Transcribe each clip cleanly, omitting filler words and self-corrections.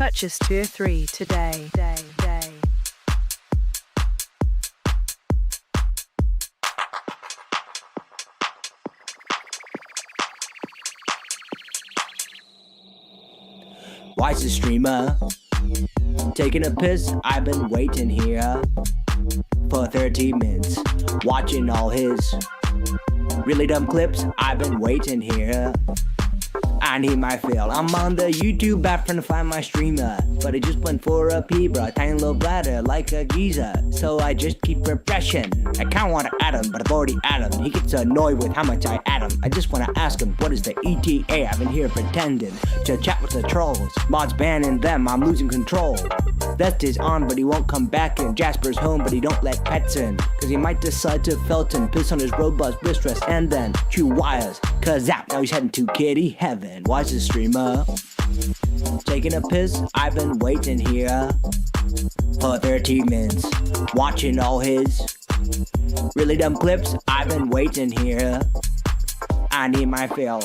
Purchase Tier 3 today. Why's the streamer taking a piss? I've been waiting here for 30 minutes, watching all his really dumb clips. I've been waiting here. I need my fill. I'm on the YouTube app trying to find my streamer, but I just went for a pee, bro. Tiny little bladder like a geezer, so I just keep refreshing. I kinda wanna add him, but I've already added him. He gets annoyed with how much I add him. I just wanna ask him, what is the ETA? I've been here pretending to chat with the trolls. Mods banning them, I'm losing control. Vest is on, but he won't come back in. Jasper's home, but he don't let pets in, cause he might decide to Felton, piss on his robust wrist rest, and then chew wires. Cause out, now he's heading to kitty heaven. Why's the streamer taking a piss? I've been waiting here for 30 minutes, watching all his really dumb clips. I've been waiting here. I need my fill.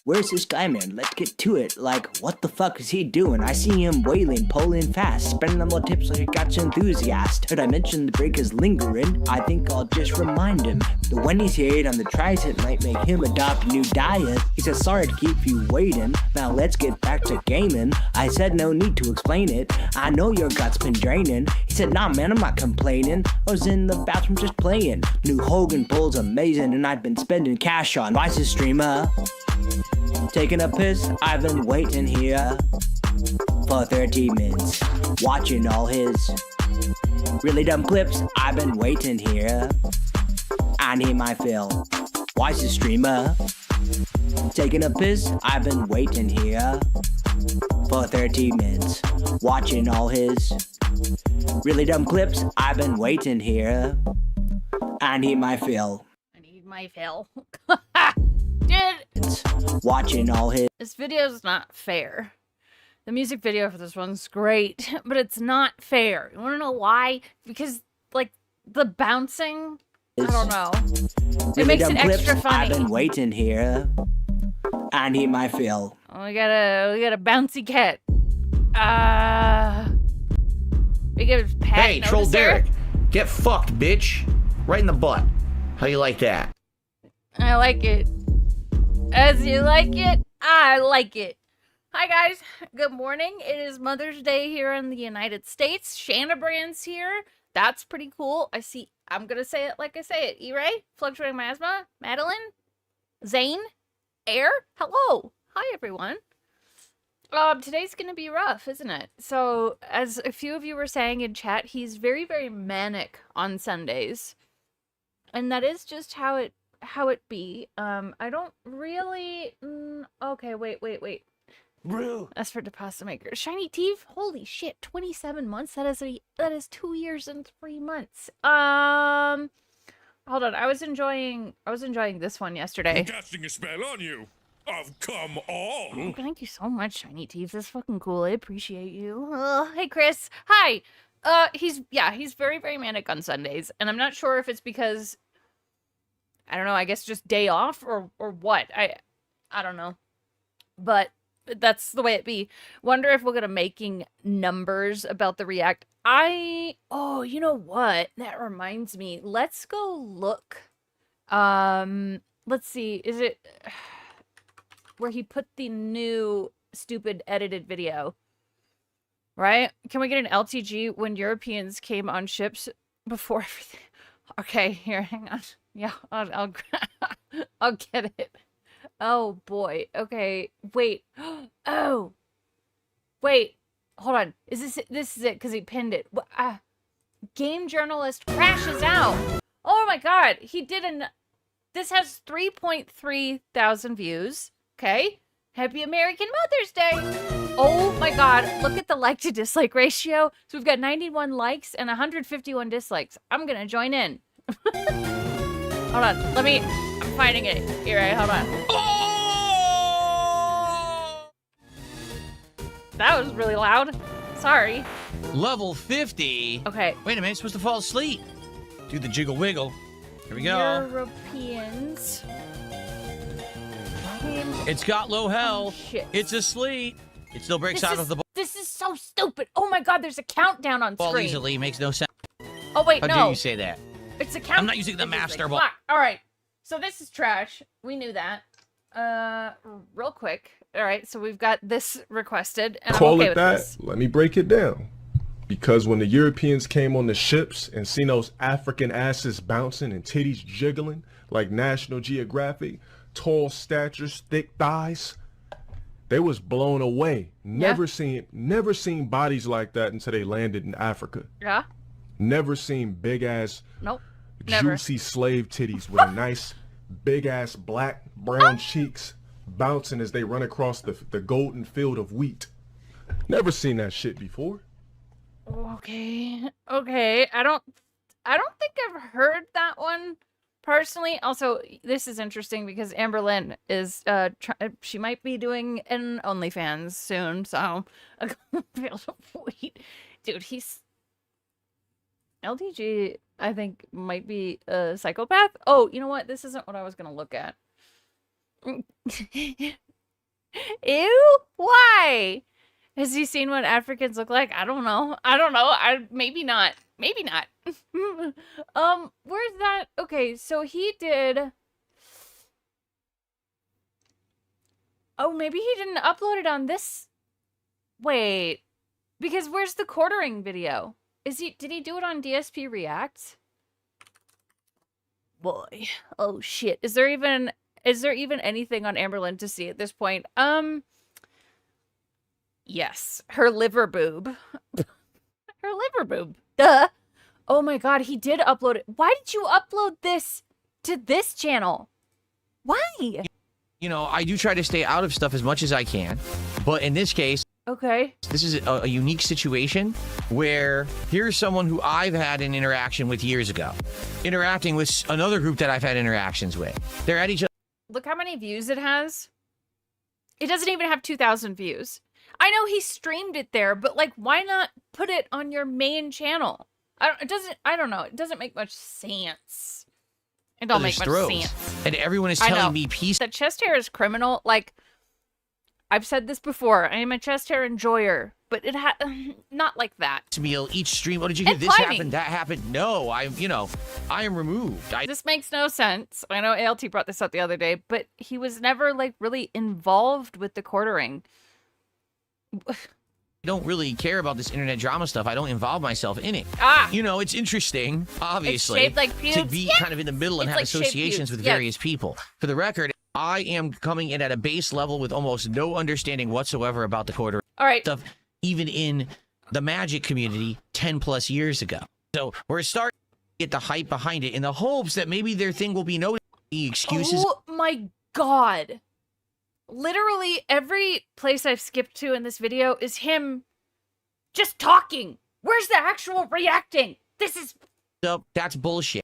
Where's this guy, man? Let's get to it. Like, what the fuck is he doing? I see him wailing, polling fast, spending them more tips like a gotcha enthusiast. Heard I mentioned the break is lingering. I think I'll just remind him that when he's here on the tries, it might make him adopt a new diet. He says, sorry to keep you waiting. Now let's get back to gaming. I said no need to explain it. I know your gut's been draining. He said, nah man, I'm not complaining. I was in the bathroom just playing. New Hogan Bull's amazing, and I've been spending cash on. Why's this streamer taking a piss? I've been waiting here for 30 minutes, watching all his really dumb clips. I've been waiting here. I need my fill. Why's the streamer taking a piss? I've been waiting here for 30 minutes, watching all his really dumb clips. I've been waiting here. I need my fill. I need my fill. Dude, watching all his. This video's not fair. The music video for this one's great, but it's not fair. You wanna know why? Because, like, the bouncing, I don't know. Really it makes it clips. extra funny. I've been waiting here. I need my fill. Oh, we got a bouncy cat. We got a pet. Hey, Troll Derek, get fucked, bitch. Right in the butt. How you like that? I like it. As you like it, I like it. Hi guys, good morning. It is Mother's Day here in the United States. Shanna Brand's here. That's pretty cool. I see, I'm gonna say it like I say it. E-Ray, Fluctuating Miasma, Madeline, Zane, Air, hello. Hi everyone. Today's gonna be rough, isn't it? So, as a few of you were saying in chat, he's very, very manic on Sundays. And that is just how it be. I don't really okay, wait. Bro. That's for Deposit Maker. Shiny Teeth, holy shit, 27 months. That is 2 years and 3 months. Hold on, I was enjoying this one yesterday. Casting a spell on you. Oh, come on. Thank you so much, Shiny Teeth. That's fucking cool. I appreciate you. Hey Chris. Hi. He's very, very manic on Sundays, and I'm not sure if it's because, I don't know, I guess just day off or what. I don't know. But that's the way it be. Wonder if we're gonna making numbers about the React. Oh, you know what? That reminds me. Let's go look. Let's see. Is it where he put the new stupid edited video? Right? Can we get an LTG when Europeans came on ships before everything? Okay, here, hang on. Yeah, I'll get it. Oh boy. Okay, wait. Oh, wait. Hold on. Is this is it? Because he pinned it. Game journalist crashes out. Oh my god. He did This has 3.3 thousand views. Okay. Happy American Mother's Day. Oh my god. Look at the like to dislike ratio. So we've got 91 likes and 151 dislikes. I'm gonna join in. Hold on. I'm finding it. Here, right? Hold on. Oh! That was really loud. Sorry. Level 50. Okay. Wait a minute, it's supposed to fall asleep. Do the jiggle wiggle. Here we go. Europeans. It's got low health. Shit. It's asleep. It still breaks out of the. This is so stupid. Oh my god, there's a countdown on Ball screen. easily makes no sense. Oh wait, How no. dare you say that? It's a countdown. I'm not using the master ball. Fuck. All right. So this is trash. We knew that. Real quick. All right. So we've got this requested, and Call I'm okay it with that. this. Let me break it down. Because when the Europeans came on the ships and seen those African asses bouncing and titties jiggling like National Geographic, tall statures, thick thighs, they was blown away. Never seen bodies like that until they landed in Africa. Yeah. Never seen big ass, Nope. Never. juicy slave titties with a nice big ass black brown cheeks bouncing as they run across the golden field of wheat. Never seen that shit before. Okay. Okay. I don't think I've heard that one personally. Also, this is interesting because Amberlynn is she might be doing an OnlyFans soon, so I'm gonna be able to wait. Dude, he's LDG, I think, might be a psychopath. Oh, you know what? This isn't what I was gonna look at. Ew? Why? Has he seen what Africans look like? I don't know. Maybe not. Maybe not. Where's that? Okay, so he did. Oh, maybe he didn't upload it on this. Wait. Because where's the quartering video? Did he do it on DSP Reacts? Boy. Oh shit. Is there even anything on Amberlynn to see at this point? Yes, her liver boob. Her liver boob. Duh. Oh my god, he did upload it. Why did you upload this to this channel? Why? You know, I do try to stay out of stuff as much as I can, but in this case, Okay. this is a unique situation where here's someone who I've had an interaction with years ago, interacting with another group that I've had interactions with. They're at each other. Look how many views it has. It doesn't even have 2,000 views. I know he streamed it there, but like, why not put it on your main channel? I don't know. It doesn't make much sense. It don't make much sense. And everyone is telling me peace. The chest hair is criminal. Like, I've said this before. I am a chest hair enjoyer, but it not like that. Meal each stream. Oh, did you hear And this climbing. happened? That happened? No, I am removed. This makes no sense. I know ALT brought this up the other day, but he was never like really involved with the quartering. I don't really care about this internet drama stuff. I don't involve myself in it. Ah! You know, it's interesting, obviously, shaped like pubes. to be kind of in the middle and It's have like shaped associations pubes. with Yeah. various people. For the record, I am coming in at a base level with almost no understanding whatsoever about the quarter All right. stuff, even in the Magic community 10 plus years ago. So we're starting to get the hype behind it in the hopes that maybe their thing will be noticed. The excuses. Oh my god. Literally every place I've skipped to in this video is him just talking. Where's the actual reacting? This is... That's bullshit.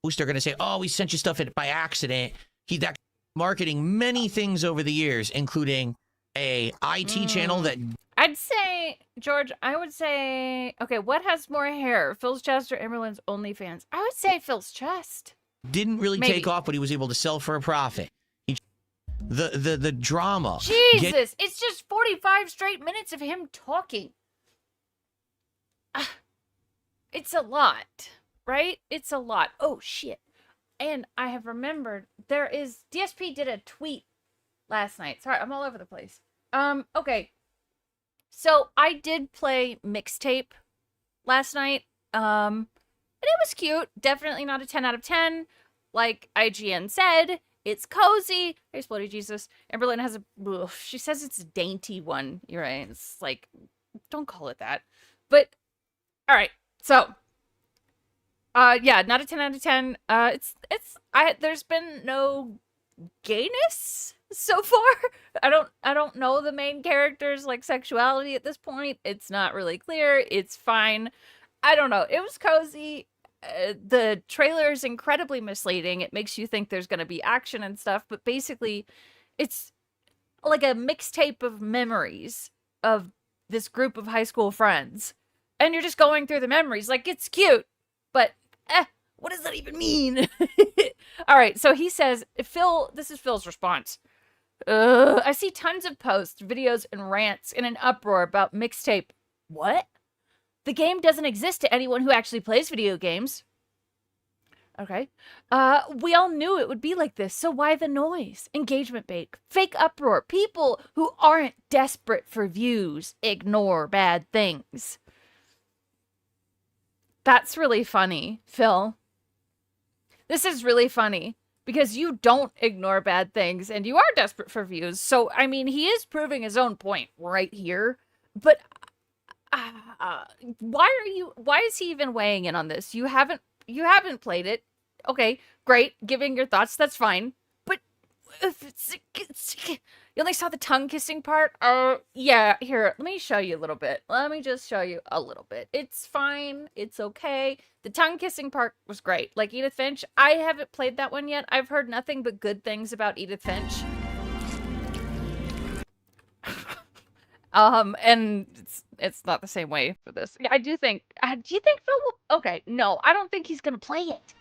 They're going to say, oh, we sent you stuff by accident. That marketing many things over the years, including a IT channel that... I'd say, George, I would say... Okay, what has more hair? Phil's chest or Amberlynn's OnlyFans? I would say Phil's chest. didn't really Maybe. take off, but he was able to sell for a profit. The drama. Jesus, it's just 45 straight minutes of him talking. It's a lot, right? It's a lot. Oh, shit. And I have remembered DSP did a tweet last night. Sorry, I'm all over the place. Okay. So I did play Mixtape last night. And it was cute. Definitely not a 10 out of 10. Like IGN said, it's cozy. Hey, Splody Jesus. Amberlynn has she says it's a dainty one. You're right. It's like, don't call it that. But, all right. So, yeah, not a 10 out of 10. There's been no gayness so far. I don't know the main character's like sexuality at this point. It's not really clear. It's fine. I don't know. It was cozy. The trailer is incredibly misleading. It makes you think there's going to be action and stuff, but basically it's like a mixtape of memories of this group of high school friends. And you're just going through the memories. Like, it's cute, but what does that even mean? All right, so he says, this is Phil's response. I see tons of posts, videos, and rants in an uproar about Mixtape What? The game doesn't exist to anyone who actually plays video games. Okay. We all knew it would be like this, so why the noise? Engagement bait, fake uproar. People who aren't desperate for views ignore bad things. That's really funny, Phil. This is really funny because you don't ignore bad things and you are desperate for views. So, I mean, he is proving his own point right here. But why is he even weighing in on this? You haven't played it. Okay, great. Giving your thoughts, that's fine. But if you only saw the tongue kissing part? Yeah, here, let me show you a little bit. Let me just show you a little bit. It's fine. It's okay. The tongue kissing part was great. Like Edith Finch, I haven't played that one yet. I've heard nothing but good things about Edith Finch. And it's not the same way for this. I do think, do you think Phil will, okay, no, I don't think he's gonna play it.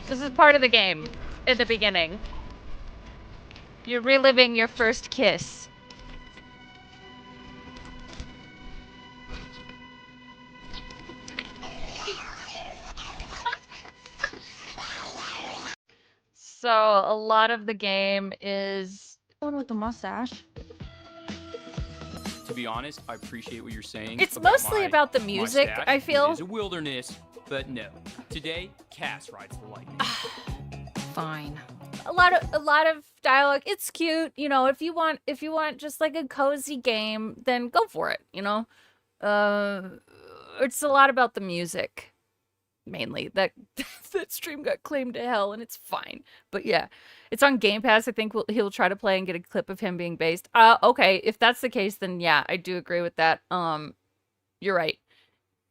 This is part of the game, in the beginning. You're reliving your first kiss. So, a lot of the game is... One with the mustache. To be honest, I appreciate what you're saying. It's mostly about the music, I feel. It is a wilderness, but no. Today, Cass rides the lightning. Fine. A lot of dialogue. It's cute, you know. If you want just like a cozy game, then go for it. You know, it's a lot about the music, mainly. That stream got claimed to hell, and it's fine. But yeah, it's on Game Pass. I think he'll try to play and get a clip of him being based. Okay, if that's the case, then yeah, I do agree with that. You're right.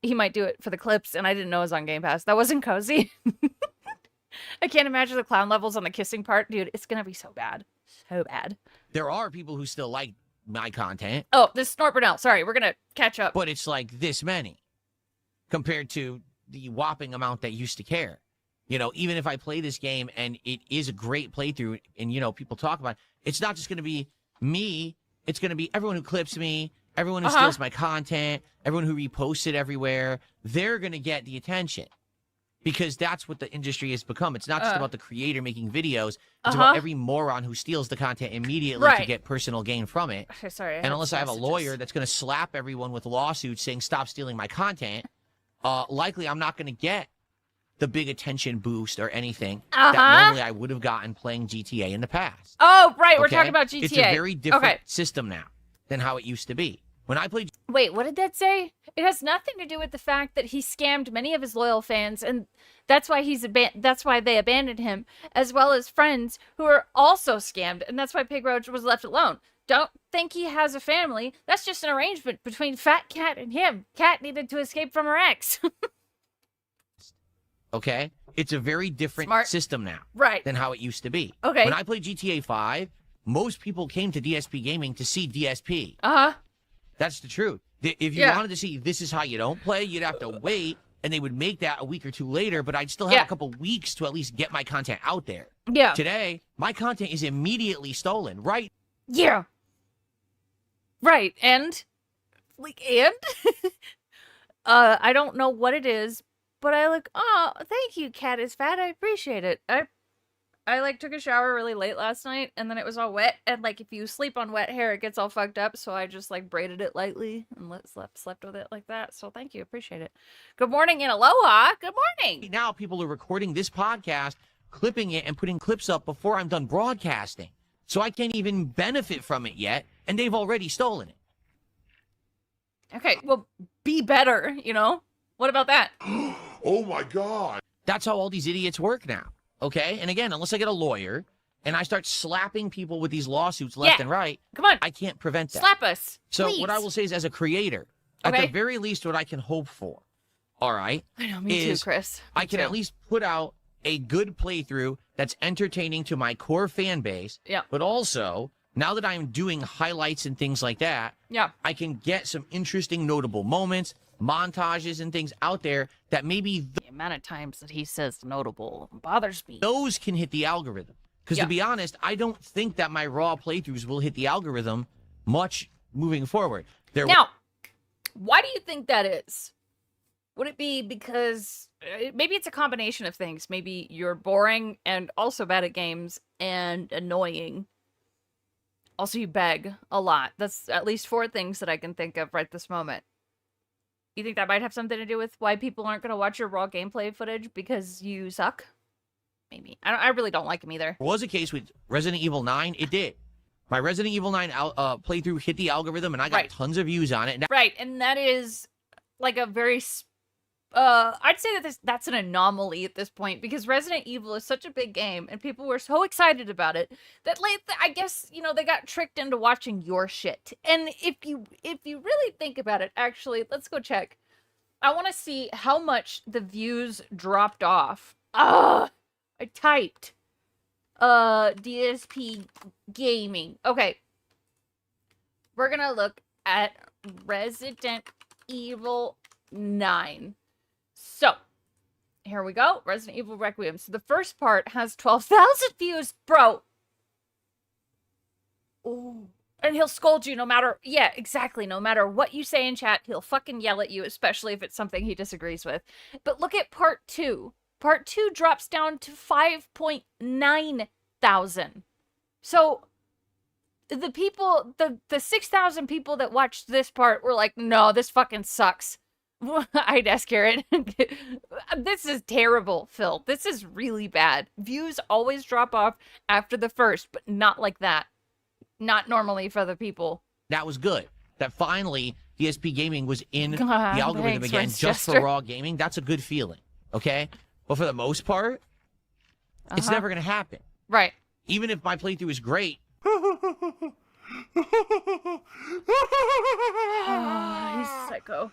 He might do it for the clips, and I didn't know it was on Game Pass. That wasn't cozy. I can't imagine the clown levels on the kissing part. Dude, it's gonna be so bad. So bad. There are people who still like my content. Oh, this is Snort Brunel. Sorry, we're gonna catch up. But it's like this many compared to the whopping amount that used to care. You know, even if I play this game and it is a great playthrough and, you know, people talk about it, it's not just going to be me. It's going to be everyone who clips me, everyone who steals my content, everyone who reposts it everywhere. They're going to get the attention because that's what the industry has become. It's not just about the creator making videos. It's about every moron who steals the content immediately to get personal gain from it. Okay, sorry. And unless I have a lawyer that's going to slap everyone with lawsuits saying, stop stealing my content, likely I'm not going to get the big attention boost or anything that normally I would have gotten playing GTA in the past. Oh, right. We're talking about GTA. It's a very different system now than how it used to be. When I played... Wait, what did that say? It has nothing to do with the fact that he scammed many of his loyal fans, and that's why that's why they abandoned him, as well as friends who are also scammed, and that's why Pig Roach was left alone. Don't think he has a family. That's just an arrangement between Fat Cat and him. Cat needed to escape from her ex. Okay? It's a very different system now than how it used to be. Okay. When I played GTA 5, most people came to DSP Gaming to see DSP. That's the truth. If you wanted to see this is how you don't play, you'd have to wait, and they would make that a week or two later, but I'd still have a couple weeks to at least get my content out there. Yeah. Today, my content is immediately stolen, right? Yeah. Right, and? Like, and? I don't know what it is, but I like, oh, thank you, Cat is Fat, I appreciate it. I like took a shower really late last night and then it was all wet, and like if you sleep on wet hair it gets all fucked up, so I just like braided it lightly and slept with it like that. So thank you, appreciate it. Good morning and aloha. Good morning. Now people are recording this podcast, clipping it and putting clips up before I'm done broadcasting. So I can't even benefit from it yet, and they've already stolen it. Okay, well, be better, you know? What about that? Oh my god. That's how all these idiots work now. Okay, and again, unless I get a lawyer and I start slapping people with these lawsuits left and right, come on, I can't prevent that. Slap us, So please. what I will say is, as a creator, at the very least, what I can hope for, all right, I know, me too, Chris. I can at least put out a good playthrough that's entertaining to my core fan base. Yeah. But also, now that I'm doing highlights and things like that, yeah, I can get some interesting, notable moments. montages and things out there that maybe The amount of times that he says notable bothers me. those can hit the algorithm. Because Yeah. to be honest, I don't think that my raw playthroughs will hit the algorithm much moving forward. Now, why do you think that is? Would it be because maybe it's a combination of things? Maybe you're boring and also bad at games and annoying. Also, you beg a lot. That's at least 4 things that I can think of right this moment. You think that might have something to do with why people aren't going to watch your raw gameplay footage because you suck? Maybe. I really don't like him either. was a case with Resident Evil 9. It did. My Resident Evil 9 playthrough hit the algorithm, and I got Right. tons of views on it. And Right, and that is like a very I'd say that that's an anomaly at this point because Resident Evil is such a big game and people were so excited about it that I guess, you know, they got tricked into watching your shit. And if you really think about it, actually, let's go check. I want to see how much the views dropped off. I typed DSP gaming. Okay. We're going to look at Resident Evil 9. So, here we go. Resident Evil Requiem. So the first part has 12,000 views, bro. Ooh. And he'll scold you no matter, yeah, exactly. No matter what you say in chat, he'll fucking yell at you, especially if it's something he disagrees with. But look at part 2. Part 2 drops down to 5.9 thousand. So the people, the 6,000 people that watched this part were like, no, this fucking sucks. I'd ask Garrett. This is terrible, Phil. This is really bad. Views always drop off after the first, but not like that. Not normally for other people. that was good. That finally DSP Gaming was in the God, algorithm thanks, again, Prince just for Jester. raw gaming. That's a good feeling, okay? But for the most part, it's never going to happen. Right. Even if my playthrough is great, He's psycho.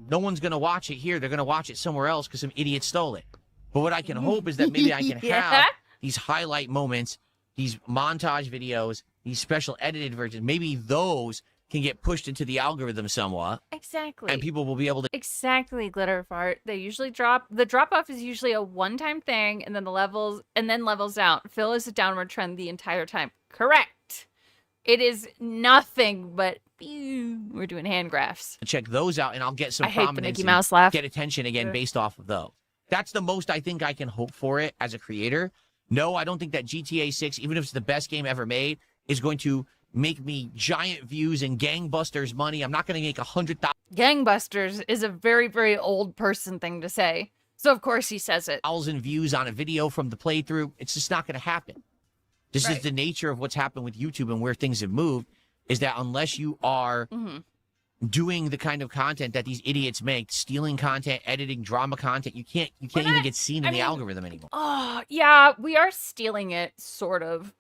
no one's going to watch it here. They're going to watch it somewhere else because some idiot stole it. But what I can hope is that maybe I can Yeah. have these highlight moments, these montage videos, these special edited versions. Maybe those can get pushed into the algorithm somewhat, Exactly. and people will be able to. Exactly, Glitter Fart. They usually drop. The drop off is usually a one-time thing, and then levels out. Phil is a downward trend the entire time. Correct. It is nothing but we're doing hand graphs. Check those out, and I'll get some I hate the prominence Mickey and Mouse laugh. get attention again based off of those. That's the most I think I can hope for it as a creator. No, I don't think that GTA 6, even if it's the best game ever made, is going to make me giant views and gangbusters money. I'm not going to make 100,000 Gangbusters is a very, very old person thing to say. So of course he says it. views on a video from the playthrough. It's just not going to happen. This is the nature of what's happened with YouTube and where things have moved, is that unless you are doing the kind of content that these idiots make, stealing content, editing drama content, you can't even get seen in the algorithm anymore. Oh, yeah, we are stealing it, sort of.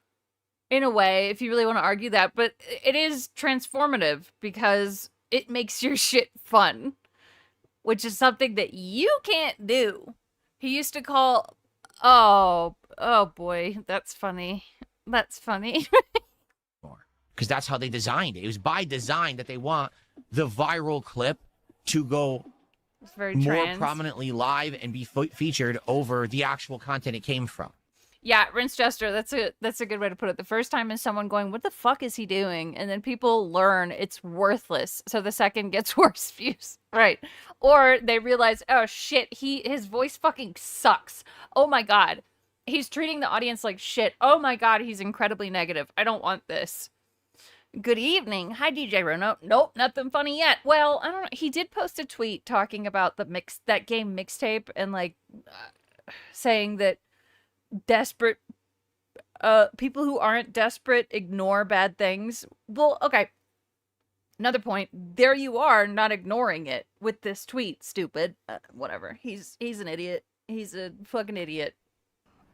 In a way, if you really want to argue that. But it is transformative because it makes your shit fun. Which is something that you can't do. He used to call... Oh boy, that's funny. That's funny. Because that's how they designed it. It was by design that they want the viral clip to go It's very more trans. prominently live and be featured over the actual content it came from. Yeah, Rinse Jester, that's a good way to put it. The first time is someone going, what the fuck is he doing? And then people learn it's worthless. So the second gets worse views. Right. Or they realize, oh shit, his voice fucking sucks. Oh my god. He's treating the audience like shit. Oh my god, he's incredibly negative. I don't want this. Good evening. Hi, DJ Rono. Nope, nothing funny yet. Well, I don't know. He did post a tweet talking about that game mixtape and like saying that desperate people who aren't desperate ignore bad things. Well, okay. Another point. There you are, not ignoring it with this tweet, stupid. Whatever. He's an idiot. He's a fucking idiot.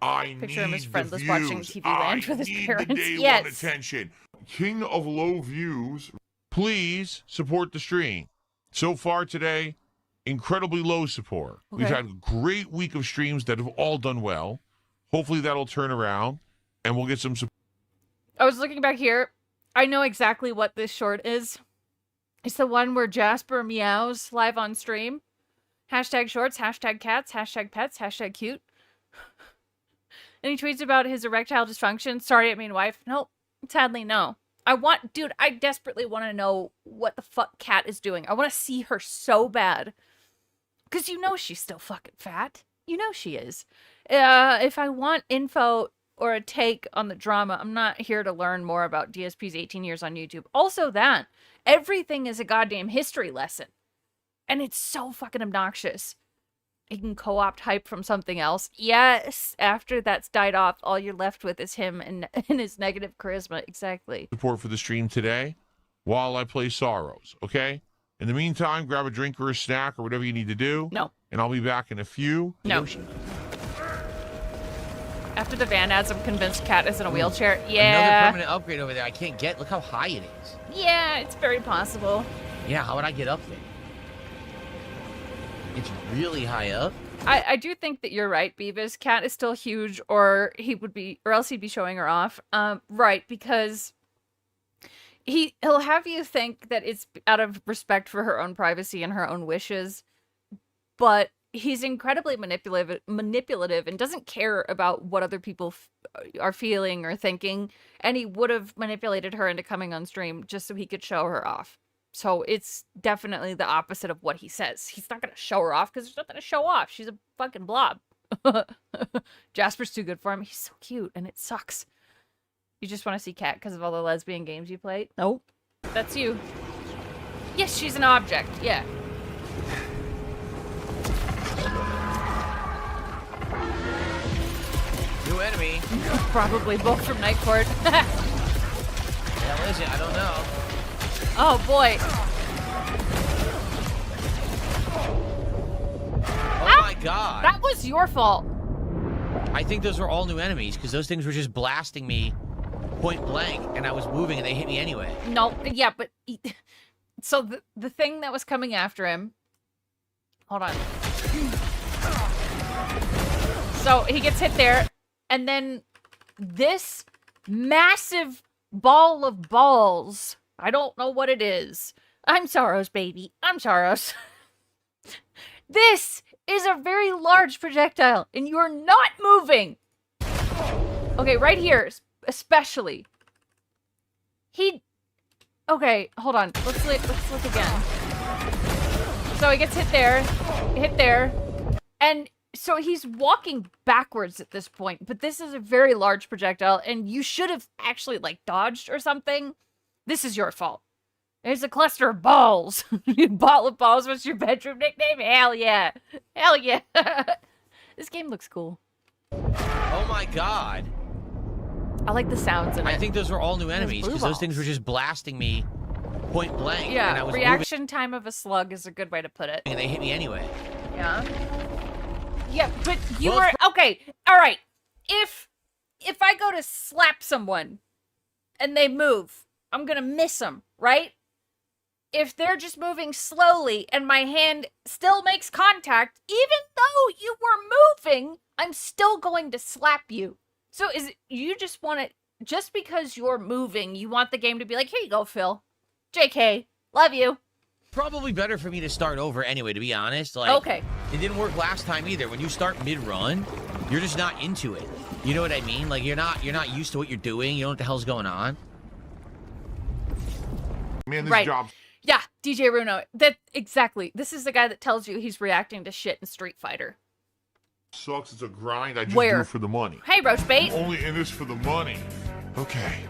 I Picture him as need friendless the watching views. TV Land I with his need parents. The day Yes. one attention. King of low views. Please support the stream. So far today, incredibly low support. We've Okay. had a great week of streams that have all done well. Hopefully that'll turn around and we'll get some support. I was looking back here. I know exactly what this short is. It's the one where Jasper meows live on stream. Hashtag shorts, hashtag cats, hashtag pets, hashtag cute. And he tweets about his erectile dysfunction. Sorry, I mean wife. Nope. Sadly, no. Dude, I desperately want to know what the fuck Cat is doing. I want to see her so bad. Because you know she's still fucking fat. You know she is. If I want info or a take on the drama, I'm not here to learn more about DSP's 18 years on YouTube. Also that, everything is a goddamn history lesson. And it's so fucking obnoxious. He can co-opt hype from something else. Yes, after that's died off, all you're left with is him and his negative charisma. Exactly. Support for the stream today while I play Sorrows, okay? In the meantime, grab a drink or a snack or whatever you need to do. No. And I'll be back in a few. No. After the van ads, I'm convinced Cat is in a wheelchair. Yeah. Another permanent upgrade over there. I can't get. Look how high it is. Yeah, it's very possible. Yeah, how would I get up there? It's really high up. I do think that you're right, Beavis. Cat is still huge, or else he'd be showing her off. Right, because he'll have you think that it's out of respect for her own privacy and her own wishes, but he's incredibly manipulative and doesn't care about what other people are feeling or thinking, and he would have manipulated her into coming on stream just so he could show her off. So it's definitely the opposite of what he says. He's not going to show her off because there's nothing to show off. She's a fucking blob. Jasper's too good for him. He's so cute and it sucks. You just want to see Cat because of all the lesbian games you played? Nope. That's you. Yes, she's an object. Yeah. New enemy. Probably both from Night Court. Yeah, what is it? I don't know. Oh boy. Oh my god. That was your fault. I think those were all new enemies because those things were just blasting me point blank and I was moving and they hit me anyway. No, yeah, but so the thing that was coming after him. Hold on. So he gets hit there, and then this massive ball of balls. I don't know what it is. I'm Sorrows, baby. I'm Sorrows. This is a very large projectile, and you're not moving. Okay, right here, especially. Okay, hold on. Let's look again. So he gets hit there, and so he's walking backwards at this point, but this is a very large projectile, and you should have actually, like, dodged or something. This is your fault. It's a cluster of balls. Ball of balls was your bedroom nickname? Hell yeah. Hell yeah. This game looks cool. Oh my god. I like the sounds in it. I think those were all new enemies blue because those things were balls. just blasting me point blank. And I Yeah, was reaction time of a slug is a good way to put it. moving and they hit me anyway. Yeah. Yeah, but you Well, were... Okay, alright. If I go to slap someone and they move, I'm gonna miss them, right? If they're just moving slowly and my hand still makes contact, even though you were moving, I'm still going to slap you. So is it, you just want it, just because you're moving, you want the game to be like, here you go, Phil. JK, love you. Probably better for me to start over anyway, to be honest. Like, Okay. It didn't work last time either. When you start mid-run, you're just not into it. You know what I mean? Like, you're not used to what you're doing. You know what the hell's going on. Man, this Right. job Yeah, DJ Runo. Exactly. This is the guy that tells you he's reacting to shit in Street Fighter. sucks. It's a grind. I just Where? do it for the money. Hey, Roach Bait. I'm only in this for the money. Okay.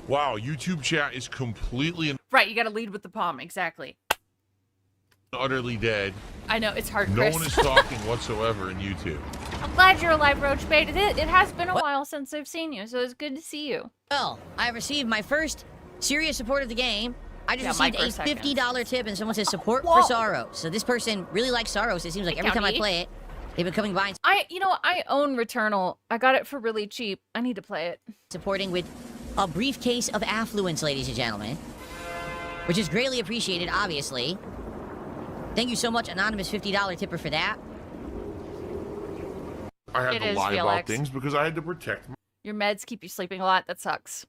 Wow, YouTube chat is completely and Right, you gotta lead with the palm. Exactly. utterly dead. I know, it's hard, No Chris. one is talking whatsoever in YouTube. I'm glad you're alive, Roach Bait. It has been a while since I've seen you, so it's good to see you. Well, I received my first serious support of the game. I just received a $50 tip, and someone says support for Sorrows. So this person really likes Sorrows. It seems like every time I play it, they've been coming by and I own Returnal. I got it for really cheap. I need to play it. supporting with a briefcase of affluence, ladies and gentlemen, which is greatly appreciated, obviously. Thank you so much, anonymous $50 tipper, for that. I had It to is, lie VLX. about things because I had to protect Your meds keep you sleeping a lot. That sucks.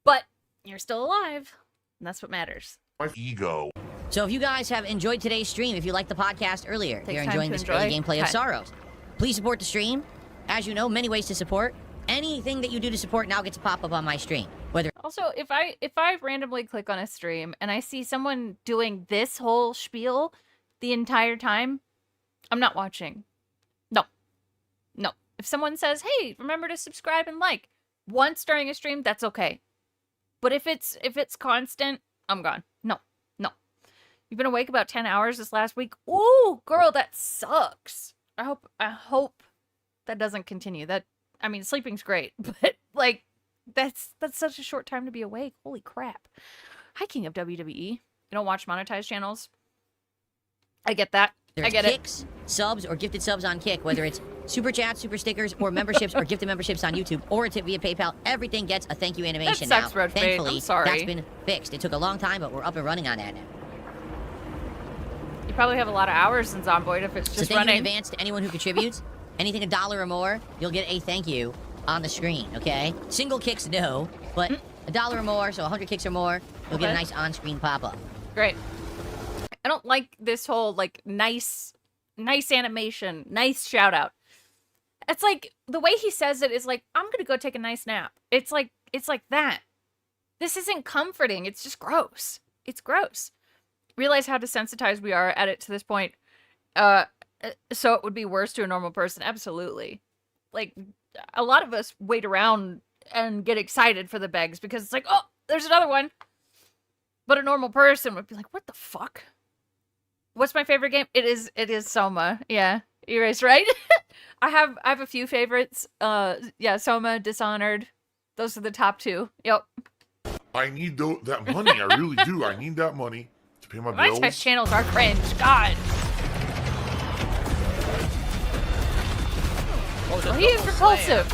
But you're still alive, and that's what matters. My ego. So if you guys have enjoyed today's stream, if you liked the podcast earlier, if you're enjoying this early gameplay of Sorrows, please support the stream. As you know, many ways to support. Anything that you do to support now gets a pop-up on my stream. Whether Also, if I randomly click on a stream and I see someone doing this whole spiel the entire time, I'm not watching. No. If someone says, "Hey, remember to subscribe and like," once during a stream, that's okay. But if it's constant, I'm gone. No. You've been awake about 10 hours this last week. Ooh, girl, that sucks. I hope that doesn't continue. Sleeping's great, but like that's such a short time to be awake. Holy crap. Hi, King of WWE. You don't watch monetized channels? I get that. I get Kicks, subs, or gifted subs on Kick, whether it's super chats, super stickers, or memberships, or gifted memberships on YouTube, or a tip via PayPal, everything gets a thank you animation That sucks, now. Road Fate. Thankfully, I'm sorry. that's been fixed. It took a long time, but we're up and running on that now. You probably have a lot of hours in Zomboid if it's just so thank running. you in advance to anyone who contributes. Anything $1 or more, you'll get a thank you on the screen, okay? Single kicks, no, but $1 or more, so 100 kicks or more, you'll get a nice on-screen pop-up. Great. I don't like this whole, like, nice animation, nice shout-out. It's like, the way he says it is like, I'm gonna go take a nice nap. It's like that. This isn't comforting, it's just gross. It's gross. Realize how desensitized we are at it to this point. So it would be worse to a normal person. Absolutely. Like, a lot of us wait around and get excited for the begs because it's like, oh, there's another one. But a normal person would be like, what the fuck? What's my favorite game? It is Soma. Yeah. Erase, right? I have a few favorites. Yeah, Soma, Dishonored. Those are the top two. Yep. I need that money. I really do. I need that money to pay my bills. My test channels are cringe. God. Oh, he is repulsive.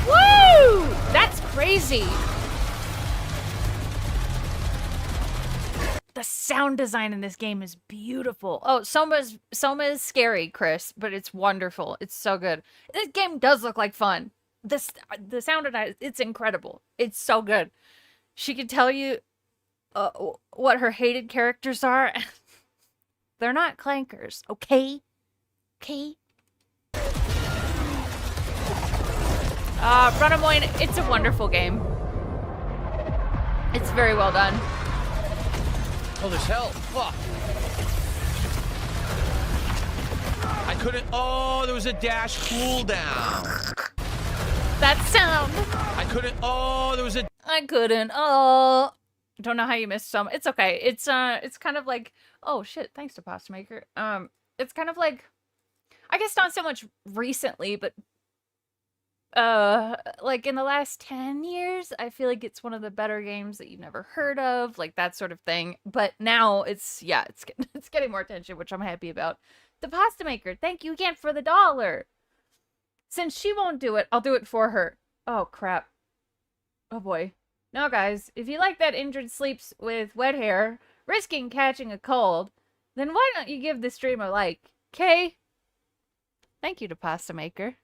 Woo! That's crazy. The sound design in this game is beautiful. Oh, Soma is scary, Chris, but it's wonderful. It's so good. This game does look like fun. The sound design, it's incredible. It's so good. She can tell you what her hated characters are. They're not clankers, okay? Okay? Runamoyne, it's a wonderful game. It's very well done. Oh, there's hell. Fuck. I couldn't. Oh, there was a dash cooldown. That sound. I couldn't. Oh, there was a. I couldn't. Oh. Don't know how you missed some. It's okay. It's kind of like, oh shit, thanks to Pasta Maker. It's kind of like, I guess not so much recently, but like in the last 10 years, I feel like it's one of the better games that you've never heard of, like that sort of thing. But now it's getting more attention, which I'm happy about. The Pasta Maker, thank you again for the $1. Since she won't do it, I'll do it for her. Oh crap. Oh boy. Now guys, if you like that injured sleeps with wet hair, risking catching a cold, then why don't you give the stream a like, okay? Thank you to Pasta Maker.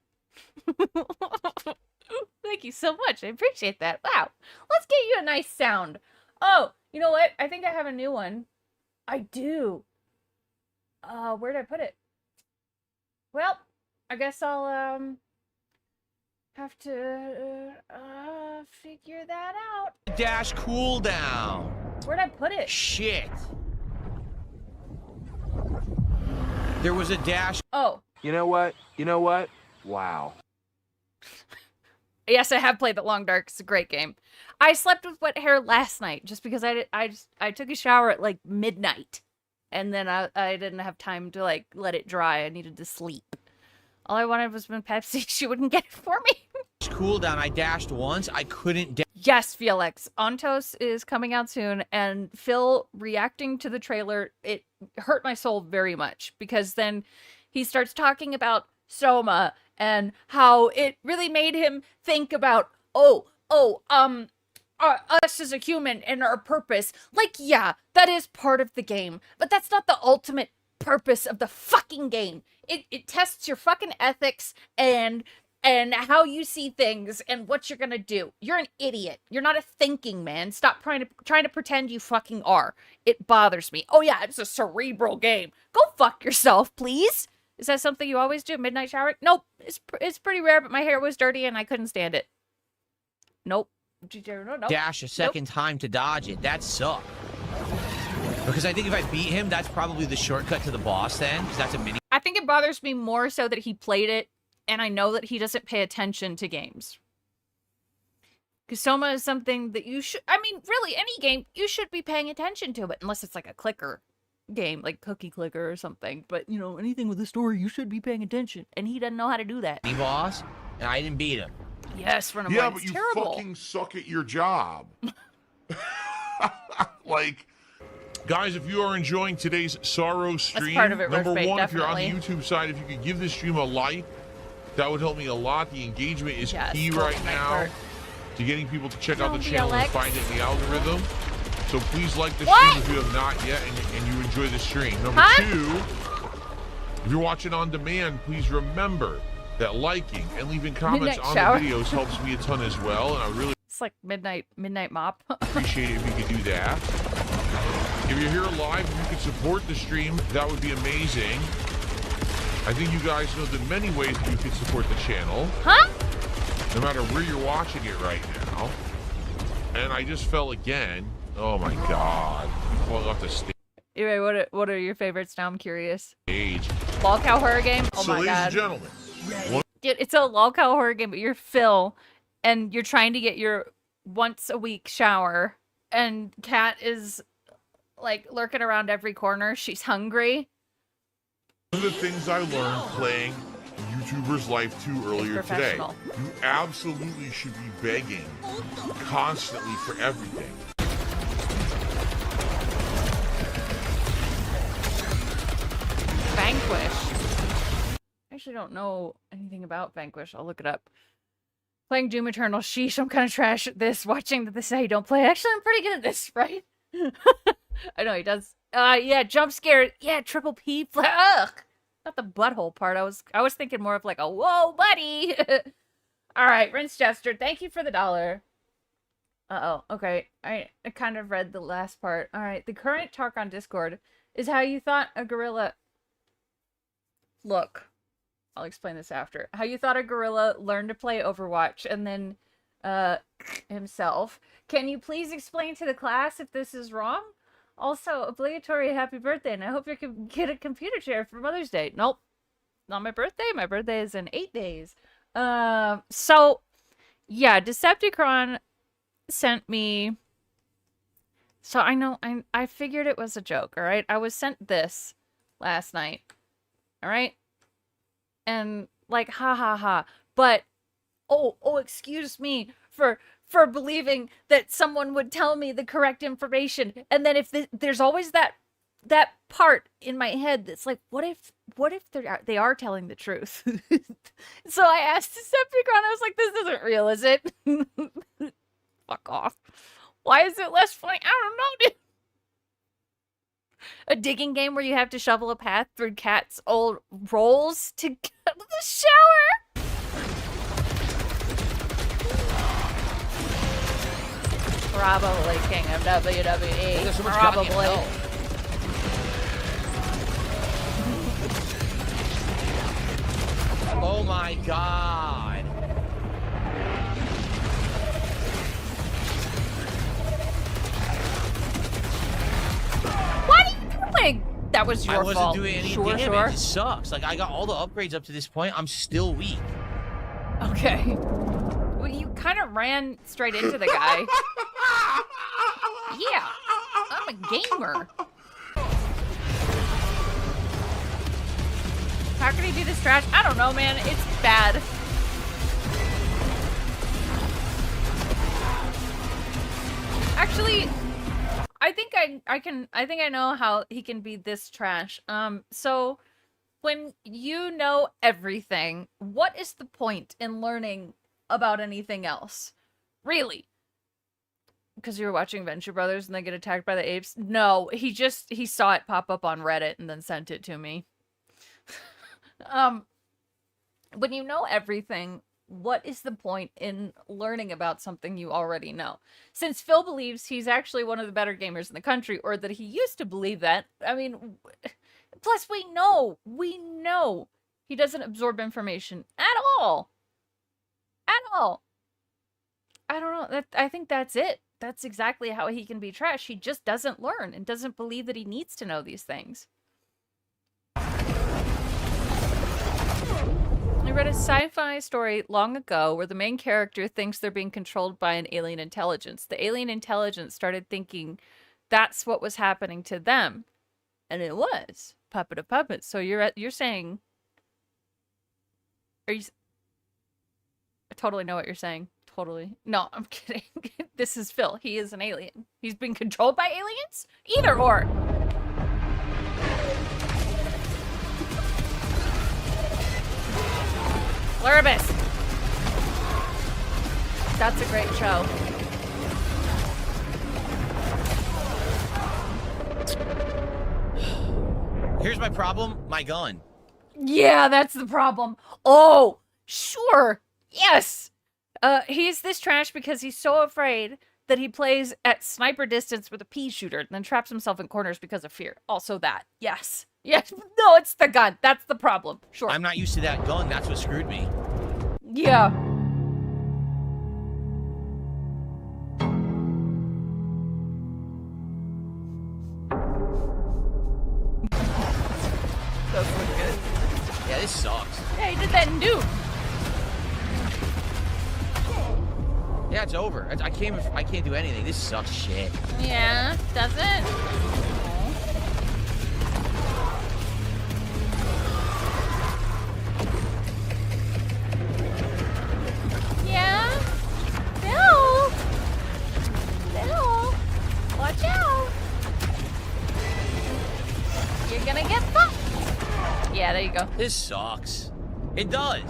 Thank you so much. I appreciate that. Wow. Let's get you a nice sound. Oh, you know what? I think I have a new one. I do. Where did I put it? Well, I guess I'll have to figure that out. Dash cooldown. Where'd I put it? Shit. There was a dash. Oh. You know what? Wow. Yes, I have played The Long Dark. It's a great game. I slept with wet hair last night just because I took a shower at like midnight, and then I didn't have time to like let it dry. I needed to sleep. All I wanted was when Pepsi, she wouldn't get it for me. Cooldown. I dashed once. I couldn't. Yes, Felix. Ontos is coming out soon, and Phil reacting to the trailer, it hurt my soul very much because then he starts talking about Soma and how it really made him think about, us as a human and our purpose. Like, yeah, that is part of the game, but that's not the ultimate purpose of the fucking game. It tests your fucking ethics and how you see things and what you're gonna do. You're an idiot. You're not a thinking man. Stop trying to pretend you fucking are. It bothers me. Oh yeah, it's a cerebral game. Go fuck yourself, please. Is that something you always do? Midnight shower? Nope. It's pretty rare, but my hair was dirty and I couldn't stand it. Nope. Nope. Dash a second time to dodge it. That sucked. Because I think if I beat him, that's probably the shortcut to the boss then, because that's a mini. I think it bothers me more so that he played it, and I know that he doesn't pay attention to games. Because Soma is something that you should, I mean, really, any game, you should be paying attention to it, unless it's like a clicker game, like Cookie Clicker or something. But, you know, anything with a story, you should be paying attention, and he doesn't know how to do that. Boss, and I didn't beat him. Yes, run Yeah, but you fucking suck at your job. Like, guys, if you are enjoying today's Sorrow stream, that's part of it, number Rift one, Bait, if you're on the definitely. YouTube side, if you could give this stream a like, that would help me a lot. The engagement is key right now to getting people to check out the channel and find it in the algorithm. So please like the stream if you have not yet and you enjoy the stream. Number two, if you're watching on demand, please remember that liking and leaving comments on the videos helps me a ton as well, and I really like midnight mop. appreciate it if you could do that. If you're here live and you could support the stream, that would be amazing. I think you guys know the many ways that you can support the channel. Huh? No matter where you're watching it right now. And I just fell again. Oh my god. Falling off the stage. Anyway, what are your favorites now? I'm curious. Age. Lol Cow horror game? Oh So my ladies god. and gentlemen. Dude, it's a lol cow horror game, but you're Phil, and you're trying to get your once-a-week shower, and Kat is, like, lurking around every corner. She's hungry. One of the things I learned playing YouTuber's Life 2 earlier today. You absolutely should be begging constantly for everything. Vanquish. I actually don't know anything about Vanquish. I'll look it up. Playing Doom Eternal. Sheesh, I'm kind of trash at this. Watching that they say don't play. Actually, I'm pretty good at this, right? I know he does. Yeah, jump scare. Yeah, triple P. Ugh. Not the butthole part. I was thinking more of like a whoa, buddy. All right, Rinse Jester. Thank you for the $1. Uh-oh. Okay. I kind of read the last part. All right. The current talk on Discord is how you thought a gorilla... Look. I'll explain this after. How you thought a gorilla learned to play Overwatch and then himself. Can you please explain to the class if this is wrong? Also, obligatory happy birthday, and I hope you can get a computer chair for Mother's Day. Nope. Not my birthday. My birthday is in 8 days. So, yeah, Decepticon sent me... So, I know, I figured it was a joke, alright? I was sent this last night, alright? And, like, ha ha ha. But, oh, excuse me for believing that someone would tell me the correct information. And then if there's always that part in my head that's like, what if they are telling the truth? So I asked Decepticon, I was like, this isn't real, is it? Fuck off. Why is it less funny? I don't know, dude. A digging game where you have to shovel a path through Cat's old rolls to get to the shower? Probably king of WWE. There's so much Probably. Oh my god. What are you doing? That was your fault. I wasn't doing any damage. Sure. It sucks. Like, I got all the upgrades up to this point. I'm still weak. Okay. Well, you kind of ran straight into the guy. Yeah, I'm a gamer. How can he be this trash? I don't know, man. It's bad. Actually, I think I know how he can be this trash. So when you know everything, what is the point in learning about anything else? Really? Because you were watching Venture Brothers and they get attacked by the apes? No, he saw it pop up on Reddit and then sent it to me. When you know everything, what is the point in learning about something you already know? Since Phil believes he's actually one of the better gamers in the country, or that he used to believe that, I mean, plus we know he doesn't absorb information at all. At all. I don't know. I think that's it. That's exactly how he can be trash. He just doesn't learn and doesn't believe that he needs to know these things. I read a sci-fi story long ago where the main character thinks they're being controlled by an alien intelligence. The alien intelligence started thinking that's what was happening to them. And it was. Puppet of puppet. So you're saying... I totally know what you're saying. Totally. No, I'm kidding. This is Phil. He is an alien. He's been controlled by aliens? Either or. Pluribus. That's a great show. Here's my problem. My gun. Yeah, that's the problem. Oh, sure. Yes. He's this trash because he's so afraid that he plays at sniper distance with a pea shooter and then traps himself in corners because of fear. Also that. Yes. Yes. No, it's the gun. That's the problem. Sure. I'm not used to that gun. That's what screwed me. Yeah. Does look good. Yeah, this sucks. Yeah, he did that in Doom. Yeah, it's over. I can't do anything. This sucks shit. Yeah, does it? Yeah? Bill! Bill! Watch out! You're gonna get fucked! Yeah, there you go. This sucks. It does.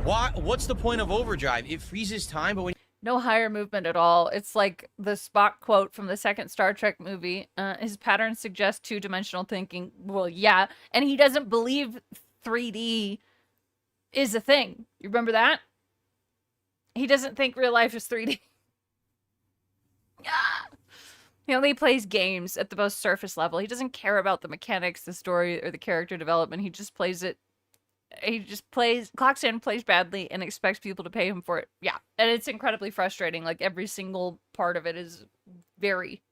Why? What's the point of overdrive? It freezes time, but when... No higher movement at all. It's like the Spock quote from the second Star Trek movie. His patterns suggest two-dimensional thinking. Well, yeah. And he doesn't believe 3D is a thing. You remember that? He doesn't think real life is 3D. He only plays games at the most surface level. He doesn't care about the mechanics, the story, or the character development. He just plays it. He just clocks in, plays badly, and expects people to pay him for it. Yeah, and it's incredibly frustrating. Like, every single part of it is very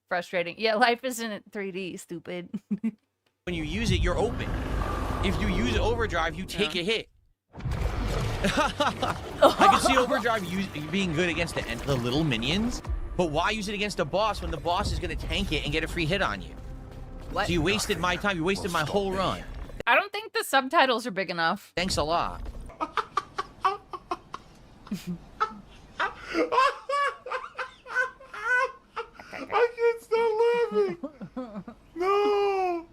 frustrating. Yeah, life isn't 3D, stupid. When you use it, you're open. If you use overdrive, you take a hit. I can see overdrive being good against the little minions, but why use it against a boss when the boss is going to tank it and get a free hit on you? What? So you wasted my time. You wasted my whole run. I don't think the subtitles are big enough. Thanks a lot. I can't stop laughing. No.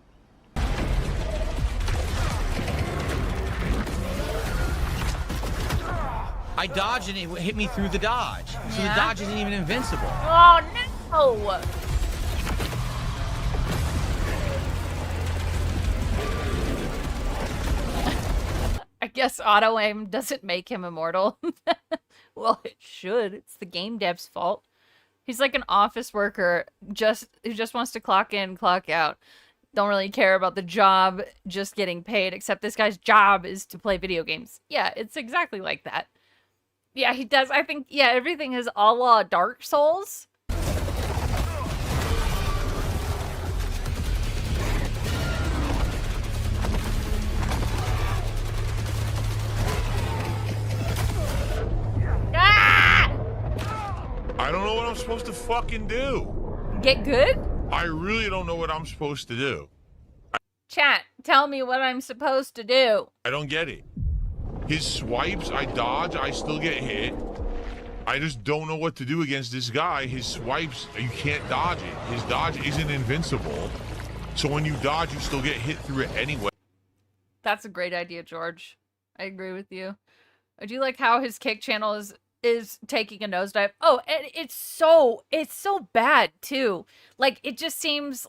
I dodged and it hit me through the dodge. So the dodge isn't even invincible. Oh, no. I guess auto-aim doesn't make him immortal. Well, it should. It's the game dev's fault. He's like an office worker who just wants to clock in, clock out. Don't really care about the job, just getting paid, except this guy's job is to play video games. Yeah, it's exactly like that. Yeah, he does. I think, yeah, everything is a la Dark Souls. I don't know what I'm supposed to fucking do. Get good? I really don't know what I'm supposed to do. Chat, tell me what I'm supposed to do. I don't get it. His swipes, I dodge, I still get hit. I just don't know what to do against this guy. His swipes, you can't dodge it. His dodge isn't invincible. So when you dodge, you still get hit through it anyway. That's a great idea, George. I agree with you. I do like how his kick channel is is taking a nosedive. Oh, and it's so bad too. Like, it just seems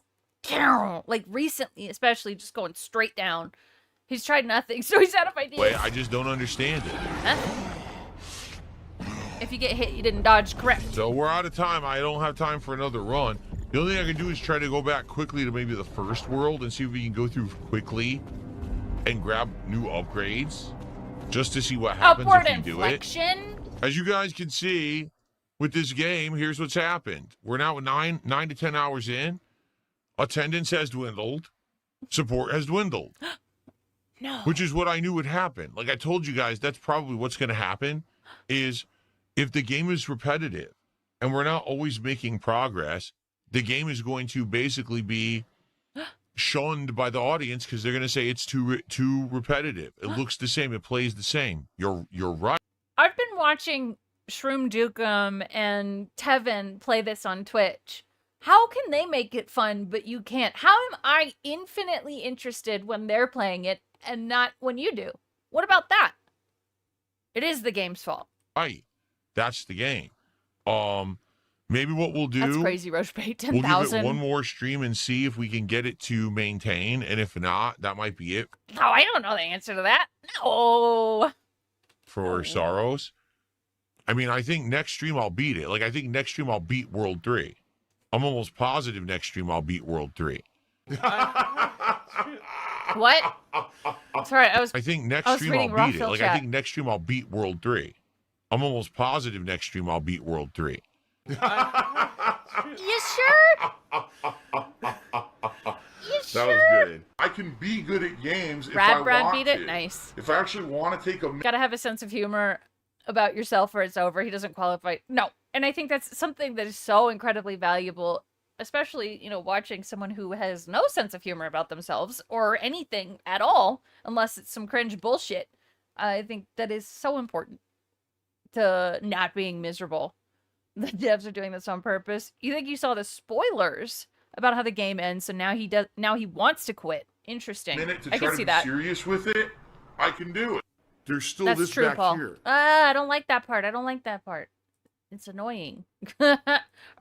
like recently, especially, just going straight down. He's tried nothing, so he's out of ideas. Wait, I just don't understand it. Huh? If you get hit, you didn't dodge correct. So we're out of time. I don't have time for another run. The only thing I can do is try to go back quickly to maybe the first world and see if we can go through quickly and grab new upgrades just to see what happens Upward if we do it. As you guys can see with this game, here's what's happened. We're now 9 to 10 hours in. Attendance has dwindled. Support has dwindled. No. Which is what I knew would happen. Like I told you guys, that's probably what's going to happen is if the game is repetitive and we're not always making progress, the game is going to basically be shunned by the audience because they're going to say it's too repetitive. It looks the same. It plays the same. You're right. I've been watching Shroom Dukem and Tevin play this on Twitch. How can they make it fun, but you can't? How am I infinitely interested when they're playing it and not when you do? What about that? It is the game's fault. Right. That's the game. Maybe what we'll do... That's crazy, Rochebait. 10,000. We'll give it one more stream and see if we can get it to maintain. And if not, that might be it. No, I don't know the answer to that. No. For Sorrows. I mean, I think next stream I'll beat it. Like, I think next stream I'll beat World 3. I'm almost positive next stream I'll beat World 3. What? Sorry, I think next stream I'll beat it. Like, I think next stream I'll beat World 3. I'm almost positive next stream I'll beat World 3. You sure? That was good. I can be good at games if I Brad want beat it? to. Nice. If I actually want to take a... Gotta have a sense of humor about yourself or it's over. He doesn't qualify. No. And I think that's something that is so incredibly valuable, especially, you know, watching someone who has no sense of humor about themselves or anything at all, unless it's some cringe bullshit. I think that is so important to not being miserable. The devs are doing this on purpose. You think you saw the spoilers about how the game ends, so now he wants to quit. Interesting. I can see that. Serious with it, I can do it. There's still That's this true, back Paul. here. I don't like that part. I don't like that part. It's annoying. All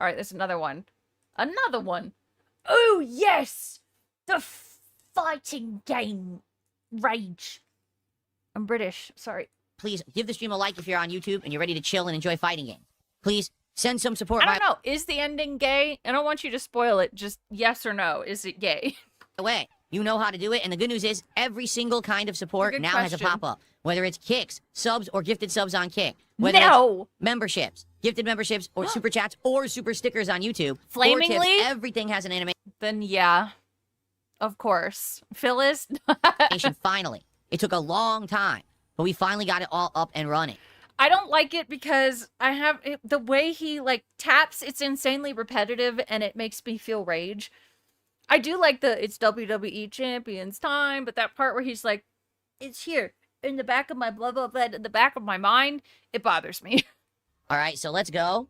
right, there's another one. Another one. Oh, yes! The fighting game rage. I'm British. Sorry. Please give the stream a like if you're on YouTube and you're ready to chill and enjoy fighting games. Please send some support. I don't know. Is the ending gay? I don't want you to spoil it. Just yes or no. Is it gay? Way. You know how to do it, and the good news is every single kind of support now has a pop-up. Whether it's kicks, subs, or gifted subs on Kick. Whether it's memberships, gifted memberships, or super chats, or super stickers on YouTube. Flamingly? Tips, everything has an animation. Then yeah. Of course. Phyllis? Finally. It took a long time, but we finally got it all up and running. I don't like it because the way he like taps, it's insanely repetitive and it makes me feel rage. I do like it's WWE Champions time, but that part where he's like, it's here in the back of my blah, blah, blah, in the back of my mind, it bothers me. All right, so let's go.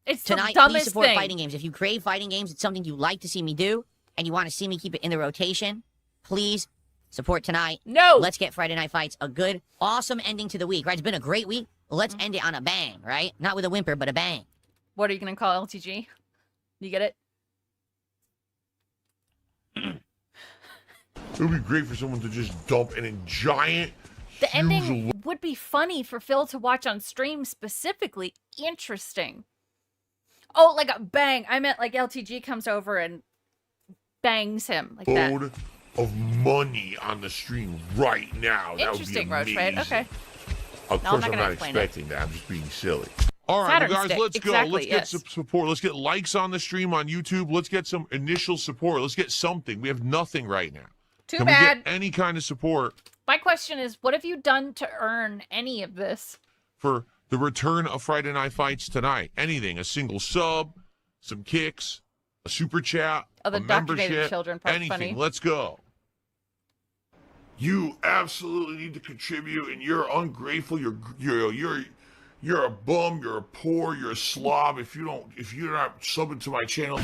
It's tonight. The dumbest please support thing. fighting games. If you crave fighting games, it's something you like to see me do, and you want to see me keep it in the rotation, please support tonight. No. Let's get Friday Night Fights a good, awesome ending to the week, right? It's been a great week. Let's end it on a bang, right? Not with a whimper, but a bang. What are you going to call LTG? You get it? It would be great for someone to just dump a giant... The ending would be funny for Phil to watch on stream specifically. Interesting. Oh, like a bang. I meant like LTG comes over and bangs him like that. Load of money on the stream right now. Interesting, that would be amazing. Roach, right? Okay. Of course, I'm not expecting that. I'm just being silly. All right, well, guys, let's go. Let's get some support. Let's get likes on the stream on YouTube. Let's get some initial support. Let's get something. We have nothing right now. Too Can bad. we get any kind of support? My question is, what have you done to earn any of this? For the return of Friday Night Fights tonight. Anything. A single sub, some kicks, a super chat, the a membership, children part's anything. funny. Let's go. You absolutely need to contribute, and you're ungrateful. You're a bum. You're a poor. You're a slob. If you're not subbing to my channel.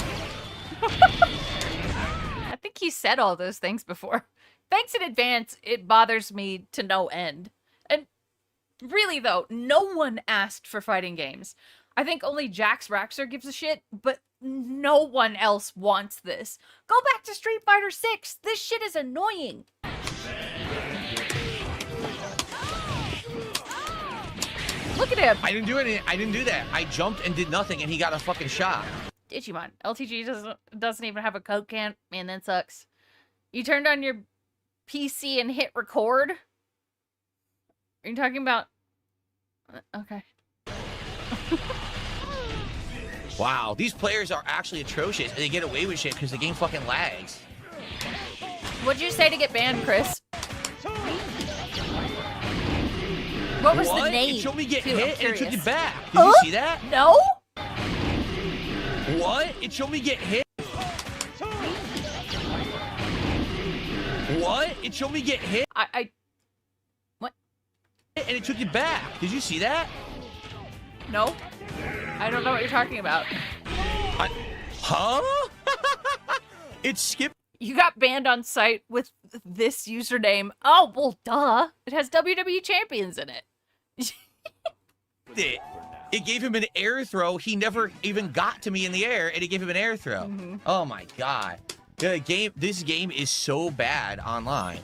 I think he said all those things before. Thanks in advance. It bothers me to no end. And Really, though, no one asked for fighting games. I think only Jax Raxer gives a shit, but no one else wants this. Go back to Street Fighter 6. This shit is annoying. Look at him. I didn't do anything. I didn't do that. I jumped and did nothing, and he got a fucking shot. Digimon. LTG doesn't even have a Coke can. Man, that sucks. You turned on your PC and hit record? Are you talking about... Okay. Wow, these players are actually atrocious, and they get away with shit because the game fucking lags. What'd you say to get banned, Chris? What was the name? It showed me get hit and it took it back. Did you see that? No? What? It showed me get hit. What? It showed me get hit. What? And it took it back. Did you see that? No. I don't know what you're talking about. Huh? It skipped. You got banned on site with this username. Oh, well, duh. It has WWE champions in it. It gave him an air throw. He never even got to me in the air, and it gave him an air throw. Mm-hmm. Oh my god. This game is so bad online.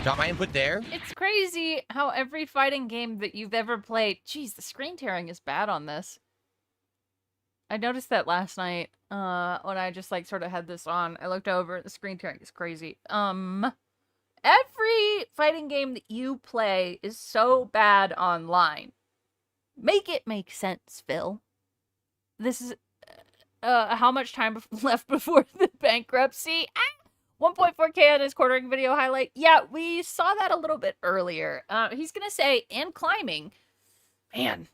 Got my input there? It's crazy how every fighting game that you've ever played... Jeez, the screen tearing is bad on this. I noticed that last night when I just like sort of had this on. I looked over, the screen tearing is crazy. Every fighting game that you play is so bad online. Make it make sense, Phil. This is how much time left before the bankruptcy? 1.4K on his quartering video highlight. Yeah, we saw that a little bit earlier. He's gonna say, and climbing. Man.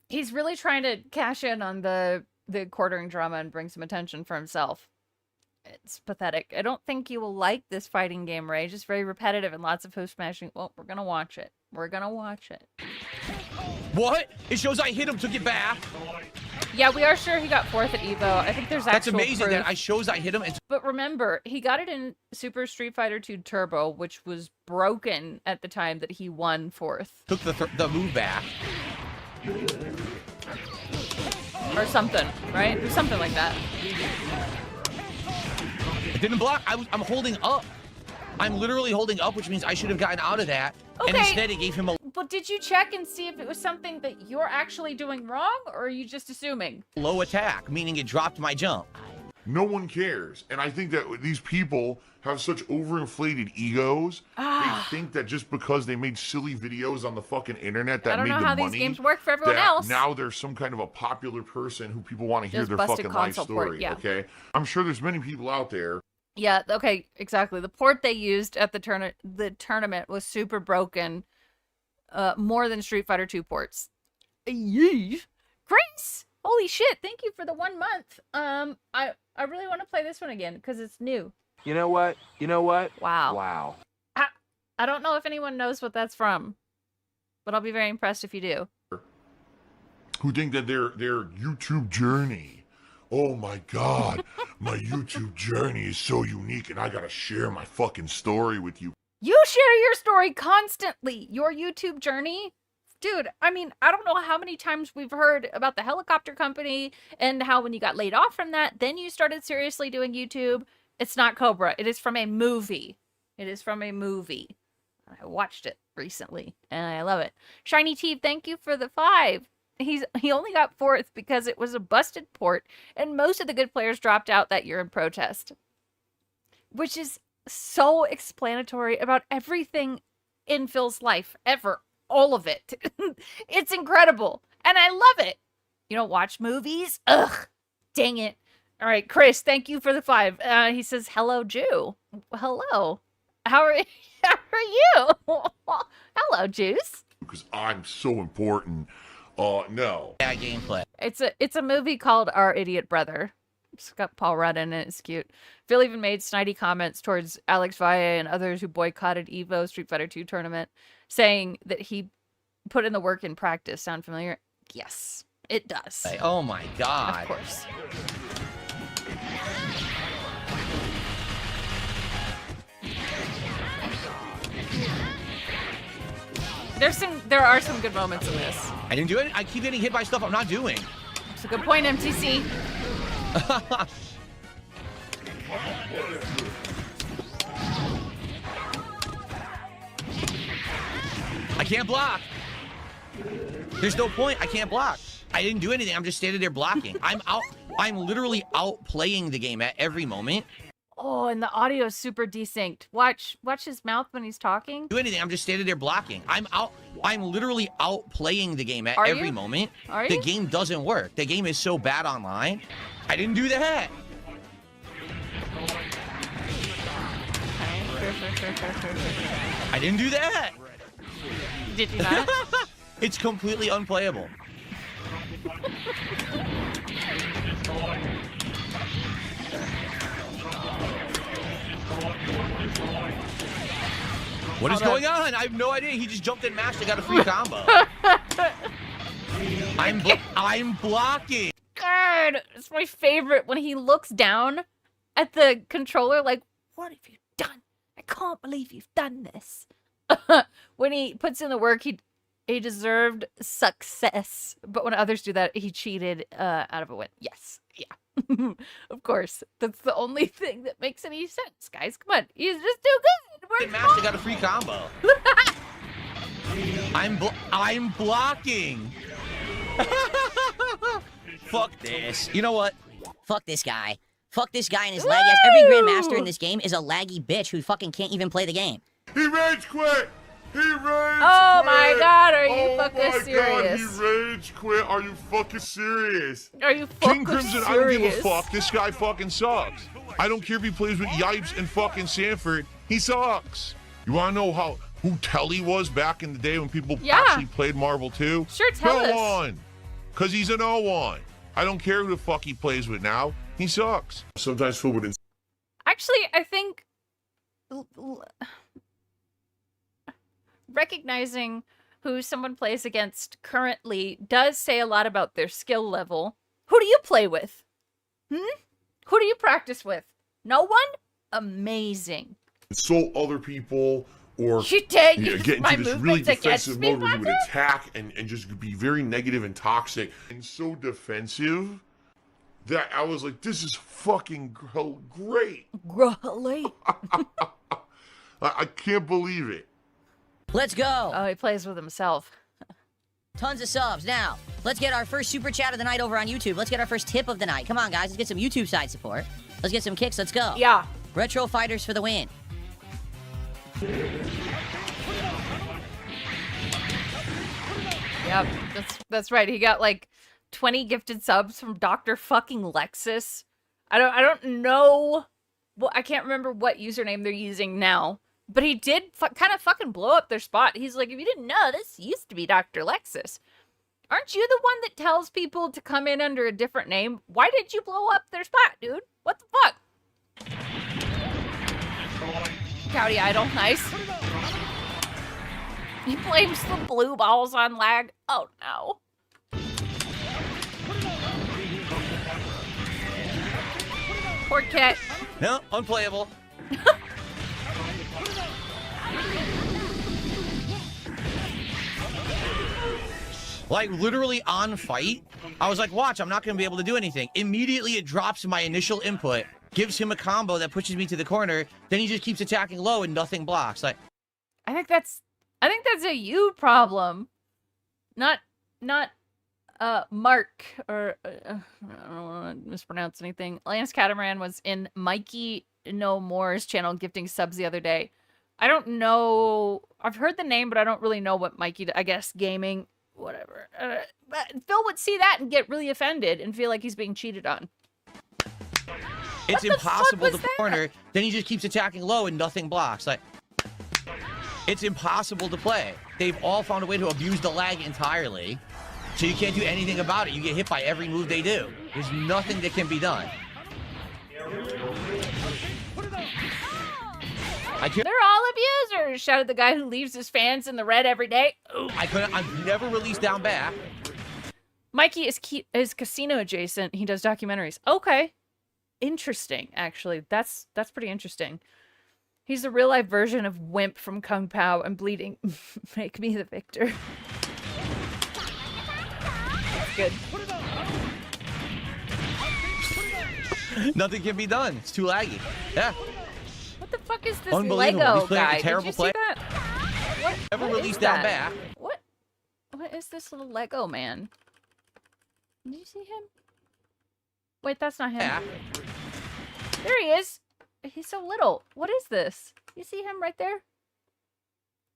He's really trying to cash in on the quartering drama and bring some attention for himself. It's pathetic. I don't think you will like this fighting game, Ray. It's just very repetitive and lots of post smashing. Well, we're gonna watch it. We're gonna watch it. What? It shows I hit him, took it back. Yeah, we are sure he got 4th at Evo. I think there's actual That's amazing proof. that I shows I hit him. But remember, he got it in Super Street Fighter 2 Turbo, which was broken at the time that he won 4th. Took the move back. Or something, right? Something like that. It didn't block. I'm holding up. I'm literally holding up, which means I should have gotten out of that. Okay. And instead it gave him a But did you check and see if it was something that you're actually doing wrong, or are you just assuming? low attack, meaning it dropped my jump. No one cares. And I think that these people have such overinflated egos. They think that just because they made silly videos on the fucking internet that made them money. I don't know how these games work for everyone else. Now there's some kind of a popular person who people want to hear their fucking life story. Yeah. Okay? I'm sure there's many people out there. Yeah, okay, exactly. The port they used at the tournament was super broken. More than Street Fighter 2 ports. Yee. Chris! Holy shit, thank you for the 1 month. I really want to play this one again because it's new. You know what? You know what? Wow. Wow. I don't know if anyone knows what that's from, but I'll be very impressed if you do. Who think that their YouTube journey, oh my god, my YouTube journey is so unique and I gotta share my fucking story with you. You share your story constantly. Your YouTube journey. Dude, I mean, I don't know how many times we've heard about the helicopter company and how when you got laid off from that, then you started seriously doing YouTube. It's not Cobra. It is from a movie. It is from a movie. I watched it recently and I love it. Shiny Teeth, thank you for the 5. He only got 4th because it was a busted port and most of the good players dropped out that year in protest. Which is so explanatory about everything in Phil's life ever. All of it. It's incredible. And I love it. You don't watch movies? Ugh. Dang it. All right, Chris, thank you for the 5. He says, hello, Jew. Hello. How are you? Hello, Juice. Because I'm so important. No. Yeah, gameplay. It's a movie called Our Idiot Brother. It's got Paul Rudd in it. It's cute. Phil even made snidey comments towards Alex Valle and others who boycotted Evo Street Fighter 2 tournament, saying that he put in the work in practice. Sound familiar? Yes, it does. Oh my god. Of course. There are some good moments in this. I didn't do it. I keep getting hit by stuff I'm not doing. It's a good point, MTC. I can't block. There's no point. I can't block. I didn't do anything. I'm just standing there blocking. I'm literally outplaying the game at every moment. Oh, and the audio is super desynced. Watch his mouth when he's talking. Do anything. I'm just standing there blocking. I'm literally outplaying the game at every moment. Are you? The game doesn't work. The game is so bad online. I didn't do that. I didn't do that. Did you not? It's completely unplayable. What is going on? I have no idea. He just jumped in, mashed, and got a free combo. I'm blocking. God, it's my favorite when he looks down at the controller like, what have you done? I can't believe you've done this. When he puts in the work, he deserved success. But when others do that, he cheated out of a win. Yes. Yeah. Of course. That's the only thing that makes any sense, guys. Come on. He's just too good. Master got a free combo. I'm blocking. Fuck this. You know what? Fuck this guy. Fuck this guy and his lag ass. Every grandmaster in this game is a laggy bitch who fucking can't even play the game. He rage quit! He rage Oh quit! my god, are you fucking serious? Oh my god, he rage quit. Are you fucking serious? Are you fucking King Crimson, serious? I don't give a fuck. This guy fucking sucks. I don't care if he plays with Yipes and fucking Sanford. He sucks. You wanna know who Telly was back in the day when people actually played Marvel 2? Sure, tell us. No one. Because he's an O1. I don't care who the fuck he plays with now. He sucks. Sometimes filled with Actually, I think recognizing who someone plays against currently does say a lot about their skill level. Who do you play with? Who do you practice with? No one? Amazing. insult other people or get into this really defensive mode where he would attack and just be very negative and toxic and so defensive that I was like, this is fucking great. Really? I can't believe it. Let's go. Oh, he plays with himself. Tons of subs. Now, let's get our first super chat of the night over on YouTube. Let's get our first tip of the night. Come on, guys. Let's get some YouTube side support. Let's get some kicks. Let's go. Yeah. Retro Fighters for the win. Yep, that's right. He got like 20 gifted subs from Dr. fucking Lexus. I don't know. Well, I can't remember what username they're using now. But he did kind of fucking blow up their spot. He's like, if you didn't know, this used to be Dr. Lexus. Aren't you the one that tells people to come in under a different name? Why did you blow up their spot, dude? What the fuck? Cowdy Idol, nice. He blames the blue balls on lag. Oh, no. Poor cat. No, unplayable. Like, literally on fight, I was like, watch, I'm not going to be able to do anything. Immediately, it drops my initial input, gives him a combo that pushes me to the corner, then he just keeps attacking low and nothing blocks. Like, I think that's a you problem. Not Mark, or I don't want to mispronounce anything. Lance Catamaran was in Mikey No More's channel gifting subs the other day. I don't know. I've heard the name, but I don't really know what Mikey, I guess, gaming, whatever. But Phil would see that and get really offended and feel like he's being cheated on. It's impossible to corner, then he just keeps attacking low and nothing blocks. Like, it's impossible to play. They've all found a way to abuse the lag entirely. So you can't do anything about it. You get hit by every move they do. There's nothing that can be done. They're all abusers, shouted the guy who leaves his fans in the red every day. Ooh. I've never released down back. Mikey is casino adjacent. He does documentaries. Okay. Interesting, actually. That's pretty interesting. He's the real-life version of Wimp from Kung Pao and bleeding. Make me the victor. That's good. Nothing can be done. It's too laggy. Yeah. What the fuck is this Unbelievable. Lego These players are guy? terrible Did you see players. that? What? Never What released is down that? back. What is this little Lego man? Did you see him? Wait, that's not him. Yeah. There he is. He's so little. What is this? You see him right there?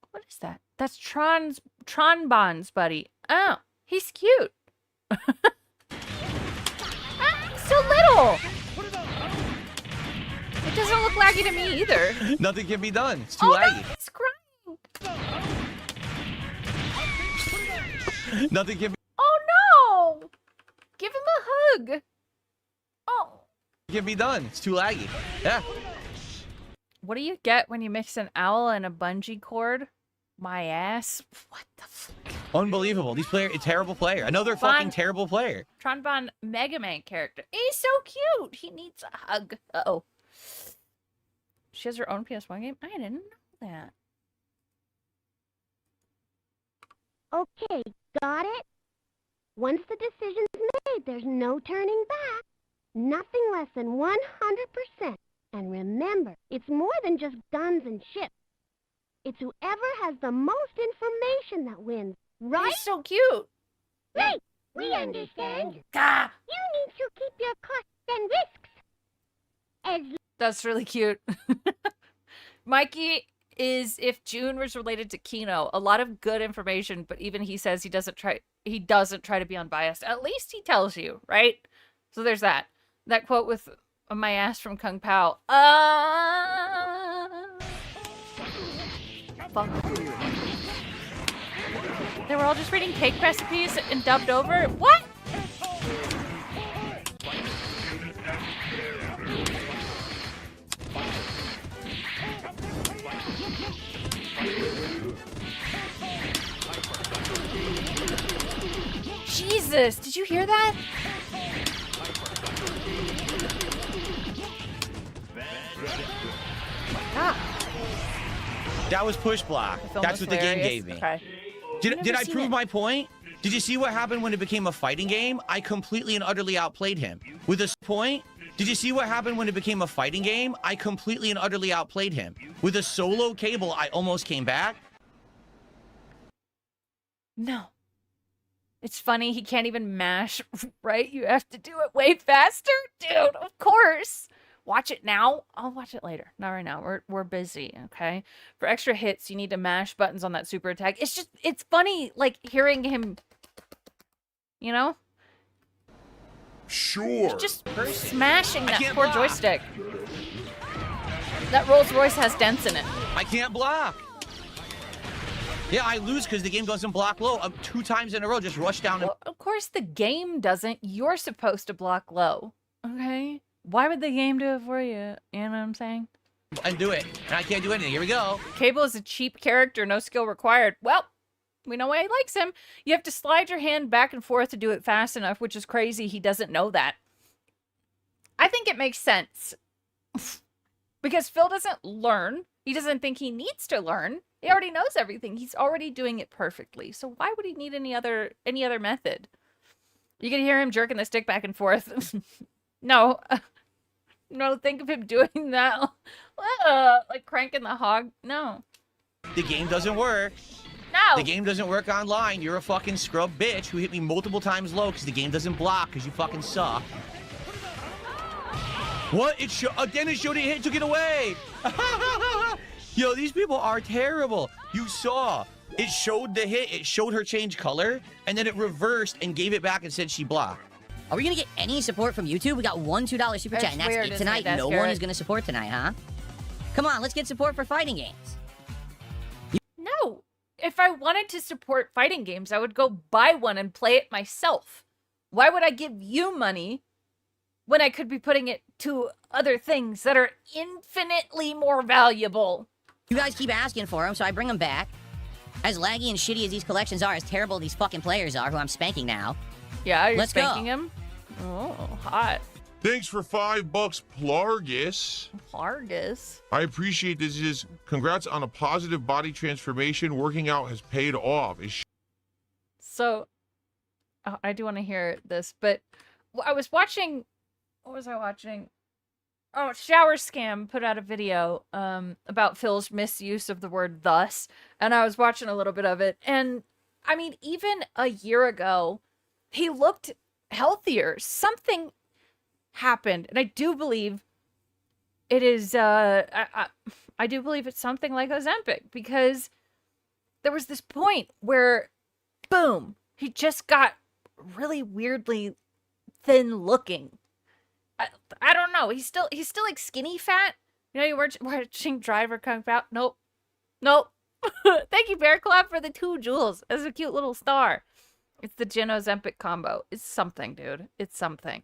What is that? That's Tronbon's buddy. Oh, he's cute. So little. It doesn't look laggy to me either. Nothing can be done. It's too Oh, laggy. no, he's crying. Nothing can be. Oh no! Give him a hug. Oh. Can be done. It's too laggy. Yeah. What do you get when you mix an owl and a bungee cord? My ass. What the fuck? Unbelievable. These players, a terrible player. Another fucking terrible player. Tronbon Mega Man character. He's so cute. He needs a hug. Uh-oh. She has her own PS1 game? I didn't know that. Okay, got it? Once the decision's made, there's no turning back. Nothing less than 100%. And remember, it's more than just guns and ships. It's whoever has the most information that wins, right? He's so cute. Great! We understand. Ah! You need to keep your costs and risks as That's really cute. Mikey is if June was related to Kino. A lot of good information, but even he says he doesn't try to be unbiased. At least he tells you, right? So there's that. That quote with my ass from Kung Pao. Fuck you. They were all just reading cake recipes and dubbed over. What? Jesus, did you hear that? That was push block. That's what the game gave me. Okay. Did I prove my point? Did you see what happened when it became a fighting game? I completely and utterly outplayed him. With a point, did you see what happened when it became a fighting game? I completely and utterly outplayed him. With a solo cable, I almost came back. No. It's funny, he can't even mash, right? You have to do it way faster? Dude, of course. Watch it now. I'll watch it later. Not right now. We're busy, okay? For extra hits, you need to mash buttons on that super attack. It's funny, like, hearing him, you know? Sure. Just smashing that poor joystick. That Rolls Royce has dents in it. I can't block. Yeah, I lose because the game doesn't block low. 2 times in a row, just rush down. Well, of course the game doesn't. You're supposed to block low, okay? Why would the game do it for you? You know what I'm saying? And do it. And I can't do anything. Here we go. Cable is a cheap character, no skill required. Well, we know why he likes him. You have to slide your hand back and forth to do it fast enough, which is crazy. He doesn't know that. I think it makes sense. Because Phil doesn't learn. He doesn't think he needs to learn. He already knows everything. He's already doing it perfectly. So why would he need any other method? You can hear him jerking the stick back and forth. No. No, think of him doing that. Like cranking the hog. No. The game doesn't work. No. The game doesn't work online. You're a fucking scrub bitch who hit me multiple times low because the game doesn't block because you fucking suck. What? Again, it showed it took it away. Yo, these people are terrible. You saw. It showed the hit. It showed her change color, and then it reversed and gave it back and said she blocked. Are we gonna get any support from YouTube? We got one $2 super chat, and that's it tonight. No one is gonna support tonight, huh? Come on, let's get support for fighting games. No. If I wanted to support fighting games, I would go buy one and play it myself. Why would I give you money when I could be putting it to other things that are infinitely more valuable? You guys keep asking for them, so I bring them back. As laggy and shitty as these collections are, as terrible these fucking players are, who I'm spanking now. Yeah, you're Let's spanking go. him? Oh, hot. Thanks for $5, Plargus. Plargus? I appreciate this. Is congrats on a positive body transformation. Working out has paid off. So, oh, I do want to hear this, but I was watching, what was I watching? Oh, Shower Scam put out a video about Phil's misuse of the word thus, and I was watching a little bit of it, and I mean, even a year ago, he looked healthier. Something happened, and I do believe it is I do believe it's something like Ozempic, because there was this point where boom, he just got really weirdly thin looking. I don't know, he's still like skinny fat, you know. You were watching Driver Kung Pao. Nope Thank you, Bear Club, for the 2 jewels as a cute little star. It's the Jin Ozempic combo. It's something, dude. It's something.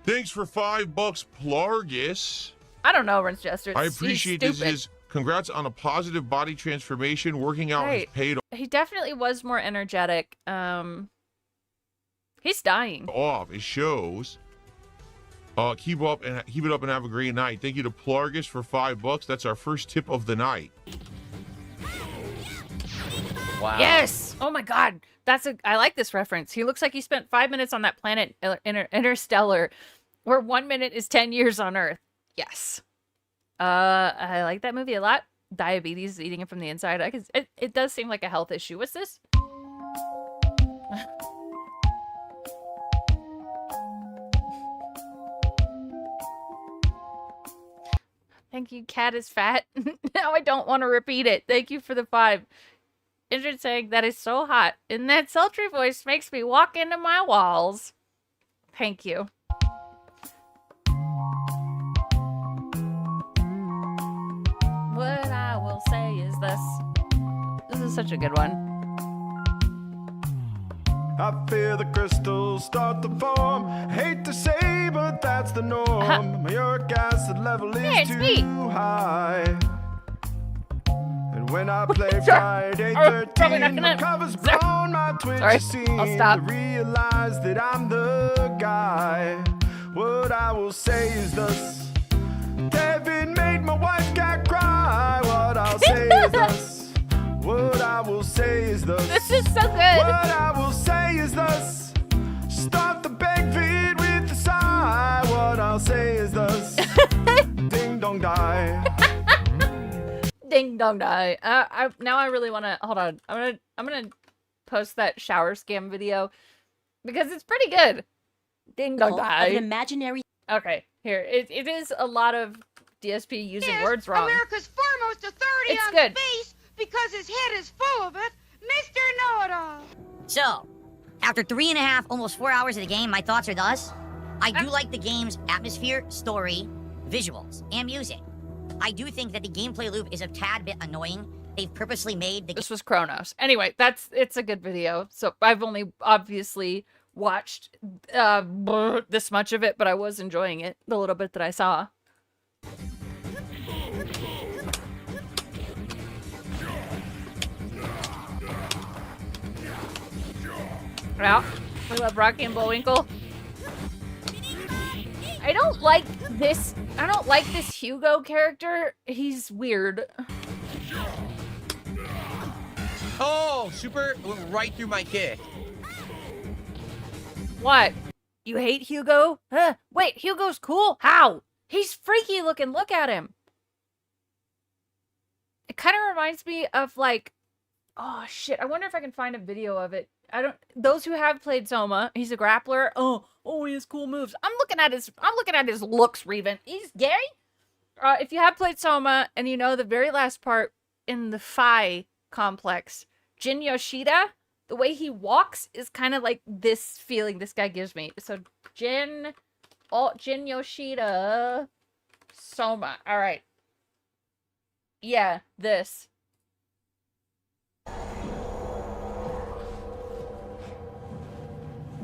Thanks for $5, Plargus. I don't know, Rinchester. I appreciate this. Is congrats on a positive body transformation. Working out has paid off. He definitely was more energetic. He's dying. Off. It shows. Keep it up and have a great night. Thank you to Plargus for $5. That's our first tip of the night. Wow. Yes. Oh my God. I like this reference. He looks like he spent 5 minutes on that planet Interstellar, where 1 minute is 10 years on Earth. Yes. I like that movie a lot. Diabetes, eating it from the inside. It does seem like a health issue. What's this? Thank you, Cat is fat. Now I don't want to repeat it. Thank you for the 5. Injured saying, that is so hot. And that sultry voice makes me walk into my walls. Thank you. What I will say is this. This is such a good one. I feel the crystals start to form. Hate to say, but that's the norm. My uric acid level is too high. And when I play Friday 13, my cover's blown, my Twitch scene. I'll stop. I realize that I'm the guy. What I will say is this. Kevin made my wife cat cry. What I'll say is this. What I will say is this. This is so good. What I will say is this. Start the big vid with the sigh. What I'll say is this. Ding dong die. Ding dong die. Now I really want to hold on. I'm gonna post that Shower Scam video because it's pretty good. Ding dong die. An imaginary. Okay, here it is a lot of DSP using words wrong. America's foremost authority it's on good. space because his head is full of it, Mr. Know-It-All. So, after 3.5, almost 4 hours of the game, my thoughts are thus. I do like the game's atmosphere, story, visuals, and music. I do think that the gameplay loop is a tad bit annoying. They've purposely made the... This was Kronos. Anyway, it's a good video. So I've only obviously watched this much of it, but I was enjoying it, the little bit that I saw. Yeah, we love Rocky and Bullwinkle. I don't like this Hugo character. He's weird. Oh, super went right through my kick. What? You hate Hugo? Wait, Hugo's cool? How? He's freaky looking. Look at him. It kind of reminds me of like, oh shit. I wonder if I can find a video of it. Those who have played Soma, he's a grappler. Oh, he has cool moves. I'm looking at his looks, Reven. He's gay. If you have played Soma and you know the very last part in the Phi complex, Jin Yoshida, the way he walks is kind of like this feeling this guy gives me. So Jin Yoshida, Soma. All right. Yeah, this.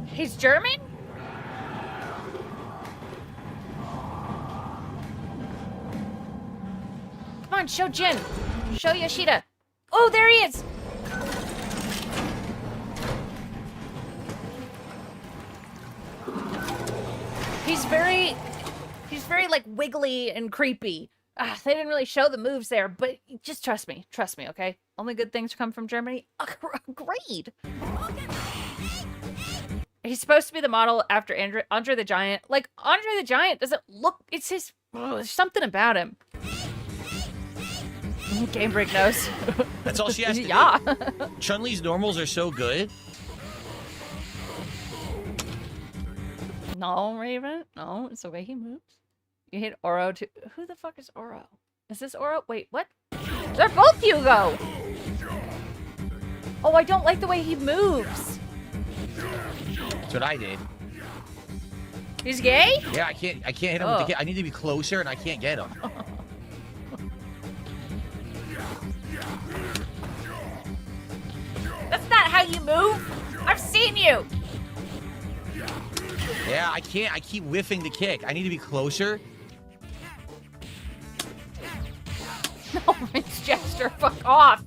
He's German? Come on, show Jin. Show Yoshida. Oh, there he is. He's very like wiggly and creepy. They didn't really show the moves there, but just trust me, okay? Only good things come from Germany. Agreed. He's supposed to be the model after Andre the Giant. Like, Andre the Giant doesn't look... It's his... there's something about him. Game Break knows. That's all she has to yeah. do. Chun-Li's normals are so good. No, Raven. No, it's the way he moves. You hate Oro too. Who the fuck is Oro? Is this Oro? Wait, what? They're both Hugo! Oh, I don't like the way he moves. That's what I did. He's gay? Yeah, I can't hit him with the kick. I need to be closer and I can't get him. That's not how you move. I've seen you. Yeah, I can't. I keep whiffing the kick. I need to be closer. No, Rinse Jester, fuck off.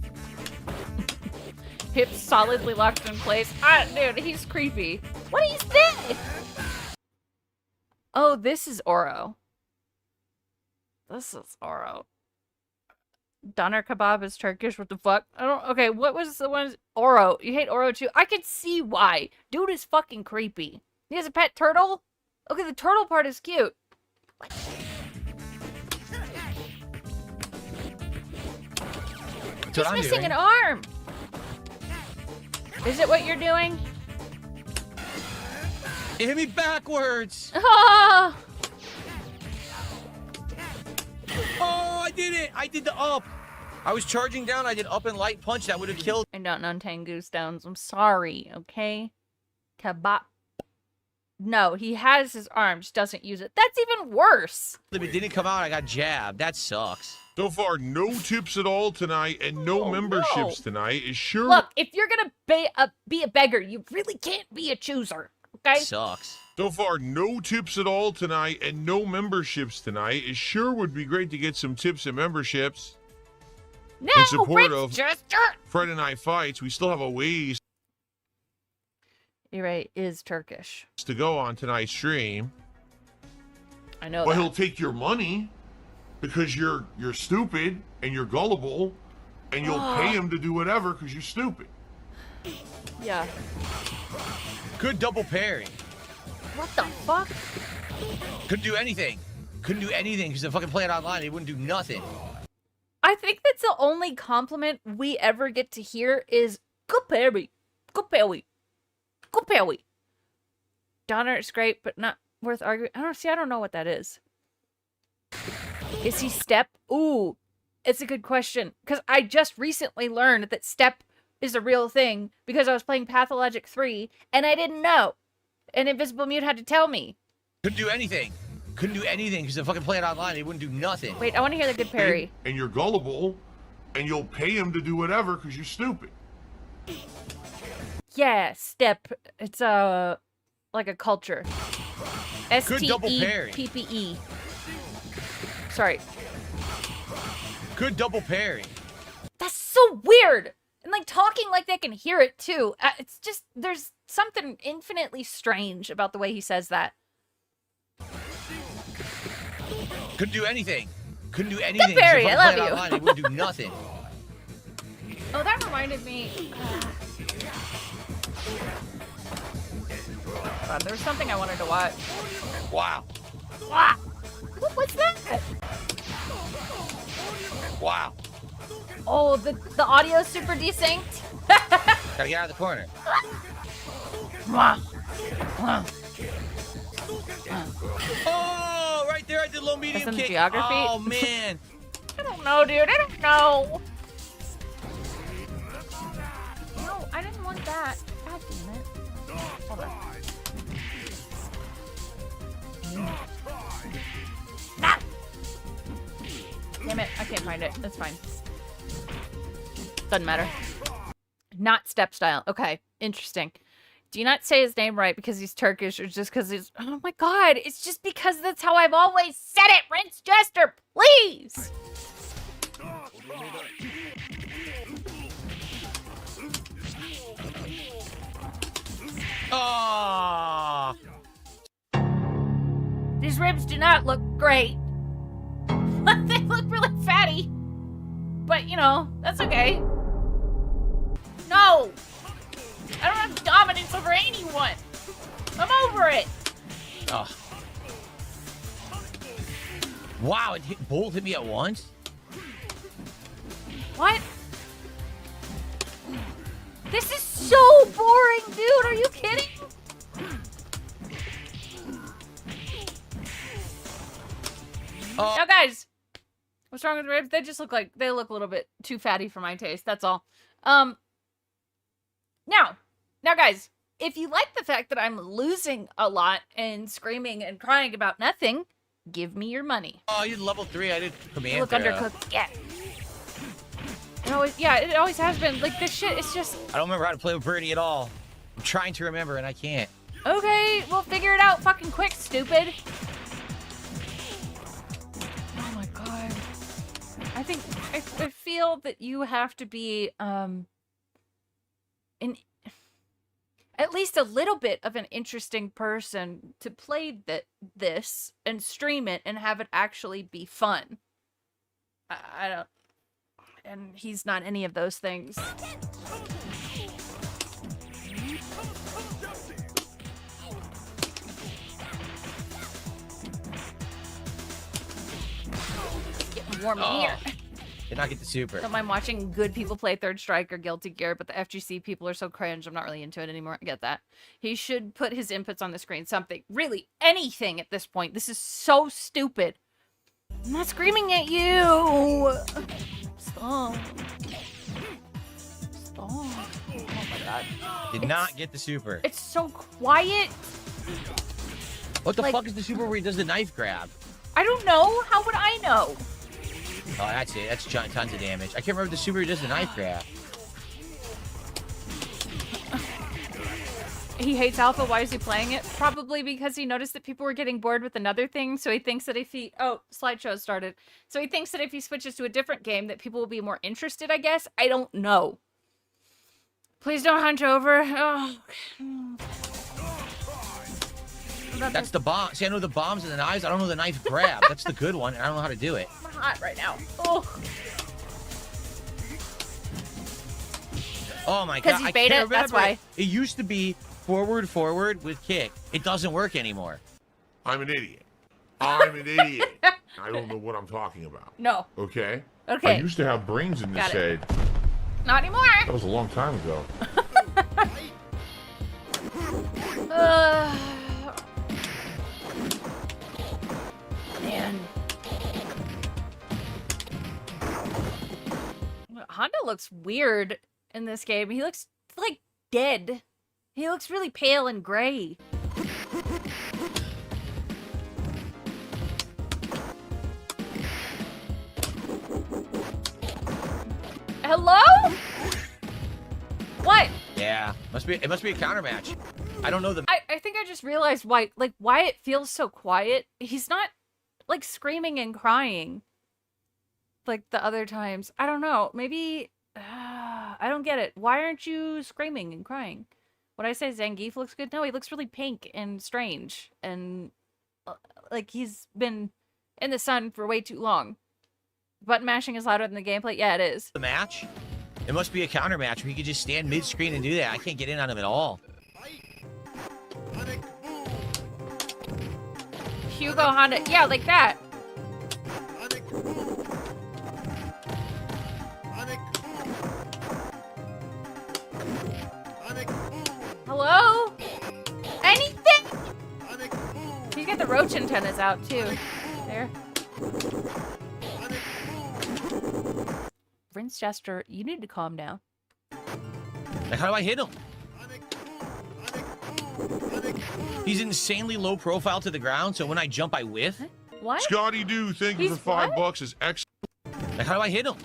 Hips solidly locked in place. Dude, he's creepy. What is this? Oh, this is Oro. This is Oro. Doner kebab is Turkish. What the fuck? Okay, what was the one? Oro. You hate Oro too? I can see why. Dude is fucking creepy. He has a pet turtle? Okay, the turtle part is cute. What? He's missing an arm. Is it what you're doing? It hit me backwards. Oh, I did it. I did the up. I was charging down. I did up and light punch. That would have killed. I don't know Goose Downs. I'm sorry, okay? Kebab. No, he has his arms, doesn't use it. That's even worse. If it didn't come out, I got jabbed. That sucks. So far, no tips at all tonight and no memberships tonight. Is sure. Look, if you're gonna be a beggar, you really can't be a chooser, okay? Sucks. So far, no tips at all tonight and no memberships tonight. It sure would be great to get some tips and memberships. No, in support of Jester. Friday Night Fights. We still have a ways You're right, is Turkish. to go on tonight's stream. I know But that. he'll take your money because you're stupid and you're gullible, and you'll pay him to do whatever because you're stupid. Yeah. Good double parry. What the fuck? Couldn't do anything. Couldn't do anything because if I fucking play it online, he wouldn't do nothing. I think that's the only compliment we ever get to hear is good parry. Good parry. Good parry. Donner is great, but not worth arguing. I don't know what that is. Is he step? Ooh, it's a good question. Because I just recently learned that step is a real thing because I was playing Pathologic 3 and I didn't know. And Invisible Mute had to tell me. Couldn't do anything. Couldn't do anything because if I fucking play it online, he wouldn't do nothing. Wait, I want to hear the good parry. And you're gullible, and you'll pay him to do whatever because you're stupid. Yeah, step. It's like a culture. Good double parry. STEPPE. Sorry. Good double parry. That's so weird. And like talking like they can hear it too. It's just there's something infinitely strange about the way he says that. Couldn't do anything. Couldn't do anything. Good parry, if I fucking love play it you. online, he wouldn't do nothing. Oh, that reminded me. God, there was something I wanted to watch. Wow. Wow. What was that? Wow. Oh, the audio's super desynced. Gotta get out of the corner. Oh, right there I did low medium kick. Geography? Oh man. I don't know, dude. I don't know. No, I didn't want that. God damn it. Hold on. Ah! Damn it, I can't find it. That's fine. Doesn't matter. Not step style. Okay, interesting. Do you not say his name right because he's Turkish or just because he's... Oh my god, it's just because that's how I've always said it, Rinse Jester, please! Oh. These ribs do not look great. They look really fatty. But, you know, that's okay. No! I don't have dominance over anyone. I'm over it. Oh. Wow, both hit me at once? What? This is so boring, dude. Are you kidding? Now, guys, what's wrong with the ribs? They just look like they look a little bit too fatty for my taste. That's all. Now, guys, if you like the fact that I'm losing a lot and screaming and crying about nothing, give me your money. Oh, you did level 3. I did command. You look undercooked. Yeah. It always has been. Like, this shit, it's just... I don't remember how to play with Birdie at all. I'm trying to remember, and I can't. Okay, we'll figure it out fucking quick, stupid. Oh my god. I feel that you have to be, at least a little bit of an interesting person to play this and stream it and have it actually be fun. I don't... And he's not any of those things. Getting warm in here. Did not get the super. Don't mind watching good people play Third Strike or Guilty Gear, but the FGC people are so cringe. I'm not really into it anymore. I get that. He should put his inputs on the screen. Something. Really, anything at this point. This is so stupid. I'm not screaming at you. Stop. Stop. Oh my god. Did not get the super. It's so quiet. What the fuck is the super where he does the knife grab? I don't know. How would I know? Oh, that's it. That's tons of damage. I can't remember the super where he does the knife grab. He hates Alpha. Why is he playing it? Probably because he noticed that people were getting bored with another thing, so he thinks that if he... Oh, slideshow started. So he thinks that if he switches to a different game, that people will be more interested, I guess? I don't know. Please don't hunch over. Oh. That's the bomb. See, I know the bombs and the knives. I don't know the knife grab. That's the good one, and I don't know how to do it. I'm hot right now. Oh. Oh my god. Because he's beta, that's why. It used to be forward with kick. It doesn't work anymore. I'm an idiot. I'm an idiot. I don't know what I'm talking about. No. Okay? Okay. I used to have brains in this Got it. head. Not anymore. That was a long time ago. Man. Honda looks weird in this game. He looks like dead. He looks really pale and gray. Hello? What? Yeah, it must be a counter match. I don't know the. I think I just realized why it feels so quiet. He's not like screaming and crying like the other times. I don't know. Maybe I don't get it. Why aren't you screaming and crying? Would I say Zangief looks good? No, he looks really pink and strange and like he's been in the sun for way too long. Button mashing is louder than the gameplay. Yeah, it is. The match? It must be a counter match where he could just stand mid-screen and do that. I can't get in on him at all. Hugo Honda. Yeah, like that. Hello? Anything? He's got the roach antennas out too. There. Prince Jester, you need to calm down. Like, how do I hit him? He's insanely low profile to the ground, so when I jump, I whiff. What? Scotty Doo, thank you for $5. Is excellent. Like, how do I hit him?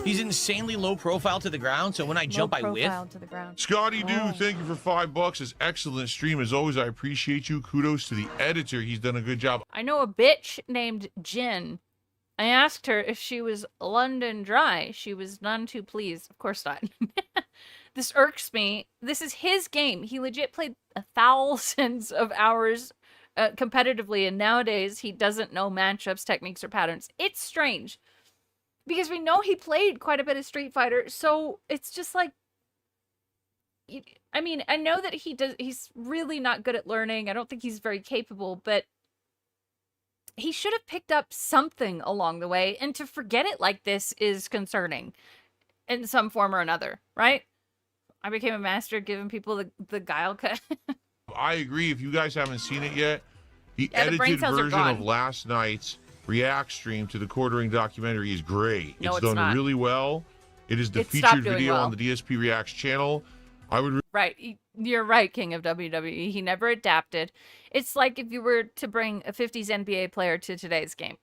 He's insanely low profile to the ground, so when I jump, I whiff. To the ground. Scotty Doo, thank you for $5. Is excellent stream as always. I appreciate you. Kudos to the editor. He's done a good job. I know a bitch named Jin. I asked her if she was London Dry. She was none too pleased. Of course not. This irks me. This is his game. He legit played thousands of hours competitively, and nowadays he doesn't know matchups, techniques, or patterns. It's strange because we know he played quite a bit of Street Fighter, so it's just like, I mean, I know that he's really not good at learning. I don't think he's very capable, but he should have picked up something along the way, and to forget it like this is concerning in some form or another, right? I became a master giving people the guile cut. I agree. If you guys haven't seen it yet, the edited version of last night's React stream to the Quartering documentary is great. No, it's done not. really well. It is the It featured stopped doing video well. on the DSP Reacts channel. I would Right. You're right, King of WWE. He never adapted. It's like if you were to bring a 50s NBA player to today's game.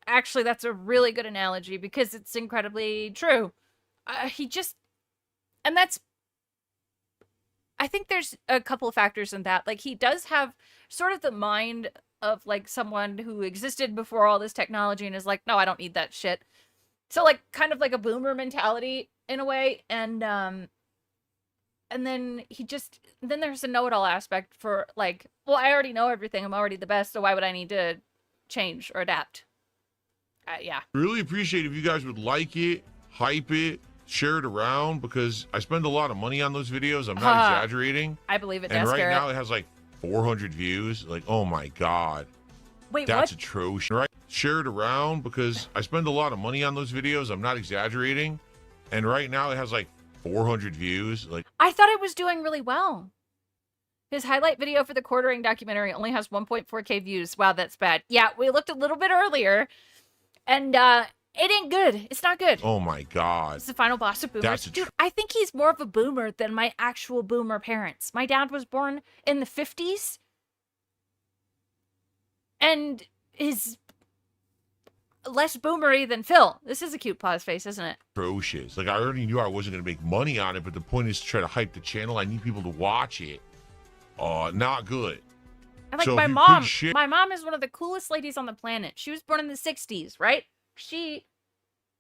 Actually, that's a really good analogy because it's incredibly true. And that's, I think there's a couple of factors in that. Like, he does have sort of the mind of, like, someone who existed before all this technology and is like, no, I don't need that shit. So, like, kind of like a boomer mentality in a way. And then then there's a know-it-all aspect for, like, well, I already know everything. I'm already the best, so why would I need to change or adapt? Yeah. really appreciate if you guys would like it, hype it, share it around, because I spend a lot of money on those videos. I'm not exaggerating. I believe it, And Death right Garrett. now it has like 400 views. Like, oh my God. Wait, That's what? atrocious. Right? Share it around because I spend a lot of money on those videos. I'm not exaggerating. And right now it has like 400 views. Like, I thought it was doing really well. His highlight video for the Quartering documentary only has 1.4K views. Wow, that's bad. Yeah, we looked a little bit earlier, and it ain't good. It's not good. oh my God. It's the final boss of boomers. That's Dude, I think he's more of a boomer than my actual boomer parents. My dad was born in the 50s, and is less boomery than Phil. This is a cute pause face, isn't it? Atrocious. Like, I already knew I wasn't going to make money on it, but the point is to try to hype the channel. I need people to watch it. Not good. And like So my if you mom, could share- my mom is one of the coolest ladies on the planet. She was born in the 60s, right? She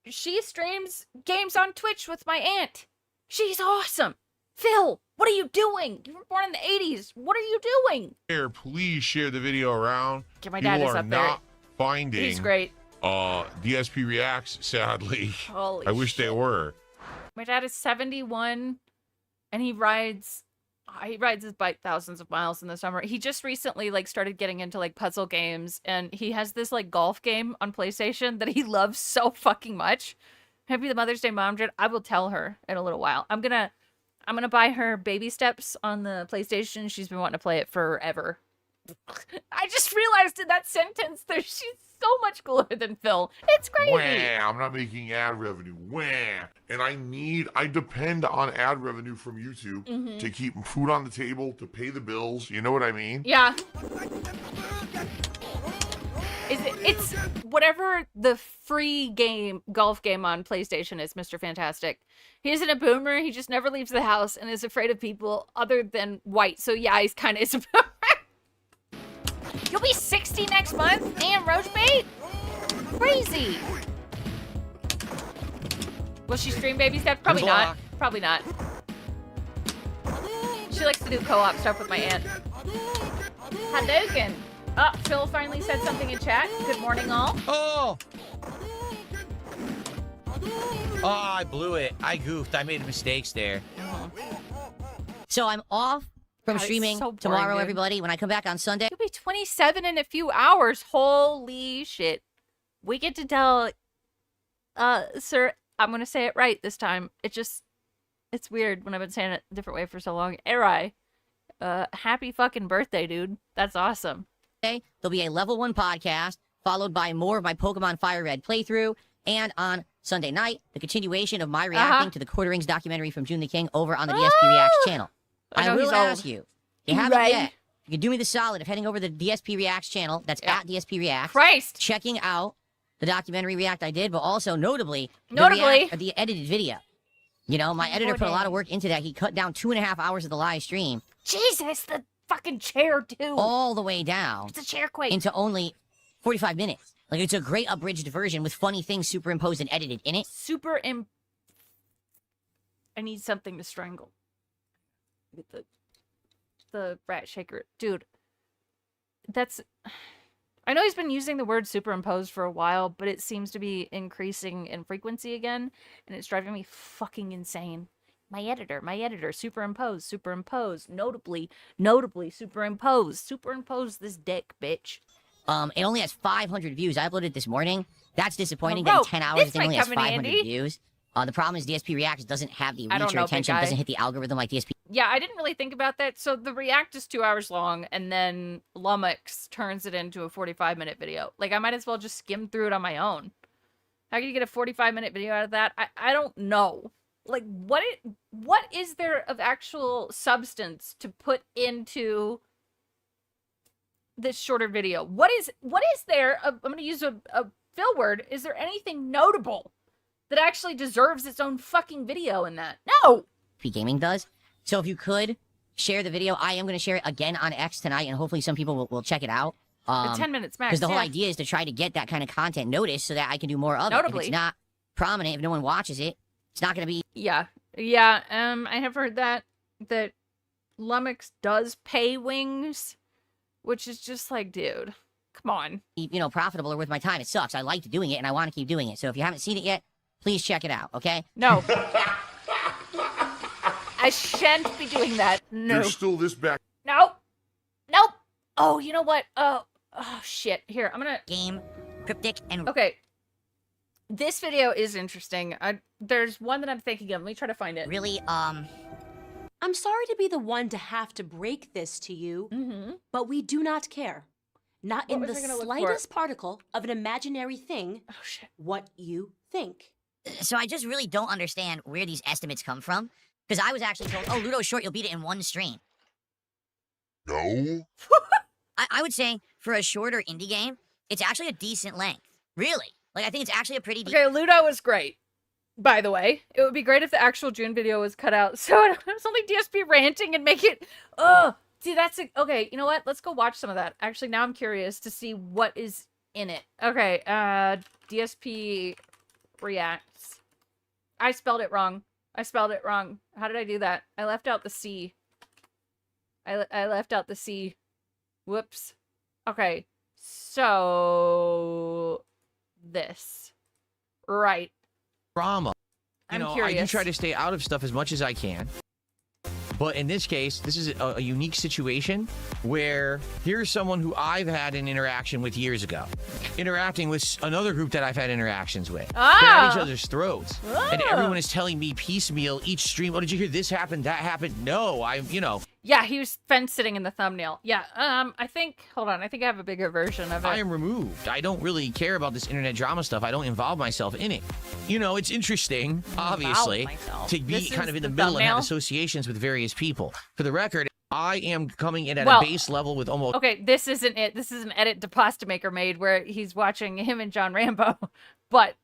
streams games on Twitch with my aunt. She's awesome. Phil, what are you doing? You were born in the 80s. What are you doing? Please share the video around. Get my People dad is are up there. not finding He's great. DSP Reacts, sadly. Holy I wish they were. My dad is 71, and he rides his bike thousands of miles in the summer. He just recently, like, started getting into, like, puzzle games, and he has this, like, golf game on PlayStation that he loves so fucking much. Happy the Mother's Day Mom did. I will tell her in a little while. I'm gonna buy her Baby Steps on the PlayStation. She's been wanting to play it forever. I just realized in that sentence that she's so much cooler than Phil. It's crazy. Wham! I'm not making ad revenue. Wham! And I depend on ad revenue from YouTube to keep food on the table, to pay the bills. You know what I mean? Yeah. It's whatever the free golf game on PlayStation is, Mr. Fantastic. He isn't a boomer. He just never leaves the house and is afraid of people other than white. So yeah, he's kind of is a boomer. You'll be 60 next month. Damn, roach bait. Crazy. Will she stream Baby Steps? Probably not. Probably not. She likes to do co-op stuff with my aunt. Hadouken. Oh, Phil finally said something in chat. Good morning, all. Oh, I blew it. I goofed. I made mistakes there. So I'm off from God, streaming it's so boring, tomorrow, dude. everybody. When I come back on Sunday, You'll be 27 in a few hours. Holy shit. We get to tell, sir, I'm going to say it right this time. It's weird when I've been saying it a different way for so long. Erai, happy fucking birthday, dude. That's awesome. there'll be a level 1 podcast, followed by more of my Pokemon Fire Red playthrough, and on Sunday night, the continuation of my reacting to the Quarterings documentary from June the King over on the DSP Reacts channel. I will ask you, if you haven't yet, you can do me the solid of heading over to the DSP Reacts channel, that's at DSP Reacts, checking out the documentary react I did, but also notably the edited video. You know, my editor put a lot of work into that. He cut down 2.5 hours of the live stream. Jesus, the fucking chair, too. All the way down. It's a chair quake. Into only 45 minutes. Like, it's a great abridged version with funny things superimposed and edited in it. I need something to strangle. the rat shaker. Dude, that's... I know he's been using the word superimposed for a while, but it seems to be increasing in frequency again, and it's driving me fucking insane. My editor, superimpose, notably, superimpose this dick, bitch. It only has 500 views. I uploaded it this morning. That's disappointing that in 10 hours it only has 500 views. The problem is DSP React doesn't have the reach or attention, doesn't hit the algorithm like DSP. Yeah, I didn't really think about that. So the React is 2 hours long, and then Lummox turns it into a 45-minute video. Like, I might as well just skim through it on my own. How can you get a 45-minute video out of that? I don't know. Like, what is there of actual substance to put into this shorter video? What is there? I'm going to use a fill word. Is there anything notable that actually deserves its own fucking video in that? No! Gaming does. So if you could share the video, I am going to share it again on X tonight, and hopefully some people will check it out. 10 minutes max. Because the whole idea is to try to get that kind of content noticed so that I can do more of it. If it's not prominent, if no one watches it, it's not going to be... Yeah. I have heard that Lummox does pay wings, which is just like, dude, come on. Profitable or worth my time. It sucks. I liked doing it, and I want to keep doing it. So if you haven't seen it yet, please check it out, okay? No. I shan't be doing that. No. You're still this back. Nope. Oh, you know what? Oh, shit. Here, I'm gonna... Game, cryptic, and... Okay. This video is interesting. There's one that I'm thinking of. Let me try to find it. Really, I'm sorry to be the one to have to break this to you, but we do not care. Not in the slightest particle of an imaginary thing what you think. So I just really don't understand where these estimates come from. Because I was actually told, oh, Ludo's short, you'll beat it in one stream. No. I would say, for a shorter indie game, it's actually a decent length. Really. Like, I think it's actually a pretty... Okay, Ludo was great, by the way. It would be great if the actual June video was cut out, so it was only DSP ranting and make it... Oh, see, that's... Okay, you know what? Let's go watch some of that. Actually, now I'm curious to see what is in it. Okay, DSP reacts. I spelled it wrong. How did I do that? I left out the C. I left out the C. Whoops. Okay. So... This. Right. Drama. I'm curious. I do try to stay out of stuff as much as I can. But in this case, this is a unique situation where here's someone who I've had an interaction with years ago. Interacting with another group that I've had interactions with. They're at each other's throats. And everyone is telling me piecemeal each stream, oh, did you hear this happened, that happened? No, Yeah, he was fence sitting in the thumbnail. Yeah, I think I have a bigger version of it. I am removed. I don't really care about this internet drama stuff. I don't involve myself in it. It's interesting, obviously, to be kind of in the middle and have associations with various people. For the record, I am coming in at a base level with almost... Okay, this isn't it. This is an edit to Pasta Maker made where he's watching him and John Rambo. But,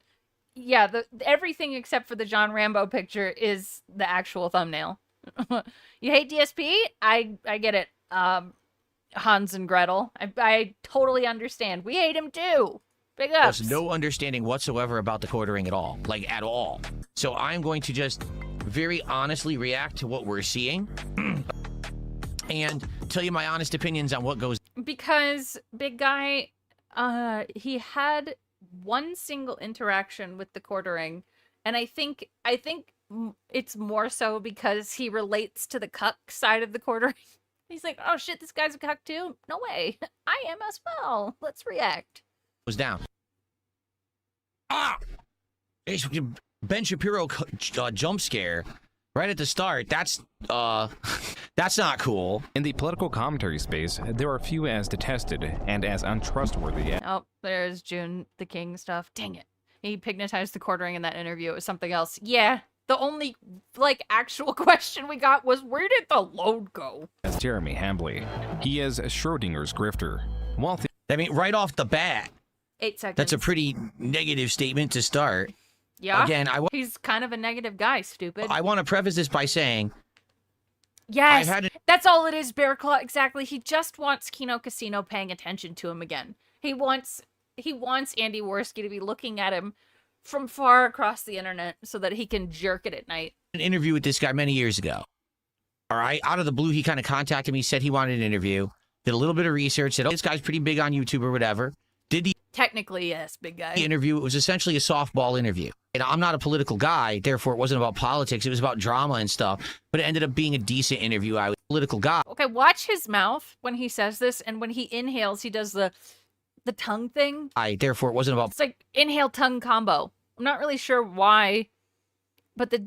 yeah, everything except for the John Rambo picture is the actual thumbnail. You hate DSP? I get it. Hans and Gretel. I totally understand. We hate him too. Big ups. There's no understanding whatsoever about the quartering at all. Like, at all. So I'm going to just very honestly react to what we're seeing and tell you my honest opinions on what goes. Because Big Guy, he had one single interaction with the quartering, and I think it's more so because he relates to the cuck side of the quartering. He's like, oh shit, this guy's a cuck too? No way. I am as well. Let's react. Goes down. It's Ben Shapiro jump scare right at the start. That's not cool. In the political commentary space, there are few as detested and as untrustworthy. Oh, there's June the King stuff. Dang it. He pignatized the quartering in that interview. It was something else. Yeah. The only, actual question we got was, where did the load go? As Jeremy Hambley. He is Schrodinger's grifter. Right off the bat. 8 seconds. That's a pretty negative statement to start. Yeah. Again, he's kind of a negative guy, stupid. I want to preface this by saying... Yes, that's all it is, Bear Claw. Exactly. He just wants Kino Casino paying attention to him again. He wants Andy Worski to be looking at him from far across the internet so that he can jerk it at night. An interview with this guy many years ago. All right. Out of the blue, he kind of contacted me, said he wanted an interview. Did a little bit of research. Said, oh, this guy's pretty big on YouTube or whatever. Did the Technically, yes, big guy. interview. It was essentially a softball interview. And I'm not a political guy, therefore it wasn't about politics. It was about drama and stuff. But it ended up being a decent interview. I was a political guy. Okay, watch his mouth when he says this, and when he inhales, he does the tongue thing. Therefore it wasn't about. It's like inhale-tongue combo. I'm not really sure why, but the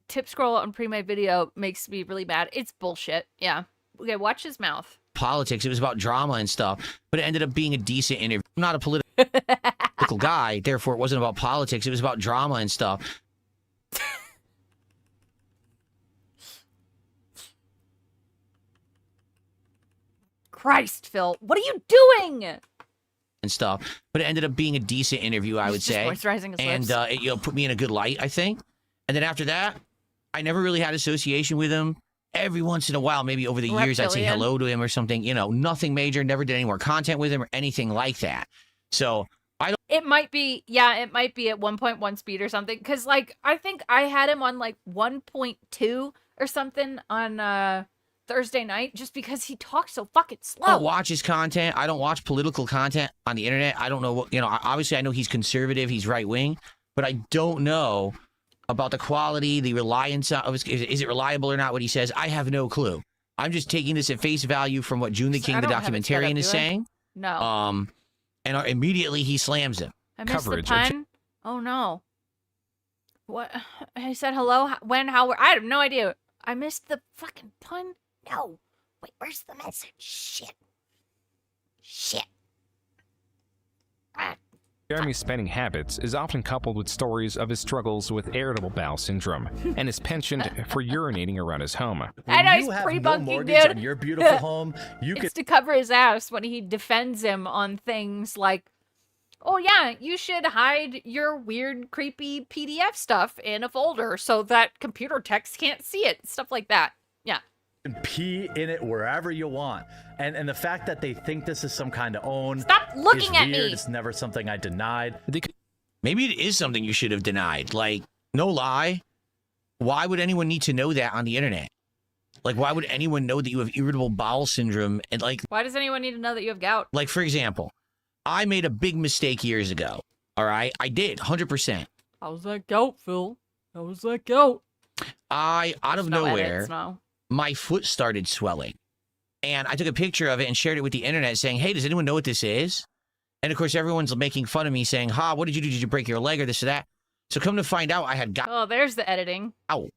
tip scroll on pre-made video makes me really mad. It's bullshit. Yeah. Okay, watch his mouth. Politics. It was about drama and stuff. But it ended up being a decent interview. I'm not a political guy, therefore it wasn't about politics. It was about drama and stuff. Christ, Phil, what are you doing? And stuff, but it ended up being a decent interview, I would say. Moisturizing his and lips. it put me in a good light, I think. And then after that, I never really had association with him. Every once in a while, maybe over the years, I'd say hello to him or something. You know, nothing major. Never did any more content with him or anything like that. So I don't. It might be, yeah, it might be at 1.1 speed or something. Because, like, I think I had him on, like, 1.2 or something on Thursday night just because he talks so fucking slow. I don't watch his content. I don't watch political content on the internet. I don't know what, you know, obviously I know he's conservative, he's right wing, but I don't know about the quality, the reliance of his, is it reliable or not what he says? I have no clue. I'm just taking this at face value from what June the King, the documentarian, is saying. No. And immediately he slams him. I missed the pun. Oh no. What? He said hello, when, how, where? I have no idea. I missed the fucking pun. No. Wait, where's the message? Shit. Jeremy's spending habits is often coupled with stories of his struggles with irritable bowel syndrome and his penchant for urinating around his home. I know he's pre-bunking, dude. On your beautiful home, It's to cover his ass when he defends him on things like, oh yeah, you should hide your weird, creepy PDF stuff in a folder so that computer techs can't see it. Stuff like that. Yeah. And pee in it wherever you want. And the fact that they think this is some kind of own. Stop looking at me. It's never something I denied. Maybe it is something you should have denied. Like, no lie. Why would anyone need to know that on the internet? Like, why would anyone know that you have irritable bowel syndrome? And like, why does anyone need to know that you have gout? Like, for example, I made a big mistake years ago. All right, I did 100%. How's that gout, Phil? How's that gout? Out of nowhere, my foot started swelling. And I took a picture of it and shared it with the internet saying, hey, does anyone know what this is? And of course, everyone's making fun of me saying, what did you do? Did you break your leg or this or that? So come to find out, I had gout. Oh, there's the editing. Ow.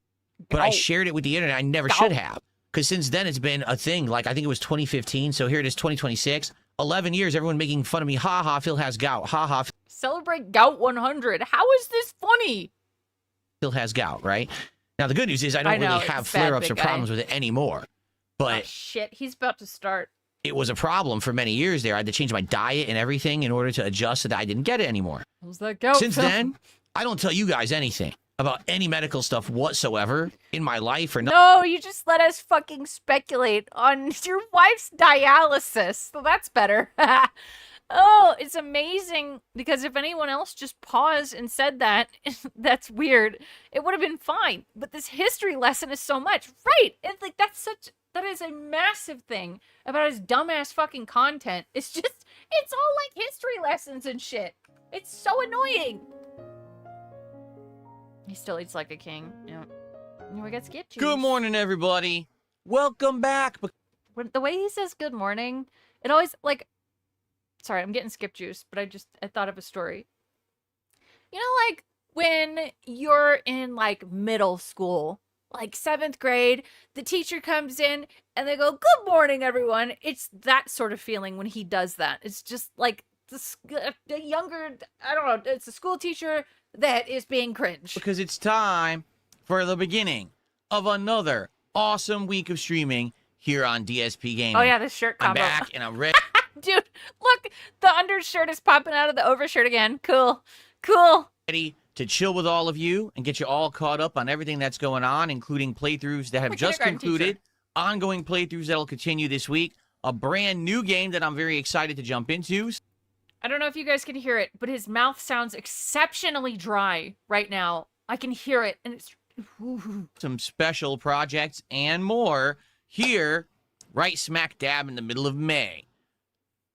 But I shared it with the internet. I never should have. Because since then, it's been a thing. Like, I think it was 2015. So here it is, 2026. 11 years, everyone making fun of me. Phil has gout. Celebrate Gout 100. How is this funny? Phil has gout, right? Now, the good news is I don't really have flare-ups or problems with it anymore. But shit, he's about to start. It was a problem for many years there. I had to change my diet and everything in order to adjust so that I didn't get it anymore. How's that gout? Since then, I don't tell you guys anything about any medical stuff whatsoever in my life or no, you just let us fucking speculate on your wife's dialysis. So that's better. Oh, it's amazing because if anyone else just paused and said that, that's weird. It would have been fine. But this history lesson is so much. Right. It's like that is a massive thing about his dumbass fucking content. It's all like history lessons and shit. It's so annoying. He still eats like a king. Yeah. We got skip juice. Good morning, everybody. Welcome back. The way he says good morning, it always, like, sorry, I'm getting skip juice, but I thought of a story. You know, like, when you're in, like, middle school, like 7th grade, the teacher comes in and they go, good morning, everyone. It's that sort of feeling when he does that. It's just like the younger, I don't know, it's a school teacher that is being cringe. Because it's time for the beginning of another awesome week of streaming here on DSP Gaming. Oh yeah, this shirt combo. I'm back and I'm ready. Dude, look, the undershirt is popping out of the overshirt again. Cool. Ready to chill with all of you and get you all caught up on everything that's going on, including playthroughs that have just concluded, ongoing playthroughs that'll continue this week, a brand new game that I'm very excited to jump into. I don't know if you guys can hear it, but his mouth sounds exceptionally dry right now. I can hear it, and it's some special projects and more here, right smack dab in the middle of May.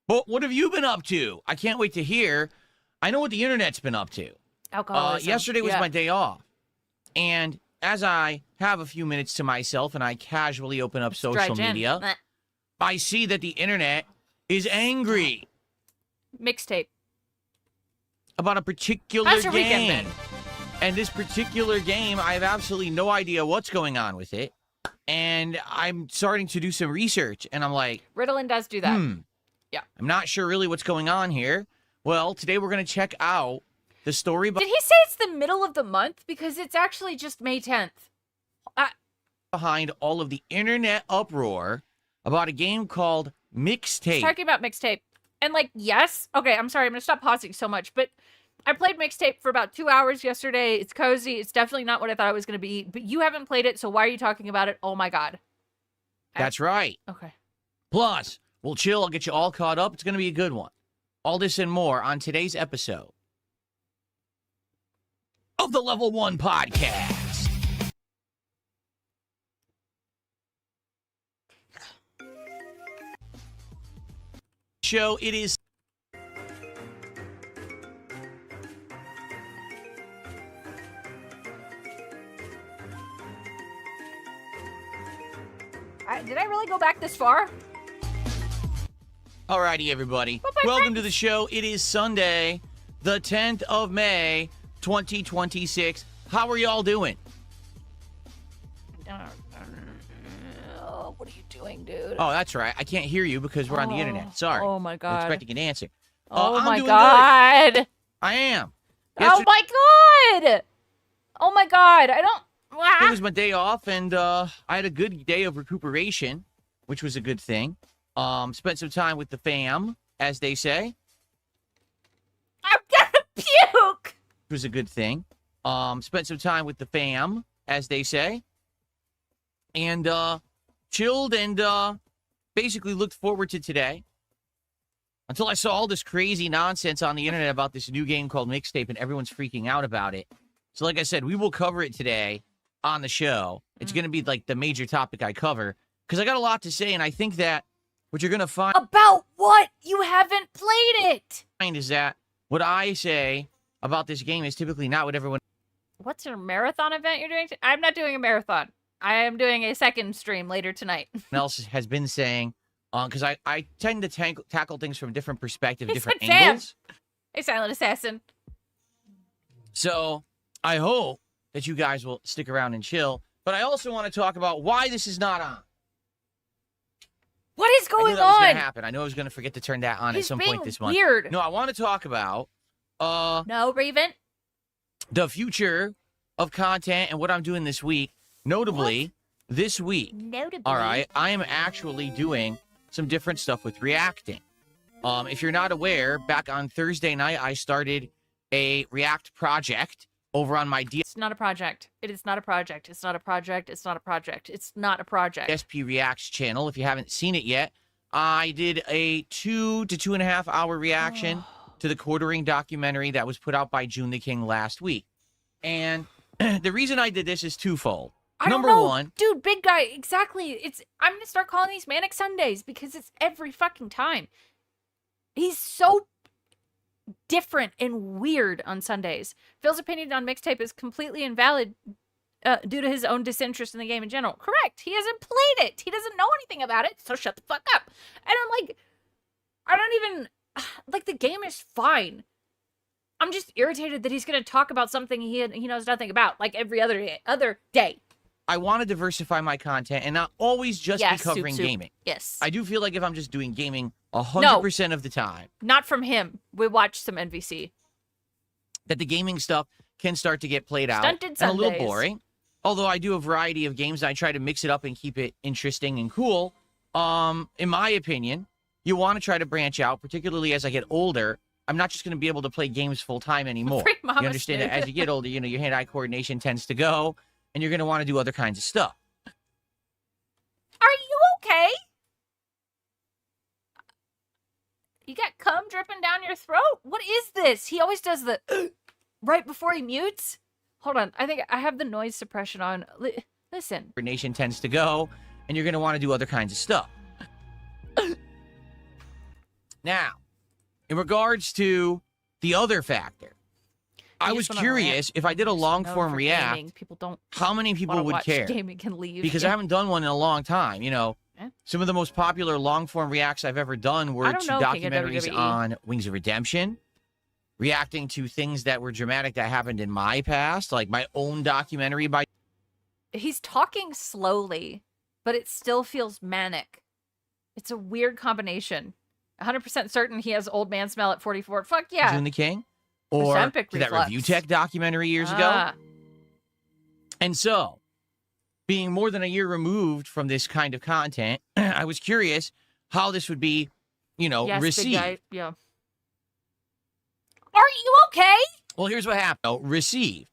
But what have you been up to? I can't wait to hear. I know what the internet's been up to. Alcoholism. Yesterday was my day off. And as I have a few minutes to myself and I casually open up social media, I see that the internet is angry. Mixtape. About a particular How's your game. weekend been? And this particular game, I have absolutely no idea what's going on with it. And I'm starting to do some research, and I'm like... Ritalin does do that. Yeah. I'm not sure really what's going on here. Well, today we're going to check out the story... Did he say it's the middle of the month? Because it's actually just May 10th. Behind all of the internet uproar about a game called Mixtape. Talking about Mixtape. And like, yes. Okay, I'm sorry. I'm going to stop pausing so much. But I played Mixtape for about 2 hours yesterday. It's cozy. It's definitely not what I thought it was going to be. But you haven't played it, so why are you talking about it? Oh my God. That's right. Okay. Plus, we'll chill. I'll get you all caught up. It's going to be a good one. All this and more on today's episode of the Level 1 Podcast. Show, it is... Did I really go back this far? Alrighty, everybody. Welcome to the show. It is Sunday, the 10th of May, 2026. How are y'all doing? What are you doing, dude? Oh, that's right. I can't hear you because we're on the internet. Sorry. Oh, my God. I'm expecting an answer. Oh, I'm my doing God. good. I am. Oh, my God. Oh, my God. I don't... It was my day off, and I had a good day of recuperation, which was a good thing. Spent some time with the fam, as they say. I'm gonna puke! Which was a good thing. Spent some time with the fam, as they say. And chilled and basically looked forward to today. Until I saw all this crazy nonsense on the internet about this new game called Mixtape, and everyone's freaking out about it. So like I said, we will cover it today on the show. It's going to be like the major topic I cover because I got a lot to say, and I think that what you're going to find about what? You haven't played it. Is that what I say about this game is typically not what everyone What's your marathon event you're doing? I'm not doing a marathon. I am doing a second stream later tonight. else has been saying, because I tend to tackle things from different perspectives, He different said Sam. angles. Hey, Silent Assassin. So I hope that you guys will stick around and chill. But I also want to talk about why this is not on. What is going I knew that was on? going to happen. I know I was going to forget to turn that on at some point this month. Weird. No, I want to talk about No, Raven. the future of content and what I'm doing this week. Notably, this week. All right, I am actually doing some different stuff with reacting. If you're not aware, back on Thursday night, I started a React project over on my It's not a project. It is not a project. It's not a project. It's not a project. It's not a project. DSP Reacts channel. If you haven't seen it yet, I did a 2 to 2.5 hour reaction to the Quartering documentary that was put out by June the King last week. And the reason I did this is twofold. Number one, dude, big guy, exactly. I'm gonna start calling these Manic Sundays because it's every fucking time. He's so different and weird on Sundays. Phil's opinion on Mixtape is completely invalid due to his own disinterest in the game in general. Correct. He hasn't played it. He doesn't know anything about it, so shut the fuck up. And I'm like, I don't even, like, the game is fine. I'm just irritated that he's going to talk about something he knows nothing about, like every other day. I want to diversify my content and not always just be covering soup. gaming. Yes. I do feel like if I'm just doing gaming 100% of the time, Not from him. We watched some NVC. that the gaming stuff can start to get played out Stunted and a little Sundays. boring. Although I do a variety of games, and I try to mix it up and keep it interesting and cool. In my opinion, you want to try to branch out, particularly as I get older. I'm not just going to be able to play games full time anymore. Freak Mama You understand that Snood. as you get older, your hand-eye coordination tends to go, and you're going to want to do other kinds of stuff. Are you okay? You got cum dripping down your throat? What is this? He always does the right before he mutes. Hold on. I think I have the noise suppression on. Listen. Your nation tends to go, and you're going to want to do other kinds of stuff. Now, in regards to the other factor, I was curious if I did a long-form react, gaming, people don't how many people would care? Gaming can leave. Because I haven't done one in a long time. You know, some of the most popular long-form reacts I've ever done were to documentaries on Wings of Redemption, reacting to things that were dramatic that happened in my past, like my own documentary by... He's talking slowly, but it still feels manic. It's a weird combination. 100% certain he has old man smell at 44. Fuck yeah. June the King? Or to that Review Tech documentary years ago. And so, being more than a year removed from this kind of content, I was curious how this would be, you know, received. Yeah. Are you okay? Well, here's what happened. Oh, received.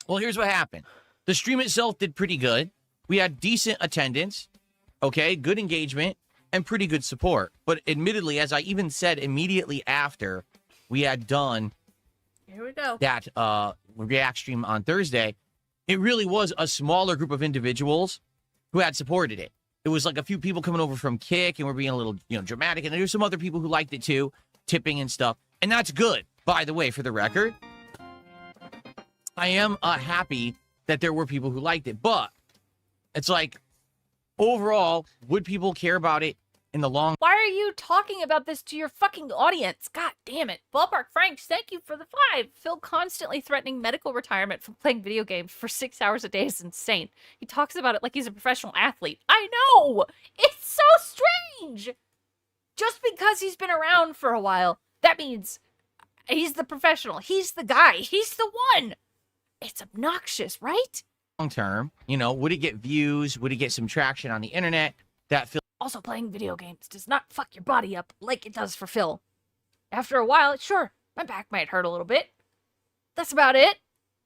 Well, here's what happened. The stream itself did pretty good. We had decent attendance, okay, good engagement, and pretty good support. But admittedly, as I even said immediately after we had done that react stream on Thursday, it really was a smaller group of individuals who had supported it. It was like a few people coming over from Kick and we're being a little, you know, dramatic. And there's some other people who liked it too, tipping and stuff. And that's good, by the way, for the record. I am happy that there were people who liked it. But it's like, overall, would people care about it in the long... Why are you talking about this to your fucking audience? God damn it. Ballpark Franks, thank you for the 5. Phil constantly threatening medical retirement from playing video games for 6 hours a day is insane. He talks about it like he's a professional athlete. I know! It's so strange! Just because he's been around for a while, that means he's the professional. He's the guy. He's the one! It's obnoxious, right? Long term, you know, would it get views? Would it get some traction on the internet? That Phil... Also, playing video games does not fuck your body up like it does for Phil. After a while, sure, my back might hurt a little bit. That's about it.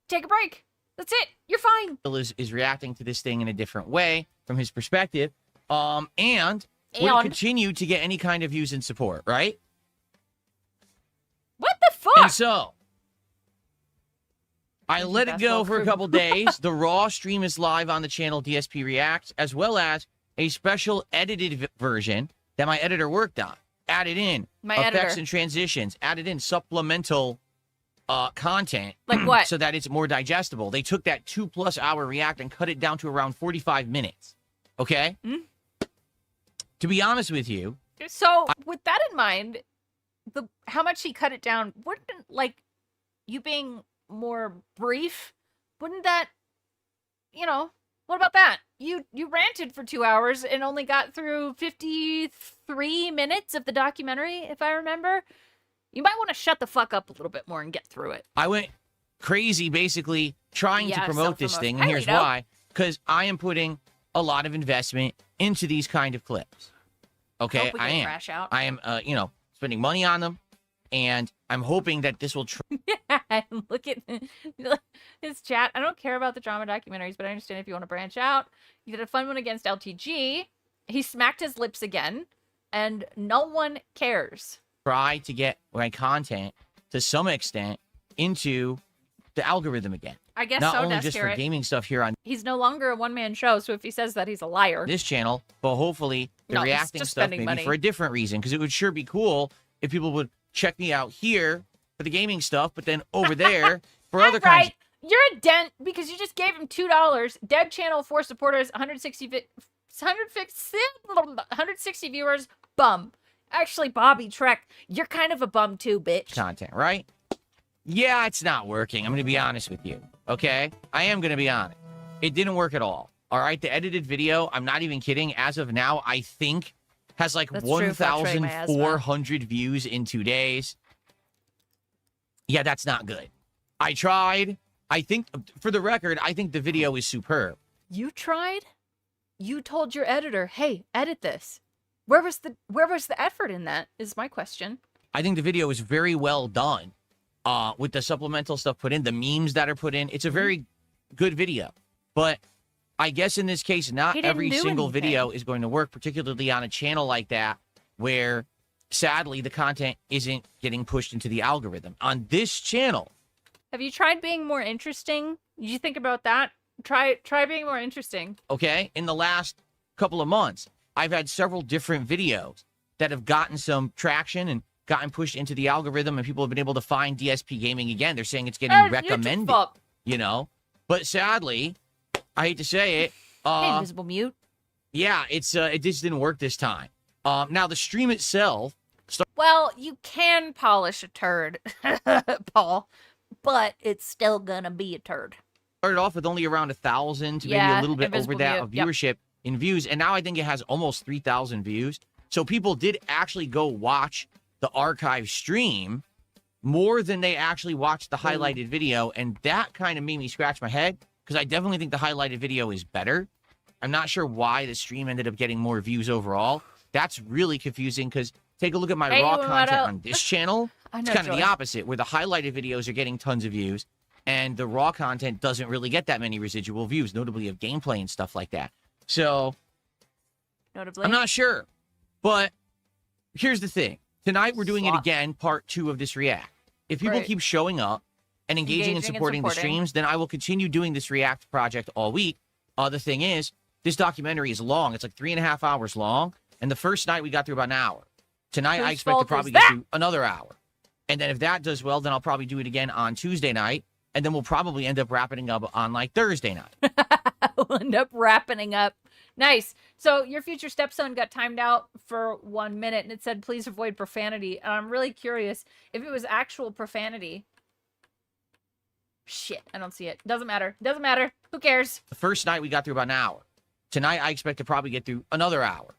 Take a break. That's it. You're fine. Phil is reacting to this thing in a different way from his perspective. And would it continue to get any kind of views and support, right? What the fuck? And so, I let it go for a couple days. The Raw stream is live on the channel DSP Reacts, as well as a special edited version that my editor worked on. Added in effects and transitions. Added in supplemental content. Like what? So that it's more digestible. They took that 2+ hour react and cut it down to around 45 minutes. Okay? To be honest with you. So, with that in mind, how much he cut it down, wouldn't, like, you being more brief, wouldn't that, you know, what about that? You ranted for 2 hours and only got through 53 minutes of the documentary, if I remember. You might want to shut the fuck up a little bit more and get through it. I went crazy basically trying to promote this thing, and here's why. Because I am putting a lot of investment into these kind of clips. Okay, I am. Crash out. I am, you know, spending money on them, and I'm hoping that this will... Yeah, look at his chat. I don't care about the drama documentaries, but I understand if you want to branch out. You did a fun one against LTG. He smacked his lips again, and no one cares. Try to get my content, to some extent, into the algorithm again. I guess Not so, only just for gaming stuff here on... He's no longer a one-man show, so if he says that, he's a liar. This channel, but hopefully the reacting stuff maybe for a different reason, because it would sure be cool if people would check me out here for the gaming stuff, but then over there for other kinds. You're a dent because you just gave him $2. Dead channel 4 supporters, 160 viewers. Bum. Actually, Bobby Trek, you're kind of a bum too, bitch. Content, right? Yeah, it's not working. I'm going to be honest with you. Okay? I am going to be honest. It didn't work at all. All right? The edited video, I'm not even kidding. As of now, I think has like 1,400 views in 2 days. Yeah, that's not good. I tried. I think, for the record, I think the video is superb. You tried? You told your editor, hey, edit this. Where was the effort in that, is my question. I think the video is very well done. With the supplemental stuff put in, the memes that are put in. It's a very good video. But I guess in this case, not every single video is going to work, particularly on a channel like that, where sadly, the content isn't getting pushed into the algorithm. On this channel, Have you tried being more interesting? Did you think about that? Try being more interesting. okay, in the last couple of months, I've had several different videos that have gotten some traction and gotten pushed into the algorithm, and people have been able to find DSP Gaming again. They're saying it's getting recommended, you know? But sadly, I hate to say it. Hey, invisible mute. Yeah, it just didn't work this time. Now, the stream itself... Well, you can polish a turd, Paul, but it's still gonna be a turd. Started off with only around 1,000 to maybe a little bit over that of viewership in views, and now I think it has almost 3,000 views. So people did actually go watch the archive stream more than they actually watched the highlighted video, and that kind of made me scratch my head, because I definitely think the highlighted video is better. I'm not sure why the stream ended up getting more views overall. That's really confusing, because take a look at my raw content on this channel. It's kind of the opposite, where the highlighted videos are getting tons of views, and the raw content doesn't really get that many residual views, notably of gameplay and stuff like that. So, I'm not sure. But here's the thing. Tonight, we're doing it again, part 2 of this react. If people keep showing up and engaging and supporting the streams, then I will continue doing this react project all week. The thing is, this documentary is long. It's like 3.5 hours long. And the first night, we got through about an hour. Tonight, I expect to probably get through another hour. And then if that does well, then I'll probably do it again on Tuesday night. And then we'll probably end up wrapping up on, like, Thursday night. We'll end up wrapping up. Nice. So your future stepson got timed out for 1 minute, and it said, please avoid profanity. And I'm really curious if it was actual profanity. Shit, I don't see it. Doesn't matter. Doesn't matter. Who cares? The first night, we got through about an hour. Tonight, I expect to probably get through another hour.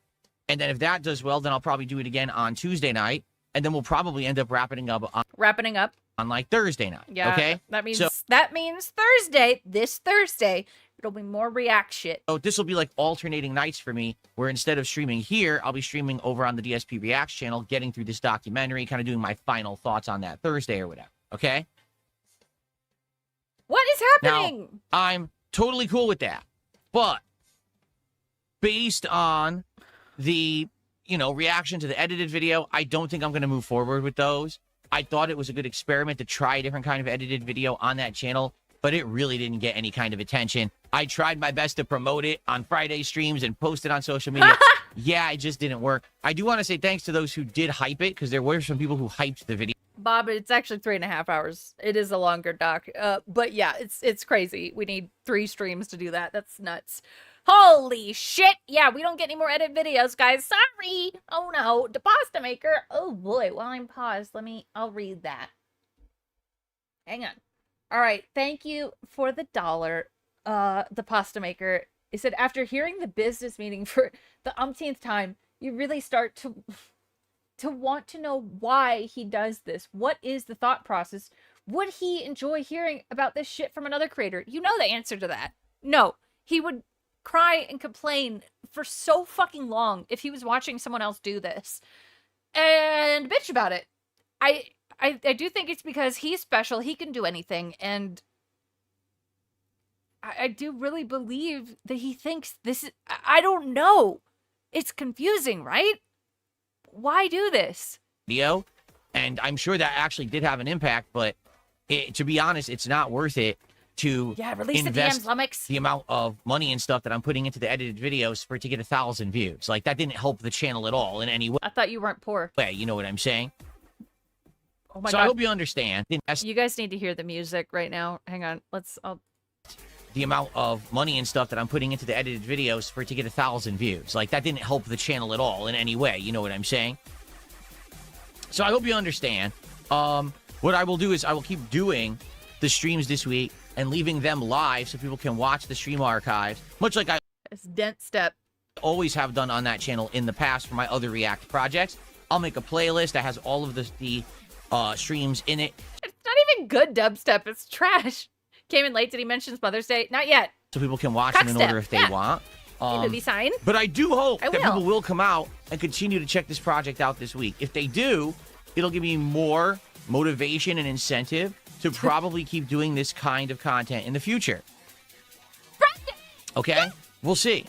And then if that does well, then I'll probably do it again on Tuesday night. And then we'll probably end up wrapping up on like Thursday night. Yeah. Okay. That means Thursday, this Thursday, it'll be more react shit. So this will be like alternating nights for me, where instead of streaming here, I'll be streaming over on the DSP Reacts channel, getting through this documentary, kind of doing my final thoughts on that Thursday or whatever. Okay. What is happening? Now, I'm totally cool with that, but based on the reaction to the edited video, I don't think I'm going to move forward with those. I thought it was a good experiment to try a different kind of edited video on that channel, but it really didn't get any kind of attention. I tried my best to promote it on Friday streams and post it on social media. Yeah, it just didn't work. I do want to say thanks to those who did hype it, because there were some people who hyped the video. Bob, it's actually 3.5 hours. It is a longer doc. But yeah, it's crazy. We need 3 streams to do that. That's nuts. Holy shit. Yeah, we don't get any more edit videos, guys. Sorry. Oh no. The pasta maker. Oh boy. While I'm paused, I'll read that. Hang on. All right. Thank you for the $1. The pasta maker. It said, after hearing the business meeting for the umpteenth time, you really start to want to know why he does this. What is the thought process? Would he enjoy hearing about this shit from another creator? You know the answer to that. No. He would cry and complain for so fucking long if he was watching someone else do this and bitch about it. I do think it's because he's special. He can do anything, and I do really believe that he thinks this is... I don't know. It's confusing, right? Why do this? Video, and I'm sure that actually did have an impact, but to be honest, it's not worth it to invest the amount of money and stuff that I'm putting into the edited videos for it to get 1,000 views. Like, that didn't help the channel at all in any way. I thought you weren't poor. You know what I'm saying? Oh my God. I hope you understand. You guys need to hear the music right now. Hang on. The amount of money and stuff that I'm putting into the edited videos for it to get 1,000 views. Like, that didn't help the channel at all in any way. You know what I'm saying? So I hope you understand. What I will do is I will keep doing the streams this week and leaving them live so people can watch the stream archives, much like it's Dent Step always have done on that channel in the past for my other React projects. I'll make a playlist that has all of the streams in it. It's not even good dubstep. It's trash. Came in late. Did he mention Mother's Day? Not yet. So people can watch them in order if they want. Movie sign. But I do hope that people will come out and continue to check this project out this week. If they do, it'll give me more motivation and incentive to probably keep doing this kind of content in the future. Okay? We'll see.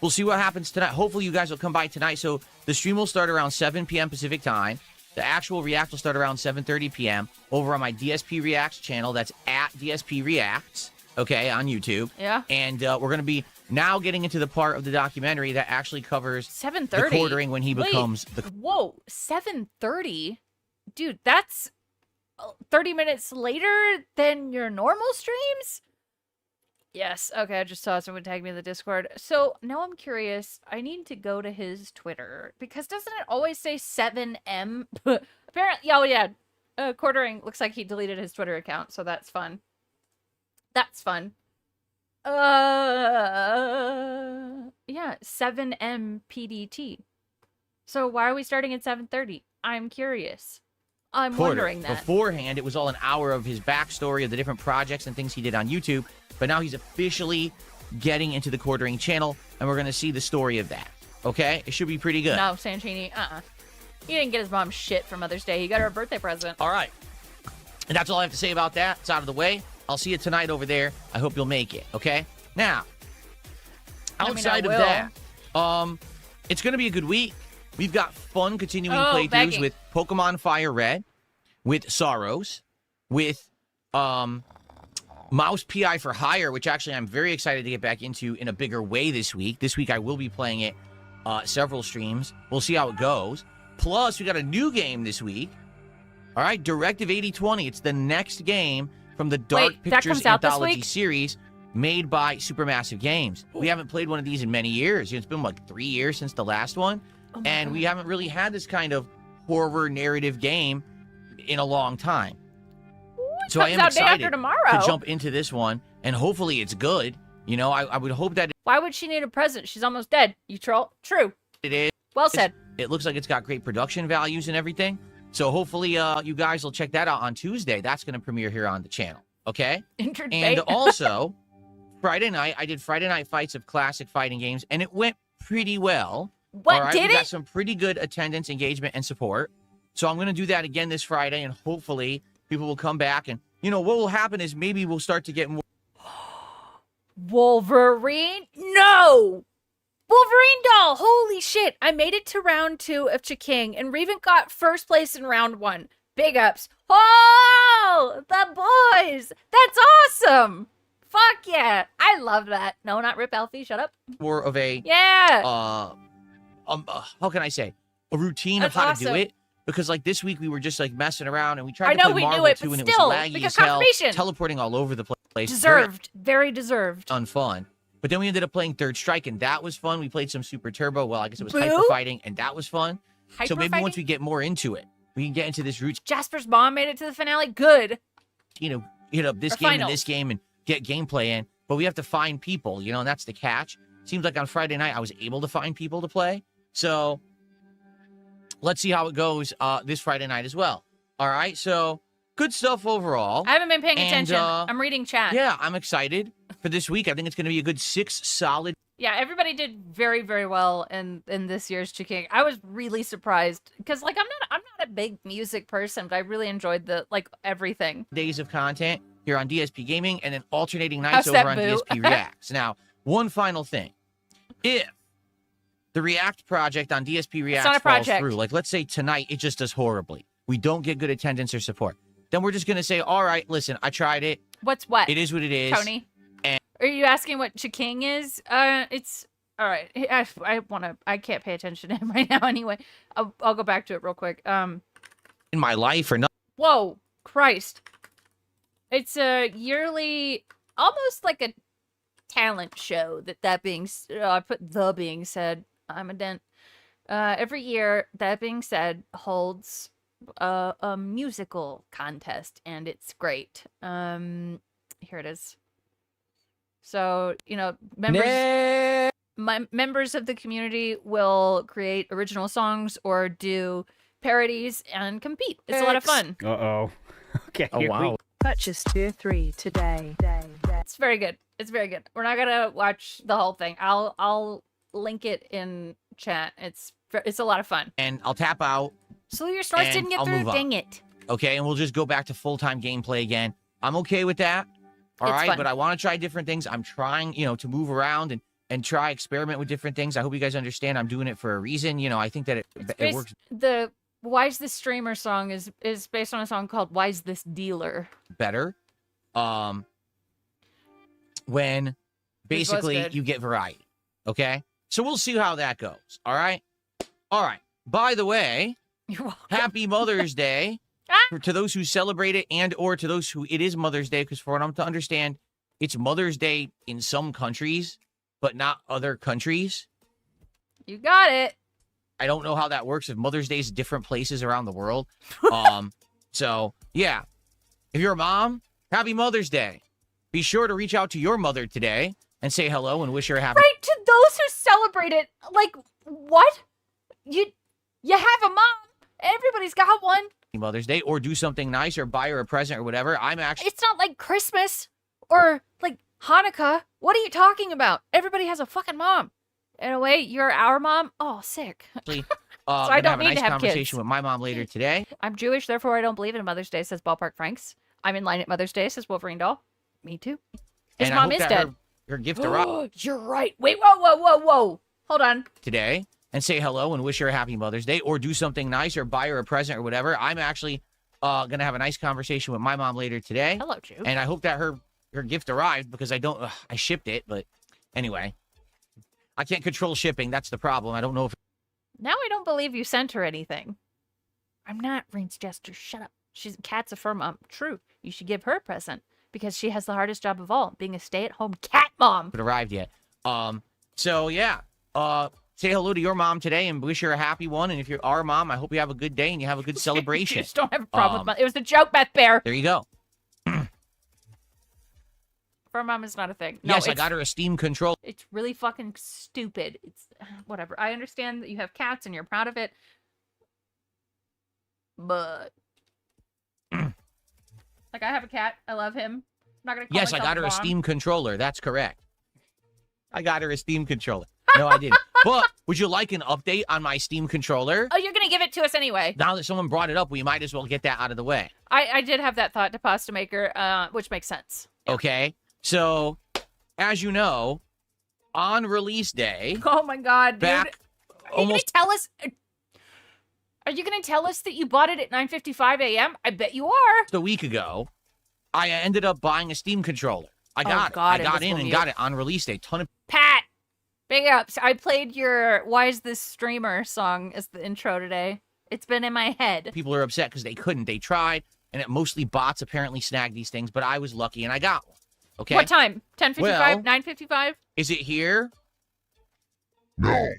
we'll see what happens tonight. Hopefully you guys will come by tonight. So the stream will start around 7 p.m. Pacific time. The actual React will start around 7:30 p.m. over on my DSP Reacts channel. That's at DSP Reacts, okay, on YouTube. Yeah. And we're going to be now getting into the part of the documentary that actually covers 7:30. the quartering when he becomes the... Whoa, 7:30? Dude, that's 30 minutes later than your normal streams? Yes. Okay, I just saw someone tag me in the Discord. So now I'm curious. I need to go to his Twitter because doesn't it always say 7M? Apparently, oh yeah. Quartering looks like he deleted his Twitter account, so that's fun. That's fun. Yeah, 7M PDT. So why are we starting at 7:30? I'm curious. I'm wondering that. Beforehand, it was all an hour of his backstory of the different projects and things he did on YouTube. But now he's officially getting into the quartering channel, and we're going to see the story of that. Okay? It should be pretty good. No, Sanchini, He didn't get his mom shit for Mother's Day. He got her a birthday present. All right. And that's all I have to say about that. It's out of the way. I'll see you tonight over there. I hope you'll make it. Okay? Now, outside of that, it's going to be a good week. We've got fun continuing playthroughs with Pokemon Fire Red, with Sorrows, with Mouse PI for Hire, which actually I'm very excited to get back into in a bigger way this week. This week I will be playing it several streams. We'll see how it goes. Plus, we got a new game this week. All right, Directive 8020. It's the next game from the Dark Pictures Anthology series made by Supermassive Games. We haven't played one of these in many years. It's been like 3 years since the last one. And we haven't really had this kind of horror narrative game in a long time. So I am excited to jump into this one, and hopefully it's good. You know, I would hope that... Why would she need a present? She's almost dead, you troll. True. It is. Well said. It looks like it's got great production values and everything. So hopefully you guys will check that out on Tuesday. That's going to premiere here on the channel. Okay? And also, Friday night, I did Friday Night Fights of classic fighting games, and it went pretty well. What, all right? did We got some pretty good attendance, engagement, and support. So I'm going to do that again this Friday, and hopefully people will come back. And, you know, what will happen is maybe we'll start to get more... Wolverine? No! Wolverine doll! Holy shit! I made it to round 2 of Chiking, and Reven got first place in round 1. Big ups. Oh! The boys! That's awesome! Fuck yeah! I love that. No, not Rip Alfie. Shut up. More of a... Yeah! How can I say? A routine of how to do it. Because, like, this week we were just, like, messing around, and we tried to play Marvel 2, and it was laggy as hell, teleporting all over the place. Deserved. Very deserved. Unfun. But then we ended up playing Third Strike, and that was fun. We played some Super Turbo. Well, I guess it was Hyper Fighting, and that was fun. So maybe once we get more into it, we can get into this routine. Jasper's mom made it to the finale. Good. You know, hit up this game and this game and get gameplay in. But we have to find people, you know, and that's the catch. Seems like on Friday night I was able to find people to play. So let's see how it goes this Friday night as well. All right, so good stuff overall. I haven't been paying attention. I'm reading chat. Yeah, I'm excited for this week. I think it's going to be a good 6 solid. Yeah, everybody did very, very well in this year's Chiking. I was really surprised because, like, I'm not a big music person, but I really enjoyed everything. Days of content here on DSP Gaming, and then alternating nights over on DSP Reacts. Now, one final thing: if the React project on DSP Reacts falls through, like let's say tonight it just does horribly, we don't get good attendance or support, then we're just gonna say, all right, listen, I tried it. What's what? It is what it is. Tony, are you asking what Chiking is? It's all right. I can't pay attention to him right now anyway. I'll go back to it real quick. In my life or not. Whoa, Christ! It's a yearly, almost like a talent show. That being, I put the being said. I'm a dent. Every year, that being said, holds a musical contest, and it's great. Here it is. So, you know, members of the community will create original songs or do parodies and compete. It's a lot of fun. Uh-oh. Okay. Oh, wow. Purchase tier 3 today. It's very good. It's very good. We're not gonna watch the whole thing. I'll link it in chat. It's a lot of fun. And I'll tap out. So your stars didn't get through. Dang it. Okay, and we'll just go back to full-time gameplay again. I'm okay with that. All right, but I want to try different things. I'm trying, you know, to move around and try experiment with different things. I hope you guys understand I'm doing it for a reason. You know, I think that it works. The Why's This Streamer song is based on a song called Why's This Dealer? Better. When basically you get variety. Okay? So we'll see how that goes. All right? All right. By the way, happy Mother's Day to those who celebrate it and or to those who it is Mother's Day, because for what I'm to understand, it's Mother's Day in some countries, but not other countries. You got it. I don't know how that works if Mother's Day is different places around the world. So, yeah. If you're a mom, happy Mother's Day. Be sure to reach out to your mother today and say hello and wish her a happy... Right, to those who celebrate it. Like, what? You have a mom. Everybody's got one. Mother's Day, or do something nice, or buy her a present or whatever. It's not like Christmas or like Hanukkah. What are you talking about? Everybody has a fucking mom. In a way, you're our mom. Oh, sick. So I don't need to have a nice to have conversation kids. with my mom later today. I'm Jewish, therefore I don't believe in Mother's Day, says Ballpark Franks. I'm in line at Mother's Day, says Wolverine Doll. Me too. His And mom I hope is that dead. Her gift arrived You're right. Wait, whoa. Hold on. today and say hello and wish her a happy Mother's Day, or do something nice, or buy her a present or whatever. I'm actually going to have a nice conversation with my mom later today. Hello, Jew. And I hope that her gift arrived, because I shipped it, but anyway. I can't control shipping. That's the problem. I don't know if... Now I don't believe you sent her anything. I'm not, Rain's Jester. Shut up. Cat's a fur mom. True. You should give her a present, because she has the hardest job of all, being a stay-at-home cat mom. It arrived yet. So yeah. Say hello to your mom today and wish her a happy one. And if you're our mom, I hope you have a good day and you have a good celebration. You just don't have a problem with mom. It was a joke, Beth Bear. There you go. Fur mom is not a thing. No, yes, I got her a Steam controller. It's really fucking stupid. It's whatever. I understand that you have cats and you're proud of it. But like, I have a cat. I love him. I'm not gonna call Yes, I myself got her a mom. Steam controller. That's correct. I got her a Steam controller. No, I didn't. But would you like an update on my Steam controller? Oh, you're gonna give it to us anyway. Now that someone brought it up, we might as well get that out of the way. I did have that thought to Pasta Maker, which makes sense. Okay. So, as you know, on release day... Oh my god, dude. Back Are you almost... gonna tell us... Are you gonna tell us that you bought it at 9:55 a.m.? I bet you are. A week ago, I ended up buying a Steam controller. I got it. I got in and got it on release day. Pat, big ups. I played your Why Is This Streamer song as the intro today. It's been in my head. People are upset because they couldn't. They tried, and mostly bots apparently snagged these things, but I was lucky and I got one. Okay. What time? 10:55? Well, 9:55? Is it here? No.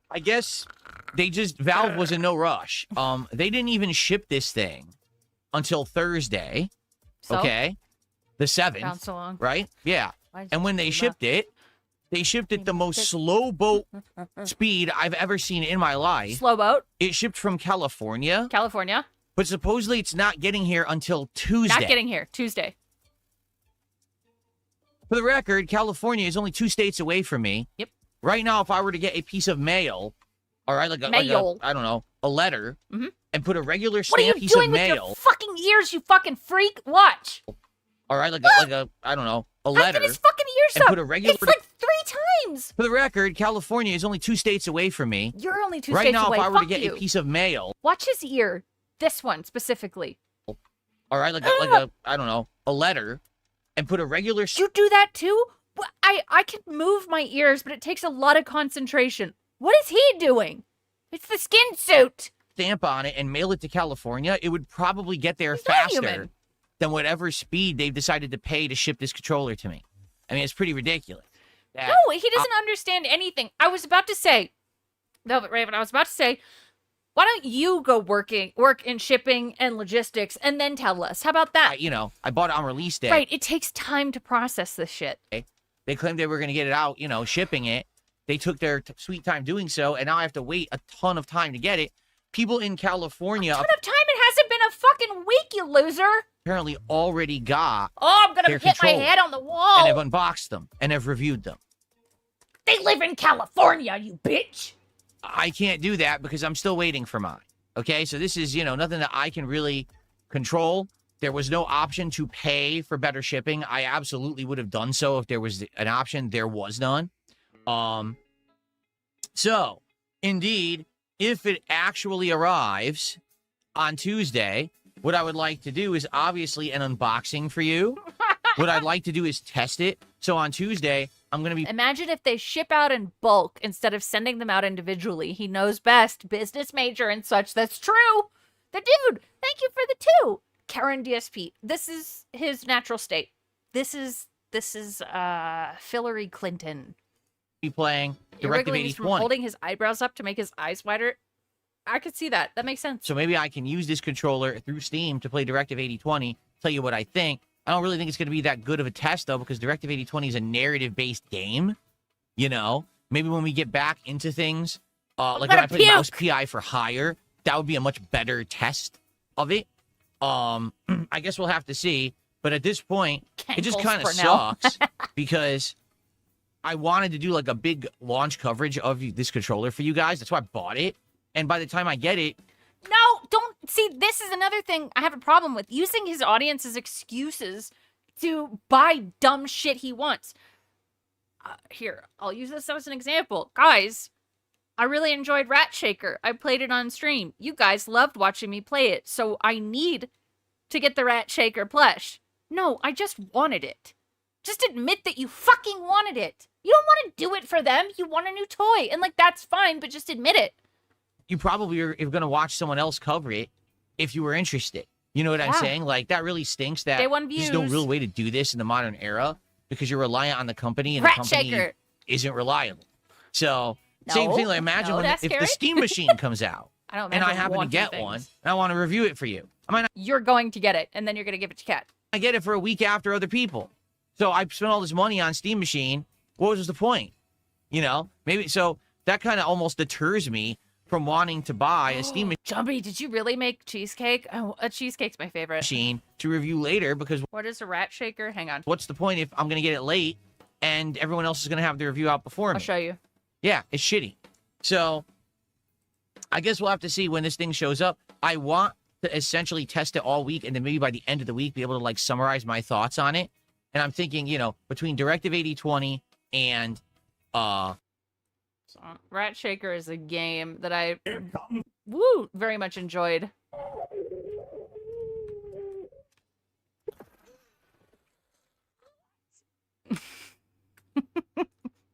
I guess Valve was in no rush. They didn't even ship this thing until Thursday. So? Okay. The 7th. Bounce along. Right? Yeah. And when they shipped it the most slow boat speed I've ever seen in my life. Slow boat? It shipped from California. California. But supposedly it's not getting here until Tuesday. Not getting here. Tuesday. For the record, California is only 2 states away from me. Yep. Right now, if I were to get a piece of mail, all right, like a letter, and put a regular stamp piece of mail. What are you doing with your fucking ears, you fucking freak? Watch. All right, a letter. Get his fucking ears and up. put a regular. It's like 3 times. For the record, California is only 2 states away from me. You're only 2 right states now, away. If I were to Fuck get a piece of mail. Watch his ear. This one specifically. All right, a letter, and put a regular. You do that too? I can move my ears, but it takes a lot of concentration. What is he doing? It's the skin suit. Stamp on it and mail it to California. It would probably get there faster than whatever speed they've decided to pay to ship this controller to me. I mean, it's pretty ridiculous. No, he doesn't understand anything. I was about to say, Velvet Raven, why don't you go work in shipping and logistics and then tell us? How about that? I bought it on release day. Right, it takes time to process this shit. They claimed they were going to get it out, shipping it. They took their sweet time doing so, and now I have to wait a ton of time to get it. People in California... A ton of time? It hasn't been a fucking week, you loser! Apparently already got... Oh, I'm gonna hit my head on the wall! And have unboxed them, and have reviewed them. They live in California, you bitch! I can't do that because I'm still waiting for mine. Okay, so this is, nothing that I can really control. there was no option to pay for better shipping, I absolutely would have done so if there was an option. There was none. So, indeed, if it actually arrives on Tuesday, what I would like to do is obviously an unboxing for you. What I'd like to do is test it. So on Tuesday, I'm going to be... Imagine if they ship out in bulk instead of sending them out individually. He knows best. Business major and such. That's true. The dude. Thank you for the 2. Karen DSP. This is his natural state. This is Hillary Clinton. Be playing Directive 8020. Holding his eyebrows up to make his eyes wider. I could see that. That makes sense. So maybe I can use this controller through Steam to play Directive 8020. Tell you what I think. I don't really think it's going to be that good of a test, though, because Directive 8020 is a narrative-based game. You know? Maybe when we get back into things, like when I play Mouse PI for Hire, that would be a much better test of it. I guess we'll have to see. But at this point, it just kind of sucks because I wanted to do like a big launch coverage of this controller for you guys. That's why I bought it. And by the time I get it... No, don't... See, this is another thing I have a problem with. Using his audience as excuses to buy dumb shit he wants. Here, I'll use this as an example. Guys, I really enjoyed Rat Shaker. I played it on stream. You guys loved watching me play it, so I need to get the Rat Shaker plush. No, I just wanted it. Just admit that you fucking wanted it. You don't want to do it for them. You want a new toy. And, like, that's fine, but just admit it. You probably are going to watch someone else cover it if you were interested. You know what I'm saying? Like, that really stinks that there's no real way to do this in the modern era because you're reliant on the company and the company isn't reliable. So, same thing. Like, imagine if the Steam machine comes out and I happen to get one and I want to review it for you. You're going to get it, and then you're going to give it to Kat. I get it for a week after other people. So I spent all this money on Steam machine. What was the point? You know, maybe so that kind of almost deters me from wanting to buy a Steam Jumpy, did you really make cheesecake? Oh, a cheesecake's my favorite. Machine to review later because what is a Rat Shaker? Hang on. What's the point if I'm going to get it late and everyone else is going to have the review out before me? I'll show you. Yeah, it's shitty. So I guess we'll have to see when this thing shows up. I want to essentially test it all week and then maybe by the end of the week be able to like summarize my thoughts on it. And I'm thinking, you know, between Directive 8020 and Rat Shaker is a game that I very much enjoyed.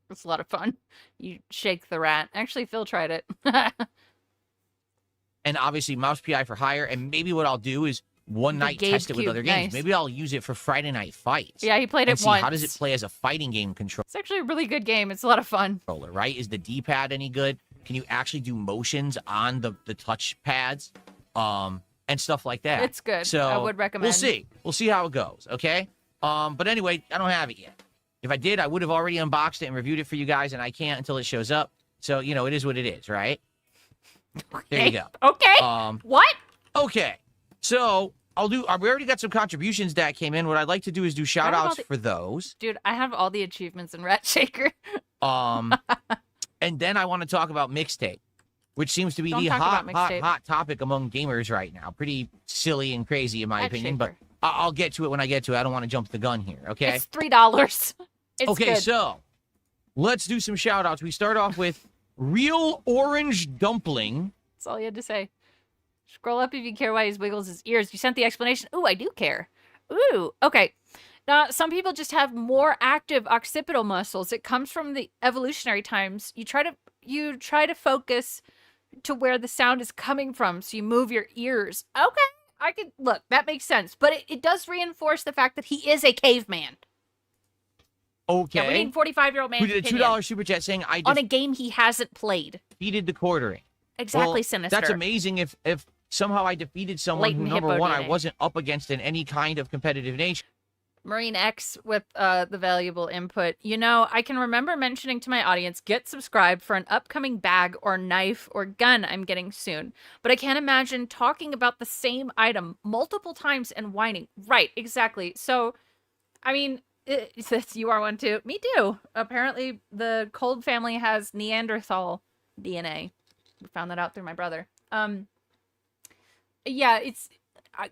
It's a lot of fun. You shake the rat. Actually, Phil tried it. And obviously Mouse PI for Hire. And maybe what I'll do is one night test it with other games. Nice. Maybe I'll use it for Friday Night Fights. Yeah, he played it once. How does it play as a fighting game controller? It's actually a really good game. It's a lot of fun. Right? Is the D-pad any good? Can you actually do motions on the touch pads? And stuff like that. It's good. So I would recommend. We'll see. We'll see how it goes, okay? But anyway, I don't have it yet. If I did, I would have already unboxed it and reviewed it for you guys, and I can't until it shows up. So, you know, it is what it is, right? Okay. There you go. Okay. What? Okay. So we already got some contributions that came in. What I'd like to do is do shout outs for those. Dude, I have all the achievements in Rat Shaker. And then I want to talk about mixtape, which seems to be the hot topic among gamers right now. Pretty silly and crazy in my opinion, but I'll get to it when I get to it. I don't want to jump the gun here, okay? It's $3. It's okay, good. So let's do some shout outs. We start off with Real Orange Dumpling. That's all you had to say. Scroll up if you care why he wiggles his ears. You sent the explanation. Ooh, I do care. Ooh, okay. Now, some people just have more active occipital muscles. It comes from the evolutionary times. You try to focus to where the sound is coming from, so you move your ears. Okay, look, that makes sense. But it does reinforce the fact that he is a caveman. Okay. Yeah, we need 45-year-old man. Who did a $2 super chat saying on a game he hasn't played. Defeated the quartering. Exactly, well, Sinister. That's amazing if somehow I defeated someone who, number one, I wasn't up against in any kind of competitive nature. Marine X with the valuable input. You know, I can remember mentioning to my audience, get subscribed for an upcoming bag or knife or gun I'm getting soon. But I can't imagine talking about the same item multiple times and whining. Right, exactly. So, I mean, you are one too. Me too. Apparently, the Cold family has Neanderthal DNA. We found that out through my brother. Yeah,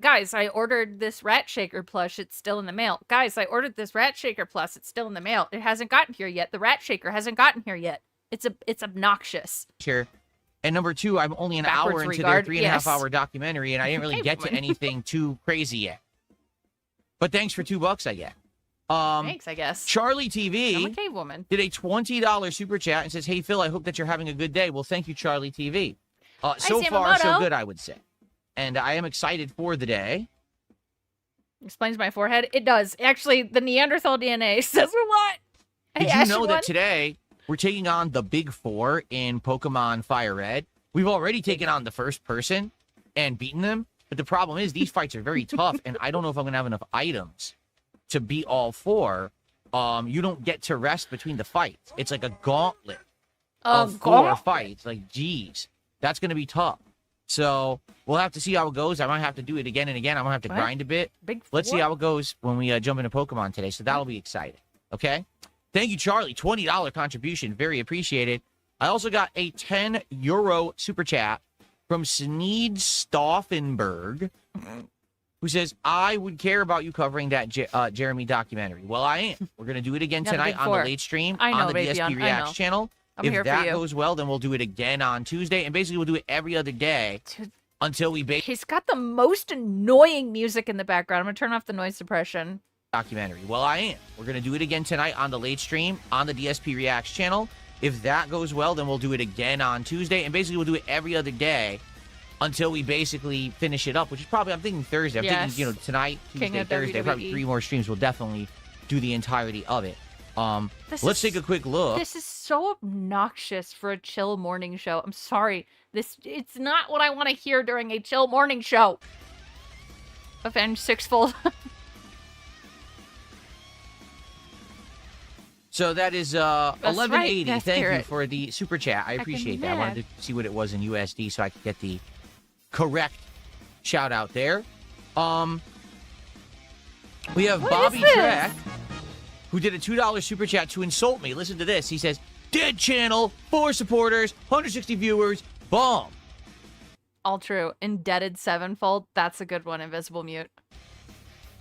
Guys, I ordered this Rat Shaker plush. It's still in the mail. Guys, I ordered this Rat Shaker plus. It's still in the mail. It hasn't gotten here yet. The Rat Shaker hasn't gotten here yet. It's obnoxious. Sure. And number two, I'm only an hour into their 3.5 hour documentary, and I didn't really get to anything too crazy yet. But thanks for $2, I guess. Thanks, I guess. Charlie TV I'm a cave woman. did a $20 super chat and says, "Hey Phil, I hope that you're having a good day." Well, thank you, Charlie TV. So far, so good, I would say. And I am excited for the day. Explains my forehead. It does. Actually, the Neanderthal DNA says a lot. Did you know that today we're taking on the Big Four in Pokemon Fire Red? We've already taken on the first person and beaten them. But the problem is these fights are very tough, and I don't know if I'm going to have enough items to beat all four. You don't get to rest between the fights. It's like a gauntlet of 4 fights. Like, geez, that's going to be tough. So we'll have to see how it goes. I might have to do it again and again. I'm going to have to grind a bit. Let's see how it goes when we jump into Pokemon today. So that'll be exciting. Okay? Thank you, Charlie. $20 contribution. Very appreciated. I also got a €10 super chat from Sneed Stauffenberg, who says, "I would care about you covering that Jeremy documentary." Well, I am. We're going to do it again tonight on the late stream on the DSP Reacts channel. If that goes well, then we'll do it again on Tuesday. And basically, we'll do it every other day until we He's got the most annoying music in the background. I'm going to turn off the noise suppression. Documentary. Well, I am. We're going to do it again tonight on the late stream on the DSP Reacts channel. If that goes well, then we'll do it again on Tuesday. And basically, we'll do it every other day until we basically finish it up, which is probably, I'm thinking Thursday. I'm thinking, tonight, Tuesday, Thursday, probably 3 more streams. We'll definitely do the entirety of it. Let's take a quick look. This is so obnoxious for a chill morning show. I'm sorry. It's not what I want to hear during a chill morning show. Avenged Sixfold. So that is 1180. Right. Thank you for the super chat. I appreciate that. I wanted to see what it was in USD so I could get the correct shout out there. We have Bobby Trek, who did a $2 super chat to insult me. Listen to this. He says, "Dead channel, 4 supporters, 160 viewers, bomb." All true. Indebted sevenfold. That's a good one, Invisible Mute.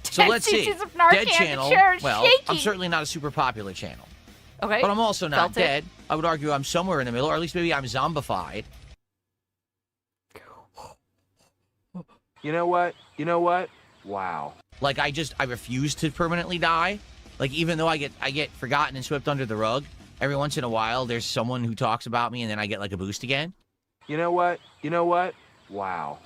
So let's see. Dead channel. Well, I'm certainly not a super popular channel. Okay. But I'm also not dead. I would argue I'm somewhere in the middle, or at least maybe I'm zombified. You know what? Wow. Like I refuse to permanently die. Like even though I get forgotten and swept under the rug, every once in a while there's someone who talks about me and then I get like a boost again. You know what? Wow.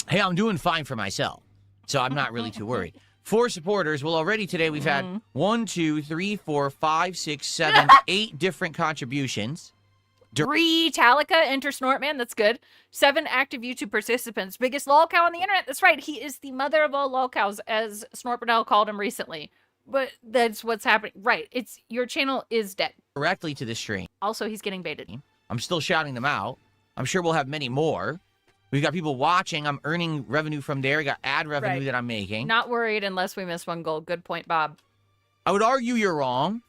Hey, I'm doing fine for myself. So I'm not really too worried. 4 supporters. Well, already today we've had 1, 2, 3, 4, 5, 6, 7, 8 different contributions. 3 Talica, enter Snortman. That's good. 7 active YouTube participants. Biggest lol cow on the internet. That's right. He is the mother of all lol cows, as Snortbernell called him recently. But that's what's happening. Right. Your channel is dead. Directly to the stream. Also, he's getting baited. I'm still shouting them out. I'm sure we'll have many more. We've got people watching. I'm earning revenue from there. I got ad revenue that I'm making. Not worried unless we miss 1 goal. Good point, Bob. I would argue you're wrong.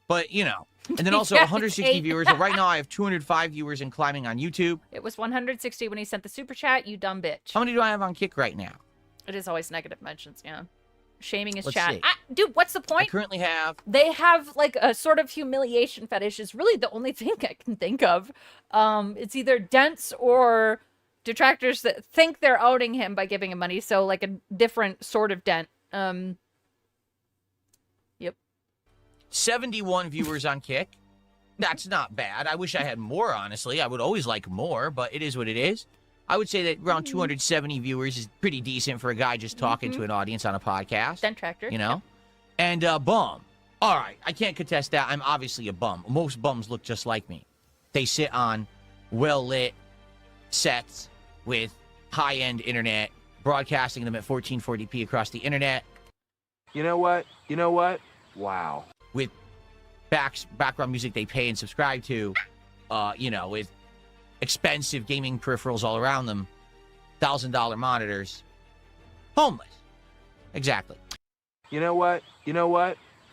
But, you know. And then also 160 viewers. So right now I have 205 viewers and climbing on YouTube. It was 160 when he sent the super chat, you dumb bitch. How many do I have on Kick right now? It is always negative mentions, yeah. Shaming his Let's chat. see. Dude, what's the point? I currently have... They have, like, a sort of humiliation fetish is really the only thing I can think of. It's either dents or detractors that think they're owning him by giving him money. So, like, a different sort of dent. Yep. 71 viewers on Kick. That's not bad. I wish I had more, honestly. I would always like more, but it is what it is. I would say that around 270 viewers is pretty decent for a guy just talking to an audience on a podcast. Dent tractor. You know? And bum. All right, I can't contest that. I'm obviously a bum. Most bums look just like me. They sit on well-lit sets with high-end internet, broadcasting them at 1440p across the internet. You know what? Wow. With background music they pay and subscribe to, with expensive gaming peripherals all around them, $1,000 monitors, homeless. Exactly. You know what?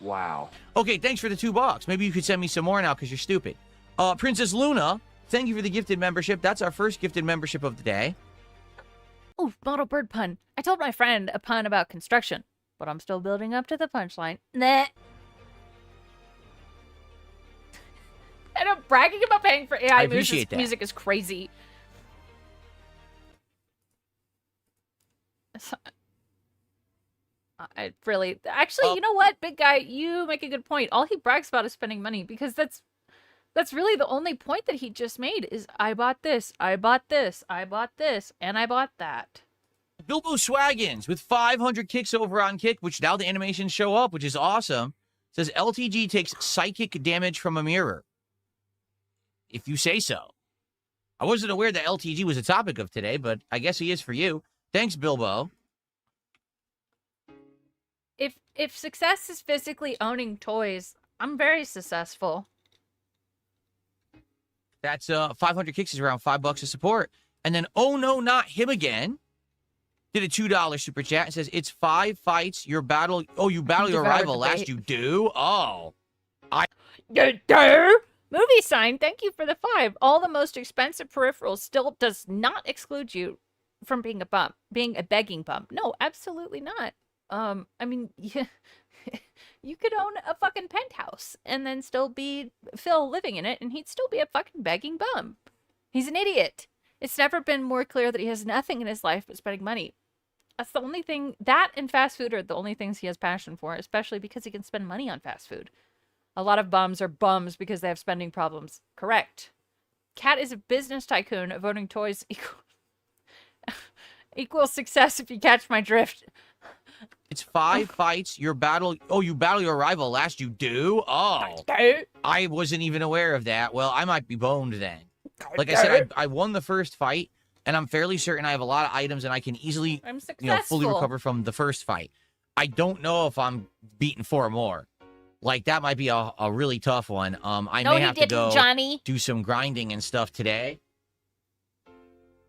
Wow. Okay, thanks for the $2. Maybe you could send me some more now because you're stupid. Princess Luna, Thank you for the gifted membership. That's our first gifted membership of the day. Ooh, model bird pun. I told my friend a pun about construction, but I'm still building up to the punchline. Nah. I know, bragging about paying for AI music is crazy. I really... Actually, you know what, big guy? You make a good point. All he brags about is spending money, because that's really the only point that he just made is, I bought this, I bought this, I bought this, and I bought that. Bilbo Swaggins with 500 kicks over on Kick, which now the animations show up, which is awesome. Says LTG takes psychic damage from a mirror. If you say so. I wasn't aware that LTG was a topic of today, but I guess he is for you. Thanks, Bilbo. If success is physically owning toys, I'm very successful. That's 500 kicks is around $5 of support. And then, oh no, not him again. Did a $2 super chat and says, it's 5 fights, your battle. Oh, you battle your rival. Last you do? Oh. You do? Movie sign, thank you for the 5. All the most expensive peripherals still does not exclude you from being a begging bum. No, absolutely not. I mean, you could own a fucking penthouse and then still be Phil living in it, and he'd still be a fucking begging bum. He's an idiot. It's never been more clear that he has nothing in his life but spending money. That's the only thing, that and fast food are the only things he has passion for, especially because he can spend money on fast food. A lot of bums are bums because they have spending problems. Correct. Cat is a business tycoon. Owning toys equals success, if you catch my drift. It's 5 fights, your battle. Oh, you battle your rival. Last you do? Oh. I wasn't even aware of that. Well, I might be boned then. Like I said, I won the first fight, and I'm fairly certain I have a lot of items, and I can easily, fully recover from the first fight. I don't know if I'm beating 4 more. Like, that might be a really tough one. I may have to go do some grinding and stuff today.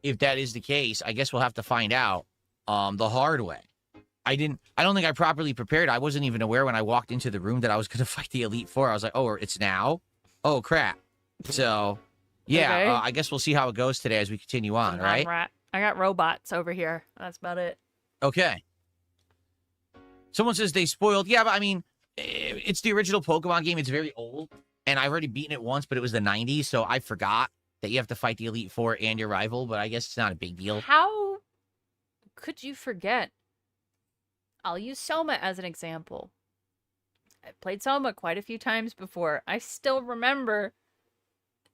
If that is the case, I guess we'll have to find out the hard way. I don't think I properly prepared. I wasn't even aware when I walked into the room that I was going to fight the Elite Four. I was like, oh, it's now? Oh, crap. So, yeah, okay. I guess we'll see how it goes today as we continue on, right? I got robots over here. That's about it. Okay. Someone says they spoiled. Yeah, but I mean, it's the original Pokemon game. It's very old, and I've already beaten it once, but it was the 90s, so I forgot that you have to fight the Elite Four and your rival, but I guess it's not a big deal. How could you forget? I'll use Soma as an example. I've played Soma quite a few times before. I still remember,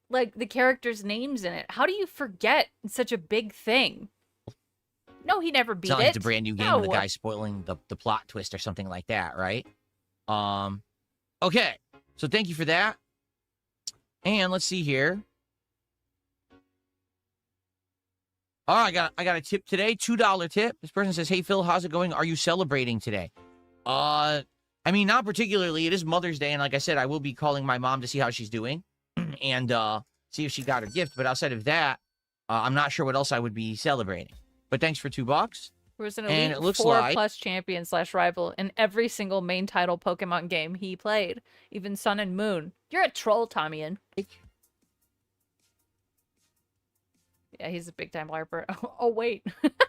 like, the characters' names in it. How do you forget such a big thing? No, he never beat it. It's not like it's a brand new game with the guy spoiling the plot twist or something like that, right? Okay. So thank you for that. And let's see here. Oh, I got a tip today, $2 tip. This person says, "Hey Phil, how's it going? Are you celebrating today?" I mean, not particularly. It is Mother's Day, and like I said, I will be calling my mom to see how she's doing and see if she got her gift. But outside of that, I'm not sure what else I would be celebrating. But thanks for $2. There was an Elite Four plus champion / rival in every single main title Pokemon game he played, even Sun and Moon. You're a troll, Tommyan. Yeah, he's a big-time LARPer. Oh, wait.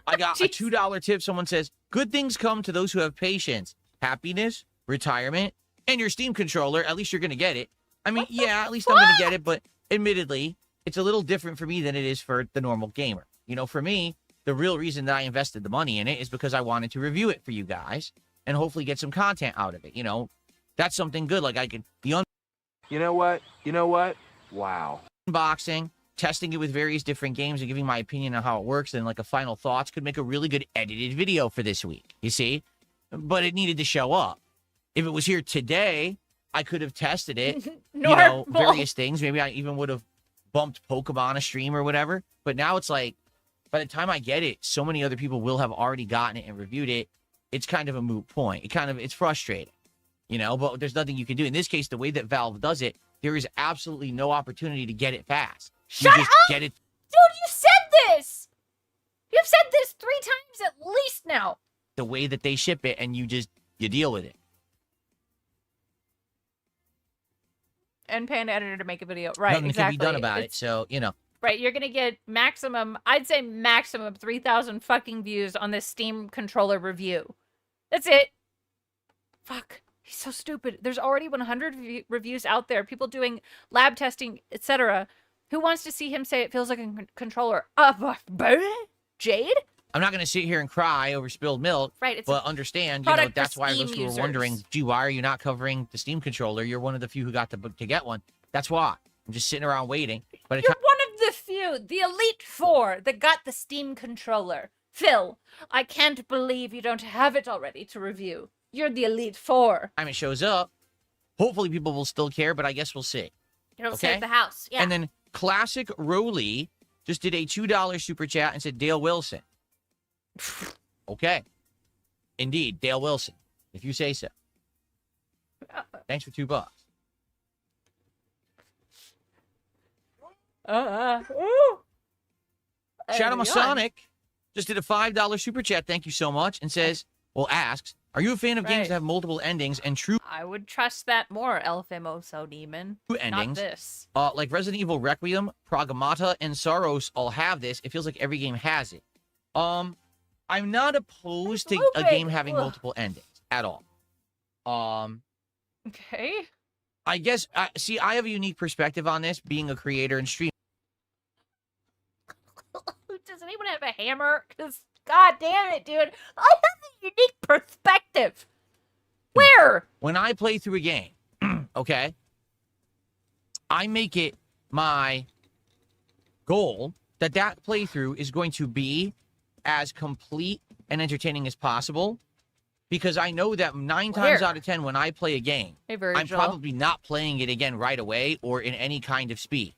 I got a $2 tip. Someone says, "Good things come to those who have patience, happiness, retirement, and your Steam controller. At least you're going to get it." I mean, yeah, at least I'm going to get it, but admittedly, it's a little different for me than it is for the normal gamer. You know, for me, the real reason that I invested the money in it is because I wanted to review it for you guys and hopefully get some content out of it. You know, that's something good. Like, I could be on. You know what? You know what? Wow. Unboxing, testing it with various different games and giving my opinion on how it works and like a final thoughts could make a really good edited video for this week, you see? But it needed to show up. If it was here today, I could have tested it, you know, various things. Maybe I even would have bumped Pokemon a stream or whatever. But now it's like, by the time I get it, so many other people will have already gotten it and reviewed it. It's kind of a moot point. It's frustrating, you know, but there's nothing you can do. In this case, the way that Valve does it, there is absolutely no opportunity to get it fast. Shut up! Get it. Dude, you said this! You've said this 3 times at least now. The way that they ship it, and you deal with it. and pay an editor to make a video. Right, Nothing exactly. can be done about it. So, you know. Right, you're gonna get I'd say maximum 3,000 fucking views on this Steam controller review. That's it. Fuck. He's so stupid. There's already 100 reviews out there, people doing lab testing, etc. Who wants to see him say it feels like a controller? Jade? I'm not going to sit here and cry over spilled milk, right? But understand, you know, that's why those who were wondering, gee, why are you not covering the Steam controller? You're one of the few who got to get one. That's why. I'm just sitting around waiting. But you're one of the few, the Elite Four, that got the Steam controller. Phil, I can't believe you don't have it already to review. You're the Elite Four. Time it shows up, hopefully people will still care, but I guess we'll see. It'll save the house, yeah. And then Classic Rowley just did a $2 super chat and said Dale Wilson. Okay. Indeed, Dale Wilson, if you say so. Thanks for $2. Shadow Masonic just did a $5 super chat. Thank you so much. And says, well, asks, are you a fan of games that have multiple endings and true? I would trust that more, El Famoso Demon. Endings. Not this. Like Resident Evil Requiem, Pragmata, and Saros all have this. It feels like every game has it. I'm not opposed to a game having multiple endings at all. Okay. I guess, see, I have a unique perspective on this, being a creator and streamer. Does anyone have a hammer? Because, god damn it, dude. I have a unique perspective. Where? When I play through a game, okay, I make it my goal that playthrough is going to be as complete and entertaining as possible, because I know that 9 times out of 10 when I play a game, I'm probably not playing it again right away or in any kind of speed.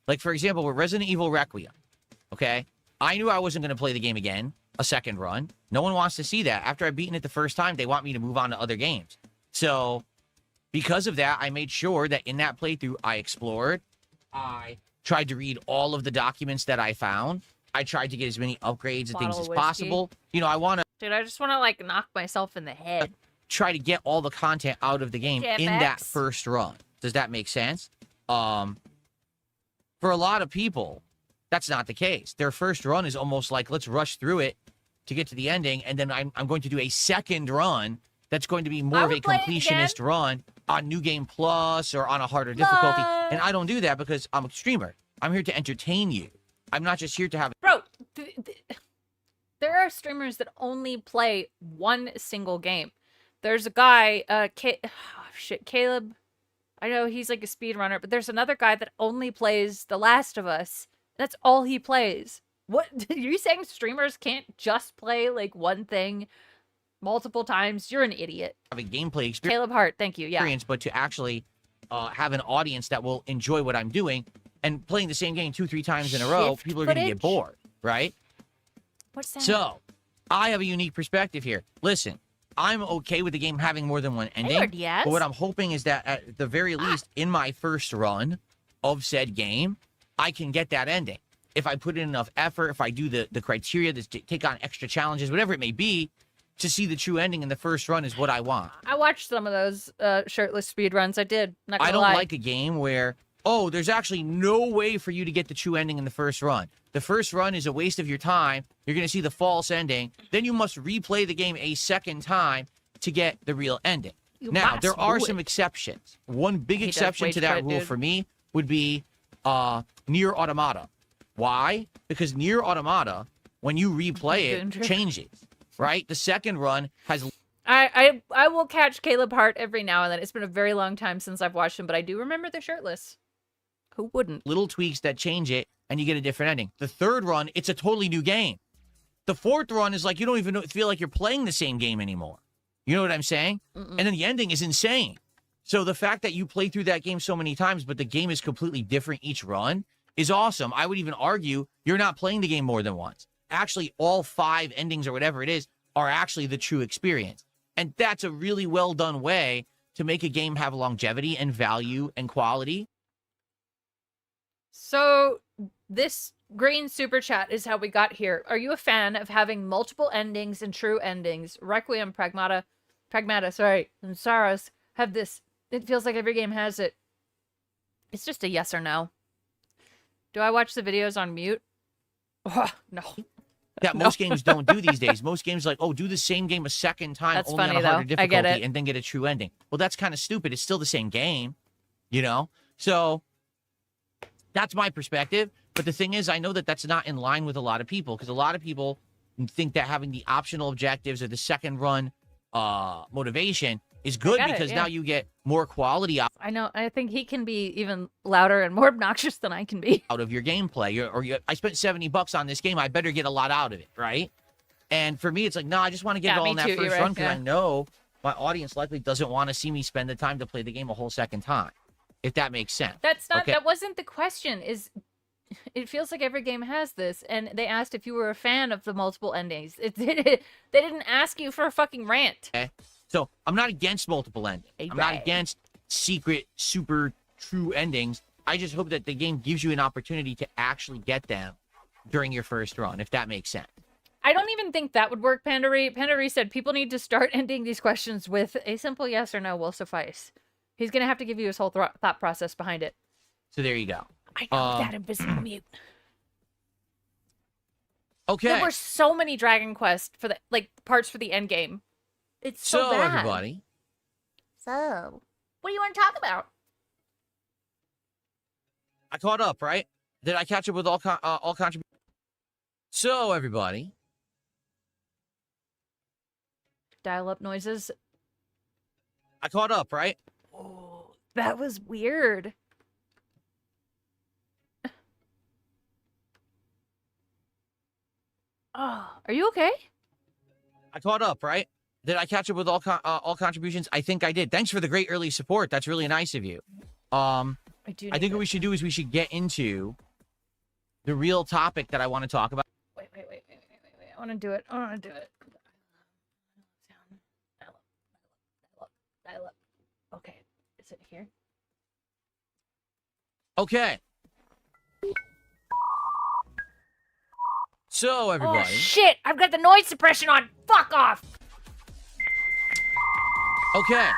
Like, for example, with Resident Evil Requiem, okay, I knew I wasn't going to play the game again, a second run. No one wants to see that. After I've beaten it the first time, they want me to move on to other games. So, because of that, I made sure that in that playthrough, I explored. I tried to read all of the documents that I found. I tried to get as many upgrades and things as possible. You know, I want to... Dude, I just want to, like, knock myself in the head. Try to get all the content out of the game in that first run. Does that make sense? For a lot of people, that's not the case. Their first run is almost like, let's rush through it to get to the ending, and then I'm going to do a second run that's going to be more of a completionist run on New Game Plus or on a harder difficulty. And I don't do that because I'm a streamer. I'm here to entertain you. I'm not just here to have... Bro, there are streamers that only play one single game. There's a guy, Caleb. I know he's like a speedrunner, but there's another guy that only plays The Last of Us. That's all he plays. What? Are you saying streamers can't just play like one thing multiple times? You're an idiot. Have a gameplay experience. Caleb Hart, thank you. Yeah. But to actually have an audience that will enjoy what I'm doing, and playing the same game 2-3 times in a row, people are going to get bored, right? What's that? So, I have a unique perspective here. Listen, I'm okay with the game having more than one ending. But what I'm hoping is that at the very least, in my first run of said game, I can get that ending. If I put in enough effort, if I do the criteria, to take on extra challenges, whatever it may be, to see the true ending in the first run is what I want. I watched some of those shirtless speedruns. I did. Not gonna I don't lie. like a game where, oh, there's actually no way for you to get the true ending in the first run. The first run is a waste of your time. You're going to see the false ending. Then you must replay the game a second time to get the real ending. Now, there are some exceptions. One big exception to that rule for me would be Nier Automata. Why? Because Nier Automata, when you replay it, changes, right? The second run has... I will catch Caleb Hart every now and then. It's been a very long time since I've watched him, but I do remember they're shirtless. Who wouldn't? Little tweaks that change it, and you get a different ending. The third run, it's a totally new game. The fourth run is like you don't even feel like you're playing the same game anymore. You know what I'm saying? And then the ending is insane. So the fact that you play through that game so many times, but the game is completely different each run is awesome. I would even argue you're not playing the game more than once. Actually, all 5 endings or whatever it is are actually the true experience. And that's a really well done way to make a game have longevity and value and quality. So this green super chat is how we got here. Are you a fan of having multiple endings and true endings? Requiem, Pragmata, sorry, and Saros have this. It feels like every game has it. It's just a yes or no. Do I watch the videos on mute? Oh, no. That most games don't do these days. Most games like, oh, do the same game a second time, That's only funny, on a harder though. I get difficulty, it. and then get a true ending. Well, that's kind of stupid. It's still the same game, you know? So that's my perspective. But the thing is, I know that that's not in line with a lot of people, because a lot of people think that having the optional objectives or the second run motivation is good because now you get more quality out. I know. I think he can be even louder and more obnoxious than I can be. Out of your gameplay. I spent $70 on this game. I better get a lot out of it, right? And for me, it's like, no, I just want to get it all in that first run because I know my audience likely doesn't want to see me spend the time to play the game a whole second time, if that makes sense. That's not. Okay? That wasn't the question. It feels like every game has this, and they asked if you were a fan of the multiple endings. They didn't ask you for a fucking rant. Okay. So I'm not against multiple endings. I'm not against secret, super true endings. I just hope that the game gives you an opportunity to actually get them during your first run, if that makes sense. I don't even think that would work, Pandary. Pandary said people need to start ending these questions with a simple yes or no will suffice. He's going to have to give you his whole thought process behind it. So there you go. I know that invisible mute. Okay. There were so many Dragon Quest for the parts for the end game. It's so bad. Everybody. So, what do you want to talk about? I caught up, right? Did I catch up with all contributions? So, everybody. Dial-up noises. I caught up, right? Oh, that was weird. Oh, are you okay? I caught up, right? Did I catch up with all contributions? I think I did. Thanks for the great early support. That's really nice of you. I think what we should do is we should get into the real topic that I want to talk about. Wait. I want to do it. Dial up. Okay. Is it here? Okay. So, everybody. Oh, shit! I've got the noise suppression on! Fuck off! Okay.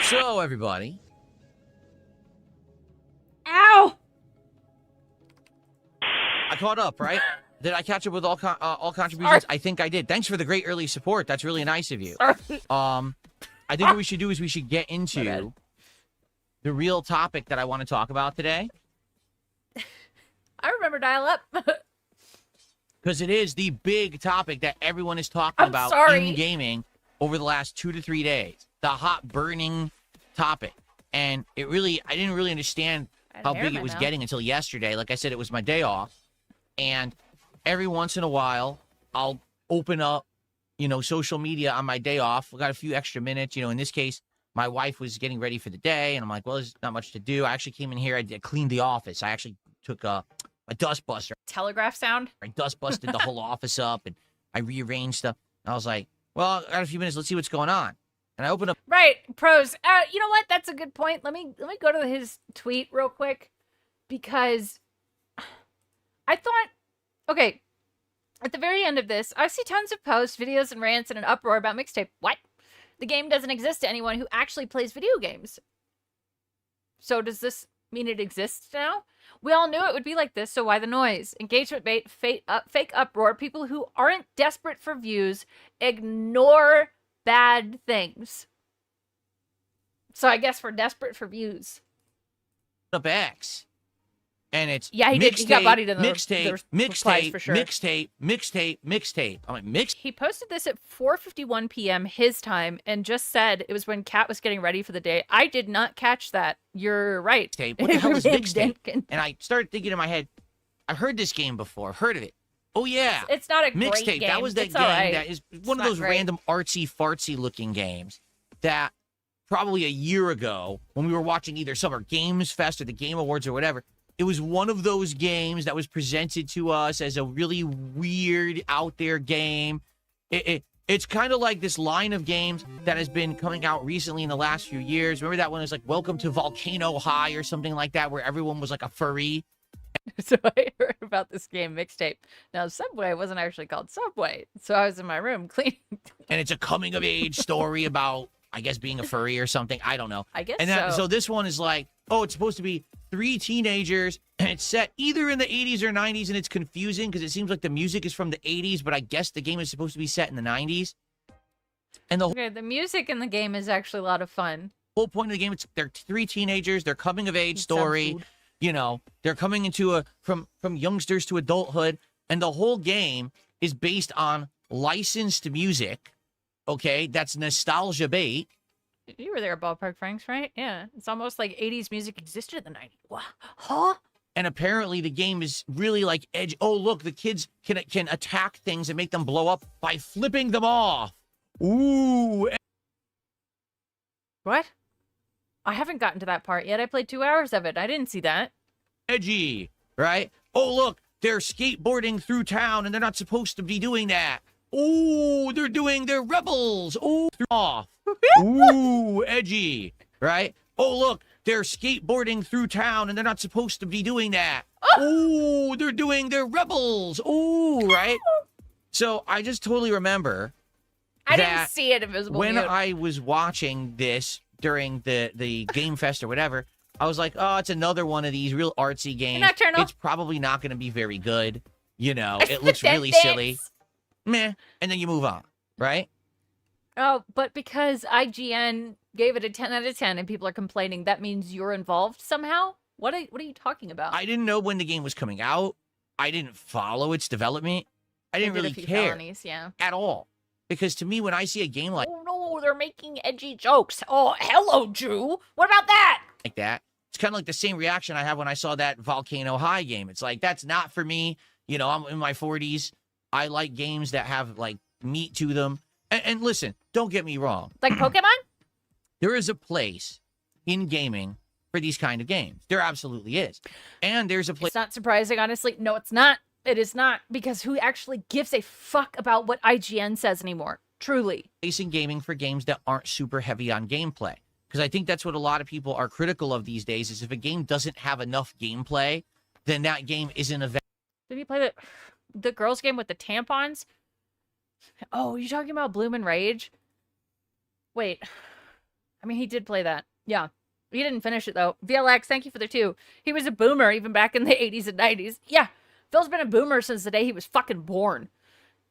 So, everybody. Ow! I caught up, right? Did I catch up with all contributions? I think I did. Thanks for the great early support. That's really nice of you. I think what we should do is we should get into the real topic that I want to talk about today. I remember dial-up. Because it is the big topic that everyone is talking about in gaming over the last 2 to 3 days. The hot, burning topic. And I didn't really understand how big it was getting until yesterday. Like I said, it was my day off. And every once in a while, I'll open up, social media on my day off. I got a few extra minutes. In this case, my wife was getting ready for the day. And I'm like, well, there's not much to do. I actually came in here. I cleaned the office. I actually took a dust buster. Telegraph sound? I dust busted the whole office up and I rearranged stuff. And I was like, well, I got a few minutes. Let's see what's going on. And I opened up. Right. Pros. You know what? That's a good point. Let me go to his tweet real quick because I thought, okay, at the very end of this, I see tons of posts, videos, and rants and an uproar about mixtape. What? The game doesn't exist to anyone who actually plays video games. So does this mean it exists now? We all knew it would be like this, so why the noise? Engagement bait, fake uproar. People who aren't desperate for views ignore bad things. So I guess we're desperate for views. Up X. And it's he got bodied in the mixtape, for sure. mixtape. I'm like, mix. He posted this at 4:51 p.m. his time and just said it was when Kat was getting ready for the day. I did not catch that. You're right. What the hell is mixtape? And I started thinking in my head, I've heard this game before. I've heard of it. Oh, yeah. It's not a great mixtape. game. That was that it's game right. that is one of those random artsy-fartsy looking games that probably a year ago when we were watching either Summer Games Fest or the Game Awards or whatever, it was one of those games that was presented to us as a really weird, out there game. It's kind of like this line of games that has been coming out recently in the last few years. Remember that one was like Welcome to Volcano High or something like that, where everyone was like a furry? So I heard about this game, Mixtape. Now, Subway wasn't actually called Subway. So I was in my room cleaning. And it's a coming-of-age story about I guess being a furry or something. I don't know. I guess so this one is like, oh, it's supposed to be 3 teenagers, and it's set either in the 80s or 90s, and it's confusing because it seems like the music is from the 80s, but I guess the game is supposed to be set in the 90s. And the music in the game is actually a lot of fun. Whole point of the game, they're 3 teenagers, they're coming of age story. You know, they're coming into from youngsters to adulthood, and the whole game is based on licensed music. Okay, that's nostalgia bait. You were there at Ballpark Franks, right? Yeah, it's almost like 80s music existed in the 90s. What? Huh? And apparently the game is really like edge. Oh, look, the kids can attack things and make them blow up by flipping them off. Ooh. What? I haven't gotten to that part yet. I played 2 hours of it. I didn't see that. Edgy, right? Oh, look, they're skateboarding through town and they're not supposed to be doing that. Ooh, they're rebels. Ooh, off. Ooh, edgy, right? Oh, look, they're skateboarding through town and they're not supposed to be doing that. Ooh, they're rebels. Ooh, right? So I just totally remember I didn't see it, Invisible when Mute. I was watching this during the Game Fest or whatever, I was like, oh, it's another one of these real artsy games. Nocturnal. It's probably not going to be very good. You know, it looks really silly. Meh. And then you move on, right? Oh, but because IGN gave it a 10 out of 10 and people are complaining, that means you're involved somehow? What are you talking about? I didn't know when the game was coming out. I didn't follow its development. I didn't really care at all. Because to me, when I see a game like... Oh, no, they're making edgy jokes. Oh, hello, Drew. What about that? Like that. It's kind of like the same reaction I have when I saw that Volcano High game. It's like, that's not for me. You know, I'm in my 40s. I like games that have, like, meat to them. And listen, don't get me wrong. Like Pokemon? There is a place in gaming for these kind of games. There absolutely is. And there's a place... It's not surprising, honestly. No, it's not. It is not, because who actually gives a fuck about what IGN says anymore? Truly. Place in gaming for games that aren't super heavy on gameplay. Because I think that's what a lot of people are critical of these days, is if a game doesn't have enough gameplay, then that game isn't a... Did you play the girls game with the tampons? Oh, you talking about Bloom Rage? Wait. I mean, he did play that. Yeah. He didn't finish it, though. VLX, thank you for the 2. He was a boomer even back in the 80s and 90s. Yeah. Phil's been a boomer since the day he was fucking born.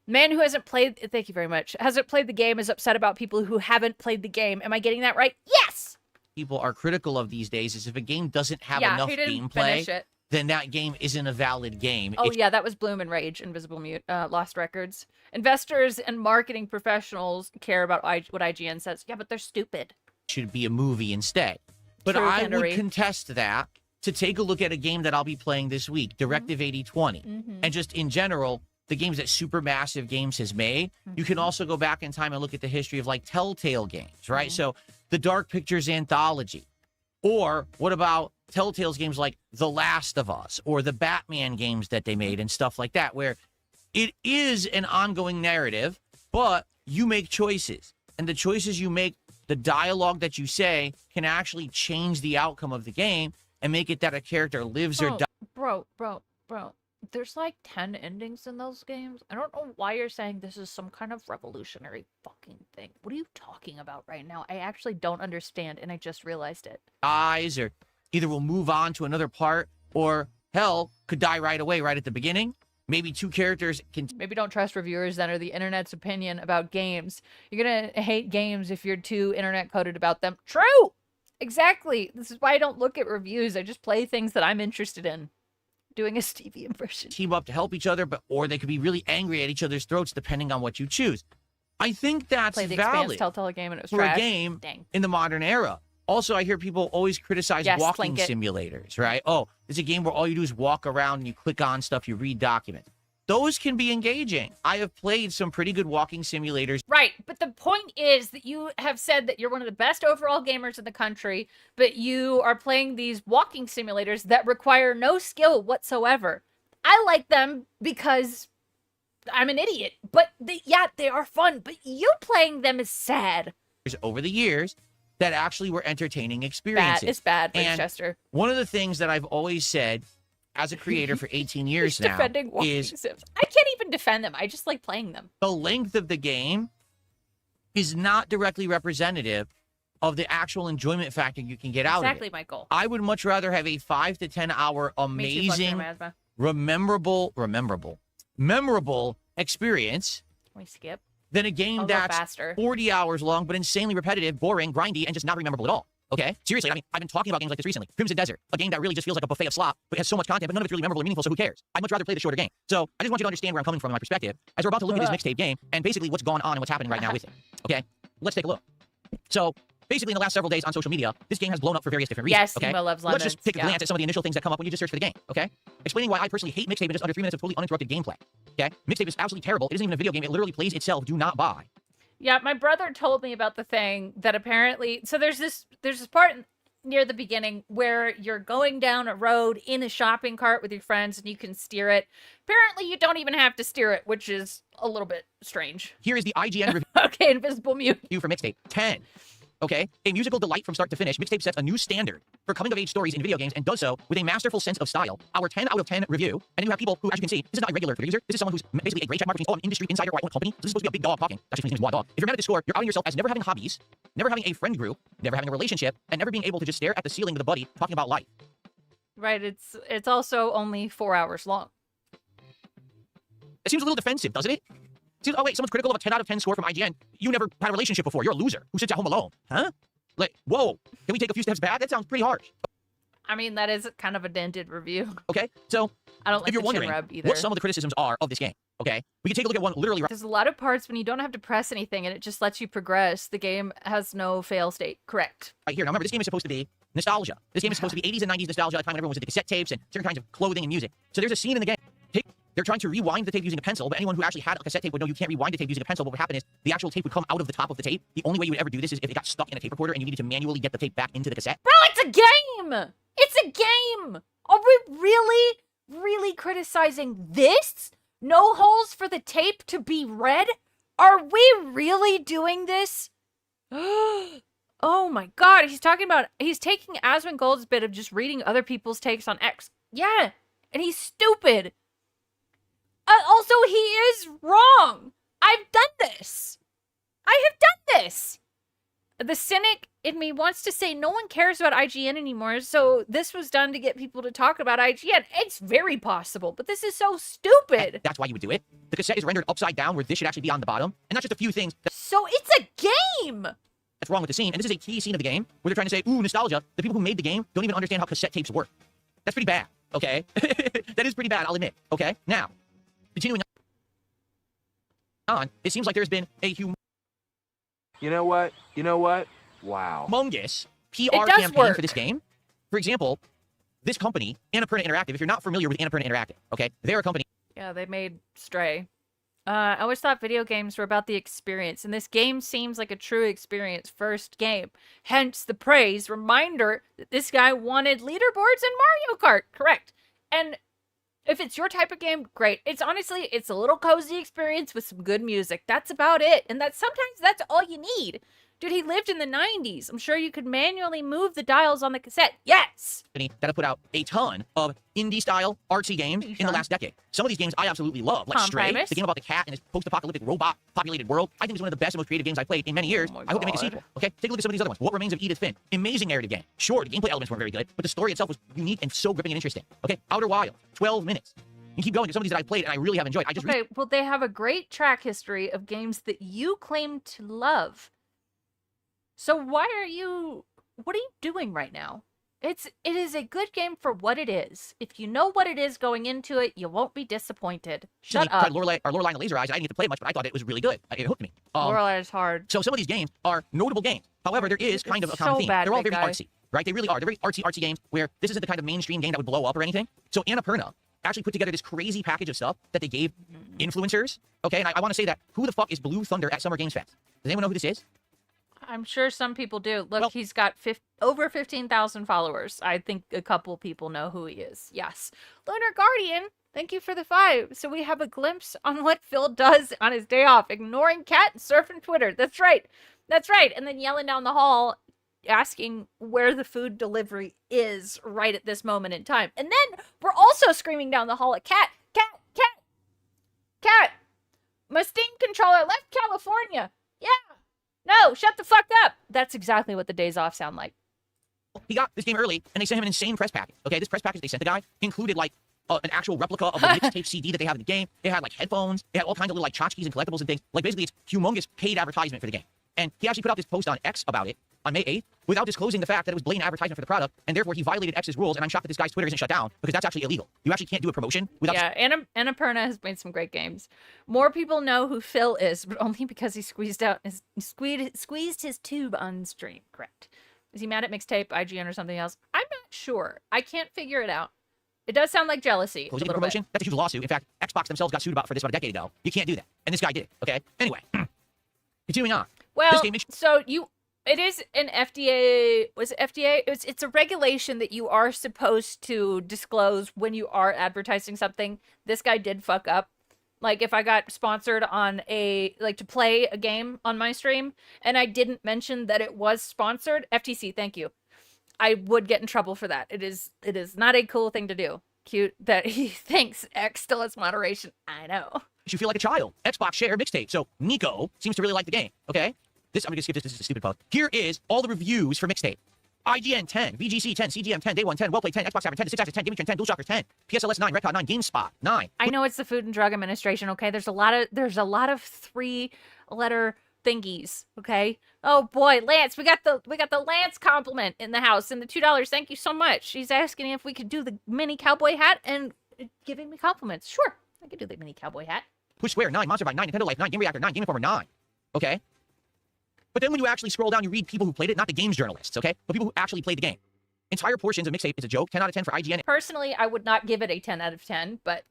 Man who hasn't played... Thank you very much. Hasn't played the game is upset about people who haven't played the game. Am I getting that right? Yes! People are critical of these days is if a game doesn't have enough gameplay, then that game isn't a valid game. Oh, yeah, that was Bloom Rage, Invisible Mute, Lost Records. Investors and marketing professionals care about what IGN says. Yeah, but they're stupid. Should be a movie instead. But True, I Henry. would contest that to take a look at a game that I'll be playing this week, Directive 8020. And just in general, the games that Supermassive Games has made. You can also go back in time and look at the history of like Telltale games, right? So the Dark Pictures Anthology. Or what about Telltale's games like The Last of Us or the Batman games that they made and stuff like that, where it is an ongoing narrative, but you make choices. And the choices you make, the dialogue that you say, can actually change the outcome of the game and make it that a character lives or dies. Bro. There's like 10 endings in those games. I don't know why you're saying this is some kind of revolutionary fucking thing. What are you talking about right now? I actually don't understand, and I just realized it. Dies, or either will move on to another part, or hell, could die right away, right at the beginning. Maybe 2 characters can... Maybe don't trust reviewers then, or the internet's opinion about games. You're gonna hate games if you're too internet coded about them. True! Exactly. This is why I don't look at reviews. I just play things that I'm interested in. Doing a Stevie impression. Team up to help each other, or they could be really angry at each other's throats depending on what you choose. I think that's Play the valid Expanse Telltale game and it was for trash. a game in the modern era. Also, I hear people always criticize walking simulators, right? Oh, it's a game where all you do is walk around and you click on stuff, you read documents. Those can be engaging. I have played some pretty good walking simulators. Right, but the point is that you have said that you're one of the best overall gamers in the country, but you are playing these walking simulators that require no skill whatsoever. I like them because I'm an idiot, but they are fun, but you playing them is sad. Over the years that actually were entertaining experiences. It's bad, Winchester. One of the things that I've always said as a creator for 18 years now is... Sims. I can't even defend them. I just like playing them. The length of the game is not directly representative of the actual enjoyment factor you can get out of it. Exactly, Michael. I would much rather have a 5 to 10 hour amazing, memorable experience. Can we skip? Than a game that's 40 hours long, but insanely repetitive, boring, grindy, and just not memorable at all. Okay? Seriously, I mean, I've been talking about games like this recently. Crimson Desert, a game that really just feels like a buffet of slop, but has so much content, but none of it's really memorable or meaningful, so who cares? I'd much rather play the shorter game. So I just want you to understand where I'm coming from in my perspective, as we're about to look at this mixtape game, and basically what's gone on and what's happening right now with it. Okay? Let's take a look. So, basically, in the last several days on social media, this game has blown up for various different reasons. Yes, okay? Emo loves lemons. Let's just take a glance at some of the initial things that come up when you just search for the game, okay? Explaining why I personally hate Mixtape in just under 3 minutes of totally uninterrupted gameplay, okay? Mixtape is absolutely terrible. It isn't even a video game. It literally plays itself. Do not buy. Yeah, my brother told me about the thing that apparently... So there's this part near the beginning where you're going down a road in a shopping cart with your friends and you can steer it. Apparently, you don't even have to steer it, which is a little bit strange. Here is the IGN review. Okay, Invisible Mute. For Mixtape. 10. Okay? A musical delight from start to finish, Mixtape sets a new standard for coming-of-age stories in video games and does so with a masterful sense of style. Our 10 out of 10 review. And then you have people who, as you can see, this is not a regular Twitter user. This is someone who's basically a great check mark between, an industry insider or I own a company. So this is supposed to be a big dog talking. Actually, his name is Wild Dog. If you're mad at the score, you're outing yourself as never having hobbies, never having a friend group, never having a relationship, and never being able to just stare at the ceiling with a buddy talking about life. Right, it's also only 4 hours long. It seems a little defensive, doesn't it? Seems, oh wait, someone's critical of a 10 out of 10 score from IGN. You never had a relationship before. You're a loser who sits at home alone. Huh? Like, whoa, can we take a few steps back? That sounds pretty harsh. I mean, that is kind of a dented review. Okay, so I don't like if you're the wondering chin rub either. what some of the criticisms are of this game, okay, we can take a look at one literally. There's a lot of parts when you don't have to press anything and it just lets you progress. The game has no fail state. Correct. Right here. Now remember, this game is supposed to be nostalgia. This game is supposed to be 80s and 90s nostalgia, a time when everyone was into cassette tapes and certain kinds of clothing and music. So there's a scene in the game. They're trying to rewind the tape using a pencil, but anyone who actually had a cassette tape would know you can't rewind the tape using a pencil. But what happened is the actual tape would come out of the top of the tape. The only way you would ever do this is if it got stuck in a tape recorder and you needed to manually get the tape back into the cassette. Bro, it's a game! It's a game! Are we really criticizing this? No holes for the tape to be read? Are we really doing this? Oh my god, he's taking Asmongold's bit of just reading other people's takes on X. Yeah, and he's stupid. Also, he is wrong. I've done this. I have done this. The cynic in me wants to say no one cares about IGN anymore, so this was done to get people to talk about IGN. It's very possible, but this is so stupid. That's why you would do it. The cassette is rendered upside down where this should actually be on the bottom, and that's just a few things. So it's a game! That's wrong with the scene, and this is a key scene of the game where they're trying to say, ooh, nostalgia. The people who made the game don't even understand how cassette tapes work. That's pretty bad, okay? That is pretty bad, I'll admit, okay? Now, continuing on, it seems like there's been a You know what? Wow. Humongous PR campaign for this game. For example, this company, Annapurna Interactive, if you're not familiar with Annapurna Interactive, okay, they're a company. Yeah, they made Stray. I always thought video games were about the experience, and this game seems like a true experience first game. Hence the praise. Reminder that this guy wanted leaderboards in Mario Kart. Correct. And if it's your type of game, great. It's a little cozy experience with some good music. That's about it. And sometimes that's all you need. Dude, he lived in the 90s. I'm sure you could manually move the dials on the cassette. Yes! That have put out a ton of indie-style artsy games in the last decade. Some of these games I absolutely love, like Stray, the game about the cat and his post-apocalyptic robot-populated world. I think it's one of the best and most creative games I've played in many years. I hope they make a sequel. Okay, take a look at some of these other ones. What Remains of Edith Finch? Amazing narrative game. Sure, the gameplay elements weren't very good, but the story itself was unique and so gripping and interesting. Okay, Outer Wilds, 12 minutes. You keep going. There's some of these that I've played and I really have enjoyed. Well, they have a great track history of games that you claim to love. So what are you doing right now? It is a good game for what it is. If you know what it is going into it, you won't be disappointed. Shut up. Lorelei and Laser Eyes, I didn't get to play much, but I thought it was really good. It hooked me. Lorelei is hard. So some of these games are notable games. However, there is kind of a common theme. They're all very artsy, right? They really are. They're very artsy games where this isn't the kind of mainstream game that would blow up or anything. So Annapurna actually put together this crazy package of stuff that they gave influencers. Okay, and I want to say that who the fuck is Blue Thunder at Summer Games Fest? Does anyone know who this is? I'm sure some people do. Look, he's got over 15,000 followers. I think a couple people know who he is. Yes. Lunar Guardian, thank you for the 5. So we have a glimpse on what Phil does on his day off. Ignoring Cat and surfing Twitter. That's right. That's right. And then yelling down the hall, asking where the food delivery is right at this moment in time. And then we're also screaming down the hall at Cat. My Steam controller left California. Yeah. No, shut the fuck up. That's exactly what the days off sound like. He got this game early, and they sent him an insane press package. Okay, this press package they sent the guy included like an actual replica of the mixtape CD that they have in the game. It had like headphones. It had all kinds of little like tchotchkes and collectibles and things. Like basically, it's humongous paid advertisement for the game. And he actually put out this post on X about it on May 8th without disclosing the fact that it was blatant advertisement for the product, and therefore he violated X's rules. And I'm shocked that this guy's Twitter isn't shut down because that's actually illegal. You actually can't do a promotion without. Yeah, Annapurna has made some great games. More people know who Phil is, but only because he squeezed his tube on stream. Correct. Is he mad at Mixtape, IGN, or something else? I'm not sure. I can't figure it out. It does sound like jealousy. Closing the promotion? That's a huge lawsuit. In fact, Xbox themselves got sued for this about a decade ago. You can't do that. And this guy did it. Okay? Anyway. Continuing on. Well, so it is an FDA, was it FDA? It's a regulation that you are supposed to disclose when you are advertising something. This guy did fuck up. Like, if I got sponsored on to play a game on my stream, and I didn't mention that it was sponsored, FTC, thank you, I would get in trouble for that. It is not a cool thing to do. Cute that he thinks X still has moderation. I know. You feel like a child. Xbox share mixtape. So Nico seems to really like the game. Okay? I'm gonna skip this. This is a stupid post. Here is all the reviews for mixtape. IGN 10, VGC 10, CGM 10, Day 1 10, Wellplay 10, Xbox Average 10, 6 10, Gaming Trend 10, DualShocker 10, PSLS 9, Redcon 9, GameSpot 9. I know it's the Food and Drug Administration, okay? There's a lot of 3-letter thingies, okay? Oh boy, Lance, we got the Lance compliment in the house and the $2. Thank you so much. She's asking if we could do the mini cowboy hat and giving me compliments. Sure, I could do the mini cowboy hat. Push Square 9, Monster Bite 9, Nintendo Life 9, Game Reactor 9, Game Informer 9. Okay? But then when you actually scroll down, you read people who played it, not the games journalists, okay? But people who actually played the game. Entire portions of Mixtape is a joke. 10 out of 10 for IGN. Personally, I would not give it a 10 out of 10, but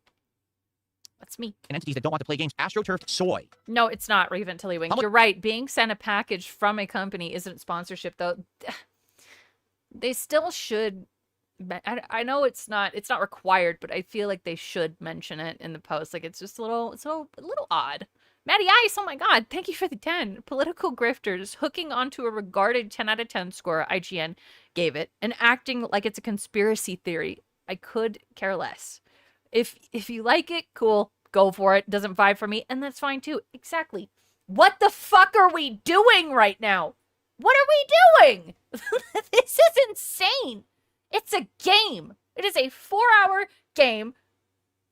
that's me. And entities that don't want to play games. AstroTurf Soy. No, it's not, Raven Tillywink. You're right. Being sent a package from a company isn't sponsorship, though. They still should. I know it's not required, but I feel like they should mention it in the post. Like, it's just a little odd. Matty Ice, oh my god, thank you for the 10. Political grifters hooking onto a regarded 10 out of 10 score IGN gave it and acting like it's a conspiracy theory. I could care less. If you like it, cool, go for it. Doesn't vibe for me, and that's fine too. Exactly. What the fuck are we doing right now? What are we doing? This is insane. It's a game. It is a 4-hour game.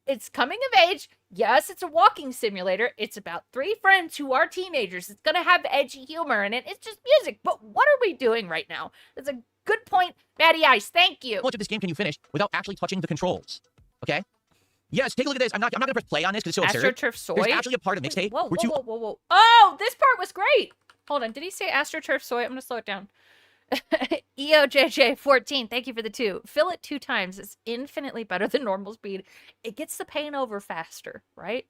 It's coming of age. Yes, it's a walking simulator. It's about 3 friends who are teenagers. It's going to have edgy humor in it. It's just music. But what are we doing right now? That's a good point, Matty Ice. Thank you. How much of this game can you finish without actually touching the controls? Okay? Yes, take a look at this. I'm not going to press play on this because it's so absurd. AstroTurf Soy? There's actually a part of Mixtape. Whoa. Oh, this part was great. Hold on. Did he say AstroTurf Soy? I'm going to slow it down. EOJJ14, thank you for the 2. Fill it 2 times. It's infinitely better than normal speed. It gets the pain over faster, right?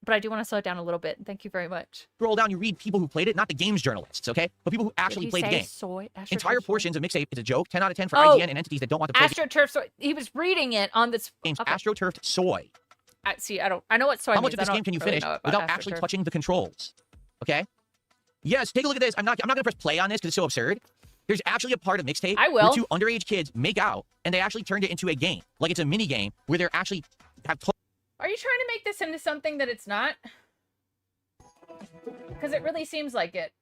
But I do want to slow it down a little bit. Thank you very much. Scroll down, you read people who played it, not the games journalists, okay? But people who actually played the game. Soy? Entire portions of Mixtape is a joke. 10 out of 10 for IGN and entities that don't want to play AstroTurf Soy. He was reading it on this games. Okay. AstroTurf Soy. I know what soy means. How much of this game can you finish without actually touching the controls? Okay? Yes, take a look at this. I'm not going to press play on this because it's so absurd. There's actually a part of Mixtape where 2 underage kids make out, and they actually turned it into a game. Like it's a mini game where they're actually Are you trying to make this into something that it's not? Because it really seems like it.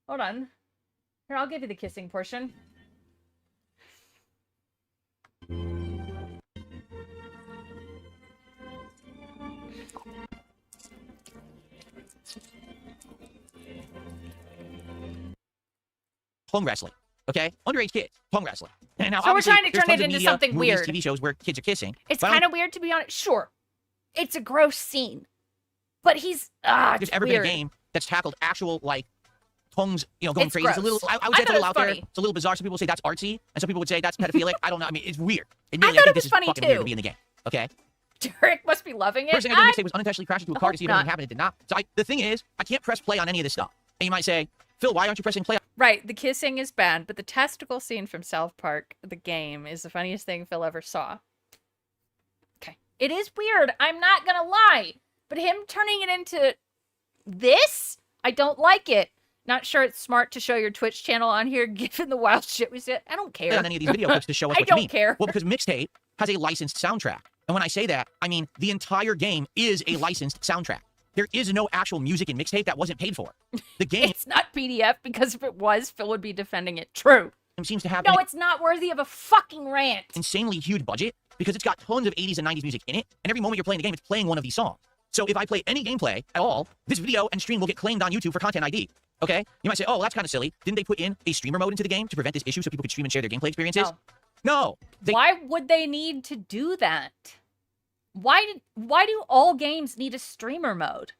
Hold on. Here, I'll give you the kissing portion. tongue wrestling. Okay? Underage kids, tongue wrestling. And now, so we're trying to turn it into something movies, weird. TV shows where kids are kissing. It's kind of weird, to be honest. Sure. It's a gross scene. But he's, there's ever been a game that's tackled actual, like, tongues, going crazy. It's a little, I would say it's a little out there. It's a little bizarre. Some people say that's artsy, and some people would say that's pedophilic. I don't know. I mean, it's weird. Admittedly, I think this is fucking weird to be in the game. Okay? Derek must be loving it. First thing I did was unintentionally crash into a car to see if anything happened. It did not. So the thing is, I can't press play on any of this stuff. And you might say, Phil, why aren't you pressing play? Right, the kissing is bad, but the testicle scene from South Park, the game, is the funniest thing Phil ever saw. Okay. It is weird, I'm not gonna lie. But him turning it into this? I don't like it. Not sure it's smart to show your Twitch channel on here, given the wild shit we said. I don't care. On any of these video clips to show us what you mean. I don't care. Well, because Mixtape has a licensed soundtrack. And when I say that, I mean the entire game is a licensed soundtrack. There is no actual music in mixtape that wasn't paid for. The game It's not PDF, because if it was, Phil would be defending it. True. seems to have No, it's not worthy of a fucking rant. insanely huge budget because it's got tons of 80s and 90s music in it, and every moment you're playing the game, it's playing one of these songs. So if I play any gameplay at all, this video and stream will get claimed on YouTube for content ID. Okay? You might say, oh, that's kind of silly. Didn't they put in a streamer mode into the game to prevent this issue so people could stream and share their gameplay experiences? No. Why would they need to do that? Why do all games need a streamer mode?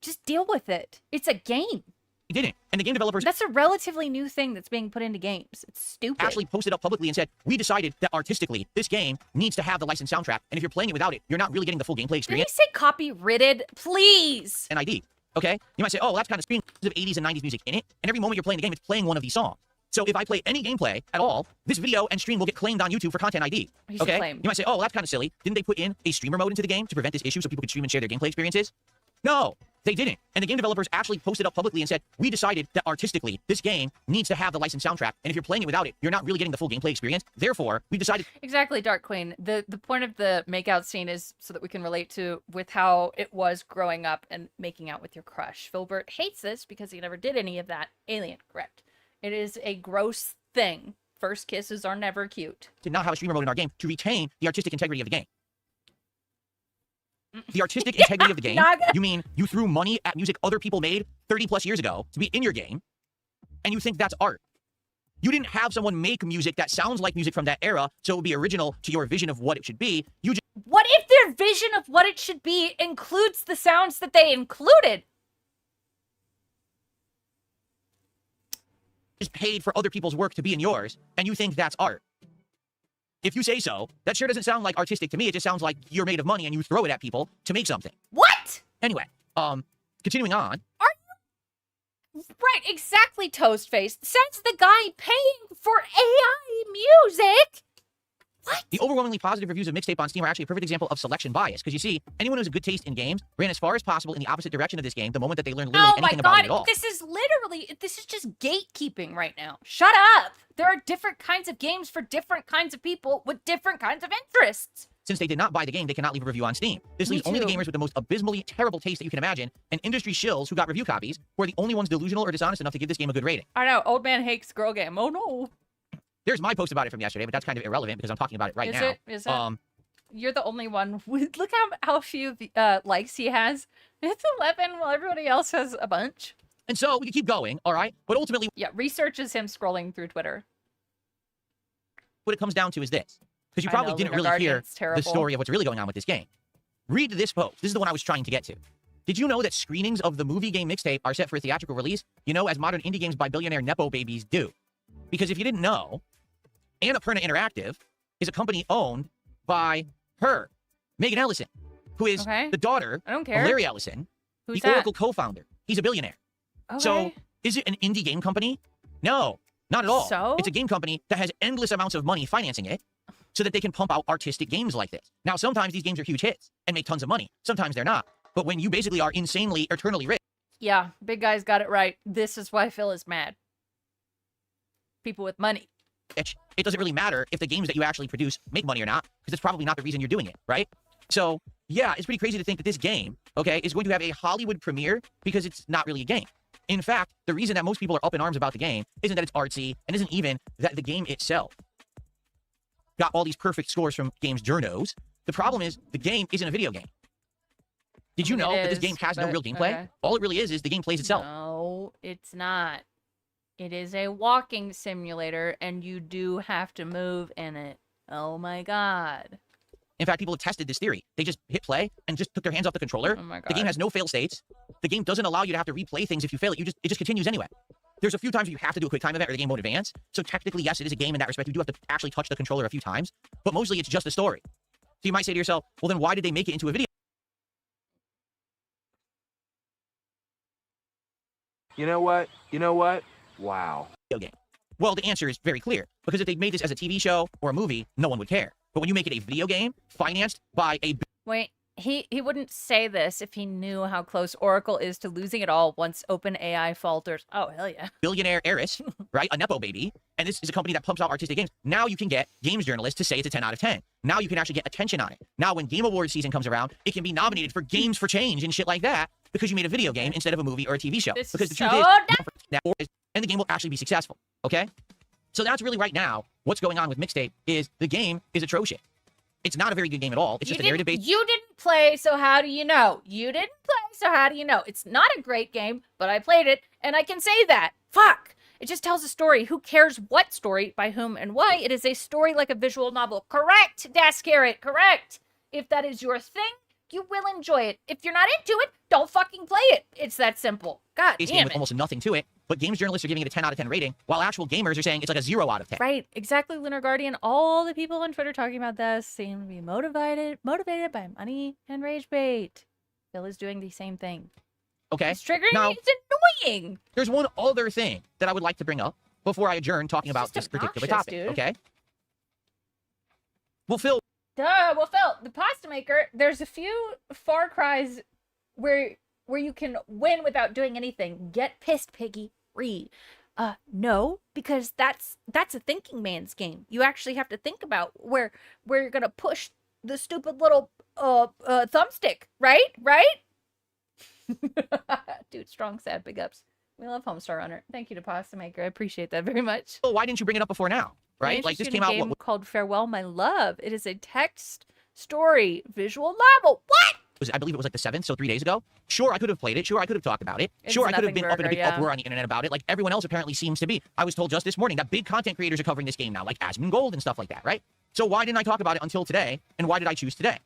Just deal with it. It's a game. They didn't. And the game developers... That's a relatively new thing that's being put into games. It's stupid. Actually posted up publicly and said, we decided that artistically, this game needs to have the licensed soundtrack, and if you're playing it without it, you're not really getting the full gameplay Did he experience. say copyrighted? Please. And ID. Okay? You might say, oh, that's kind of screen of 80s and 90s music in it, and every moment you're playing the game, it's playing one of these songs. So if I play any gameplay at all, this video and stream will get claimed on YouTube for content ID. Okay? You might say, oh, that's kind of silly. Didn't they put in a streamer mode into the game to prevent this issue so people could stream and share their gameplay experiences? No, they didn't. And the game developers actually posted up publicly and said, we decided that artistically, this game needs to have the licensed soundtrack, and if you're playing it without it, you're not really getting the full gameplay experience. Therefore, we decided... Exactly, Dark Queen. The point of the makeout scene is so that we can relate to with how it was growing up and making out with your crush. Filbert hates this because he never did any of that. Alien, correct. It is a gross thing. First kisses are never cute. Did not have a streamer mode in our game to retain the artistic integrity of the game. The artistic integrity of the game? You mean you threw money at music other people made 30 plus years ago to be in your game, and you think that's art? You didn't have someone make music that sounds like music from that era, so it would be original to your vision of what it should be. You just... What if their vision of what it should be includes the sounds that they included? Just paid for other people's work to be in yours, and you think that's art. If you say so, that sure doesn't sound like artistic to me. It just sounds like you're made of money and you throw it at people to make something. What? Anyway, continuing on. Right, exactly, Toastface. Says the guy paying for AI music. What? The overwhelmingly positive reviews of Mixtape on Steam are actually a perfect example of selection bias, because you see, anyone who has a good taste in games ran as far as possible in the opposite direction of this game the moment that they learned literally anything about it at all. This is just gatekeeping right now. Shut up. There are different kinds of games for different kinds of people with different kinds of interests. Since they did not buy the game, they cannot leave a review on Steam. This leaves only the gamers with the most abysmally terrible taste that you can imagine, and industry shills who got review copies, who are the only ones delusional or dishonest enough to give this game a good rating. I know, old man hates girl game. Oh no. There's my post about it from yesterday, but that's kind of irrelevant because I'm talking about it right now. Is it? You're the only one with, look how few likes he has. It's 11 while everybody else has a bunch. And so we can keep going, all right? But ultimately... Yeah, research is him scrolling through Twitter. What it comes down to is this. Because you probably didn't really hear the story of what's really going on with this game. Read this post. This is the one I was trying to get to. Did you know that screenings of the movie game Mixtape are set for a theatrical release? You know, as modern indie games by billionaire Nepo babies do. Because if you didn't know, Annapurna Interactive is a company owned by her, Megan Ellison, who is the daughter of Larry Ellison, the Oracle co-founder. He's a billionaire. So, is it an indie game company? No, not at all. So? It's a game company that has endless amounts of money financing it so that they can pump out artistic games like this. Now, sometimes these games are huge hits and make tons of money. Sometimes they're not. But when you basically are insanely, eternally rich... Yeah, big guy's got it right. This is why Phil is mad. People with money. It doesn't really matter if the games that you actually produce make money or not, because it's probably not the reason you're doing it, right? So, yeah, it's pretty crazy to think that this game, okay, is going to have a Hollywood premiere because it's not really a game. In fact, the reason that most people are up in arms about the game isn't that it's artsy, and isn't even that the game itself got all these perfect scores from games journos. The problem is the game isn't a video game. Did you know that this game has no real gameplay? Okay. All it really is the game plays itself. No, it's not. It is a walking simulator, and you do have to move in it. Oh my god. In fact, people have tested this theory. They just hit play and just took their hands off the controller. Oh my god. The game has no fail states. The game doesn't allow you to have to replay things if you fail it. It just continues anyway. There's a few times you have to do a quick time event or the game won't advance. So technically, yes, it is a game in that respect. You do have to actually touch the controller a few times. But mostly, it's just a story. So you might say to yourself, well, then why did they make it into a video? You know what? You know what? Wow. Game. Well, the answer is very clear. Because if they made this as a TV show or a movie, no one would care. But when you make it a video game, financed by a... Wait, he wouldn't say this if he knew how close Oracle is to losing it all once OpenAI falters. Oh, hell yeah. Billionaire heiress, right? A Nepo baby. and this is a company that pumps out artistic games. Now you can get games journalists to say it's a 10 out of 10. Now you can actually get attention on it. Now when Game Awards season comes around, it can be nominated for Games for Change and shit like that because you made a video game instead of a movie or a TV show. This because the is truth so is, and the game will actually be successful. Okay? So that's really right now what's going on with Mixtape is the game is atrocious. It's not a very good game at all. It's just a narrative-based. You didn't play, so how do you know? You didn't play, so how do you know? It's not a great game, but I played it, and I can say that. Fuck! It just tells a story. Who cares what story, by whom, and why? It is a story like a visual novel. Correct, Das Carrot, correct. If that is your thing, you will enjoy it. If you're not into it, don't fucking play it. It's that simple. God damn with it. almost nothing to it, but games journalists are giving it a 10 out of 10 rating, while actual gamers are saying it's like a 0 out of 10. Right, exactly, Lunar Guardian. All the people on Twitter talking about this seem to be motivated by money and rage bait. Phil is doing the same thing. Okay. It's triggering now, me. It's annoying. There's one other thing that I would like to bring up before I adjourn talking about this particular topic. Dude. Okay. Well, Phil. Well, Phil, the pasta maker, there's a few Far Cries where you can win without doing anything. Get pissed, Piggy. Read. No, because that's a thinking man's game. You actually have to think about where you're gonna push the stupid little thumbstick, right? Dude, strong, sad, big ups. We love Homestar Runner. Thank you to Pasta Maker. I appreciate that very much. Well, why didn't you bring it up before now? Right? Like this came out. Game called Farewell, My Love. It is a text story visual novel. What? I believe it was like the 7th, so 3 days ago. Sure, I could have played it. Sure, I could have talked about it. Sure, I could have been up in a big uproar on the internet about it, like everyone else apparently seems to be. I was told just this morning that big content creators are covering this game now, like Asmongold and stuff like that, right? So why didn't I talk about it until today, and why did I choose today?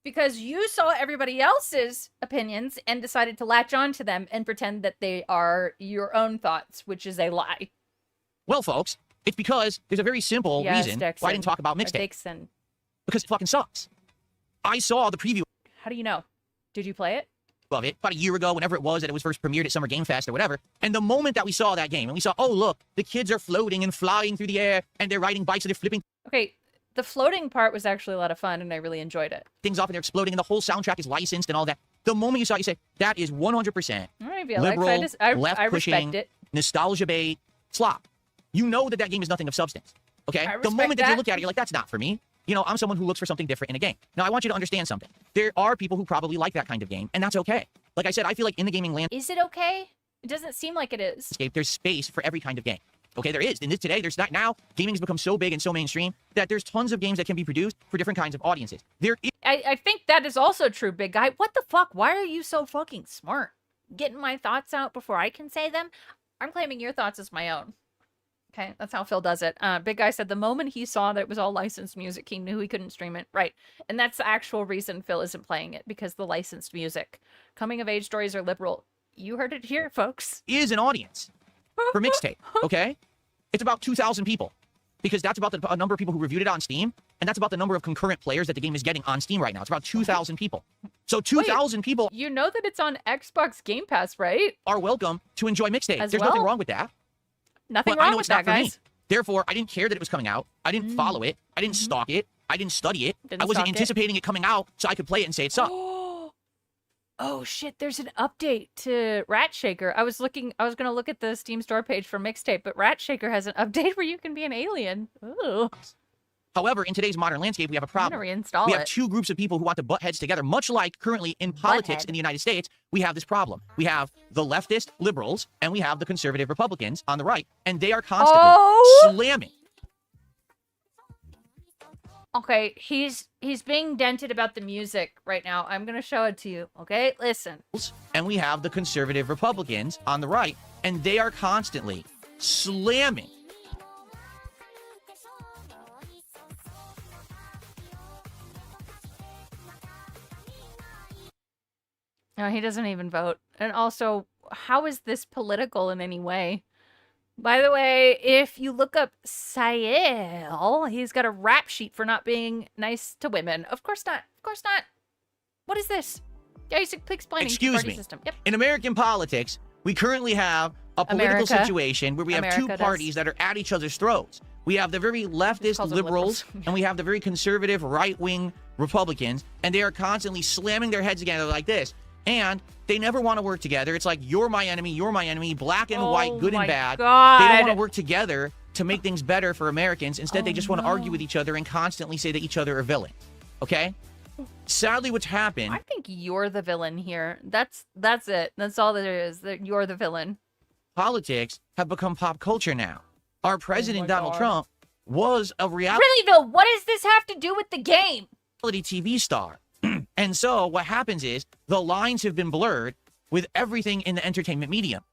Because you saw everybody else's opinions and decided to latch on to them and pretend that they are your own thoughts, which is a lie. Well, folks, it's because there's a very simple reason why I didn't talk about Mixtape. Because it fucking sucks. I saw the preview. How do you know? Did you play it? Of it about a year ago, whenever it was that it was first premiered at Summer Game Fest or whatever. And the moment that we saw that game and we saw, oh, look, the kids are floating and flying through the air and they're riding bikes and they're flipping. Okay, the floating part was actually a lot of fun and I really enjoyed it. Things off and they're exploding and the whole soundtrack is licensed and all that. The moment you saw it, you say, that is 100% liberal, left-pushing, nostalgia bait, slop. You know that game is nothing of substance. Okay? The moment that you look at it, you're like, that's not for me. You know, I'm someone who looks for something different in a game. Now, I want you to understand something. There are people who probably like that kind of game, and that's okay. Like I said, I feel like in the gaming landscape... Is it okay? It doesn't seem like it is. There's space for every kind of game. Okay, there is. And today, there's not. Now, gaming has become so big and so mainstream that there's tons of games that can be produced for different kinds of audiences. I think that is also true, big guy. What the fuck? Why are you so fucking smart? Getting my thoughts out before I can say them? I'm claiming your thoughts as my own. Okay, that's how Phil does it. Big Guy said the moment he saw that it was all licensed music, he knew he couldn't stream it. Right. And that's the actual reason Phil isn't playing it, because the licensed music. Coming of age stories are liberal. You heard it here, folks. Is an audience for Mixtape, okay? It's about 2,000 people, because that's about the number of people who reviewed it on Steam, and that's about the number of concurrent players that the game is getting on Steam right now. It's about 2,000 people. So 2,000 people... You know that it's on Xbox Game Pass, right? ...are welcome to enjoy Mixtape. There's nothing wrong with that. Nothing wrong with that, guys. Therefore, I didn't care that it was coming out. I didn't follow it. I didn't stalk it. I didn't study it. I wasn't anticipating it coming out so I could play it and say it sucked. Oh shit, there's an update to Rat Shaker. I was going to look at the Steam store page for Mixtape, but Rat Shaker has an update where you can be an alien. Ooh. However, in today's modern landscape, we have a problem. Reinstall we have two groups of people who want to butt heads together, much like currently in politics in the United States, we have this problem. We have the leftist liberals and we have the conservative Republicans on the right, and they are constantly slamming. Okay, he's being dented about the music right now. I'm going to show it to you, okay? Listen. And we have the conservative Republicans on the right, and they are constantly slamming. No, he doesn't even vote. And also, how is this political in any way? By the way, if you look up Sael, he's got a rap sheet for not being nice to women. Of course not. Of course not. What is this? Yeah, he's explaining. Excuse me. System. Yep. In American politics, we currently have a political situation where we have two parties that are at each other's throats. We have the very leftist liberals, and we have the very conservative right-wing Republicans, and they are constantly slamming their heads together like this. And they never want to work together. It's like, you're my enemy, black and white, good and bad. God. They don't want to work together to make things better for Americans. Instead, they just want to argue with each other and constantly say that each other are villains. Okay? Sadly, what's happened... I think you're the villain here. That's it. That's all there is. That you're the villain. Politics have become pop culture now. Our president, Donald Trump, was a reality... Really, though, what does this have to do with the game? TV star. And so what happens is the lines have been blurred with everything in the entertainment medium.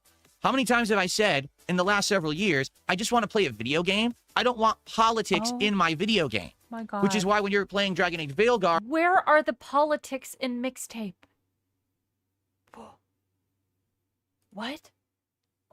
How many times have I said in the last several years, I just want to play a video game? I don't want politics in my video game. My God. Which is why when you're playing Dragon Age Veilguard... Where are the politics in Mixtape? What?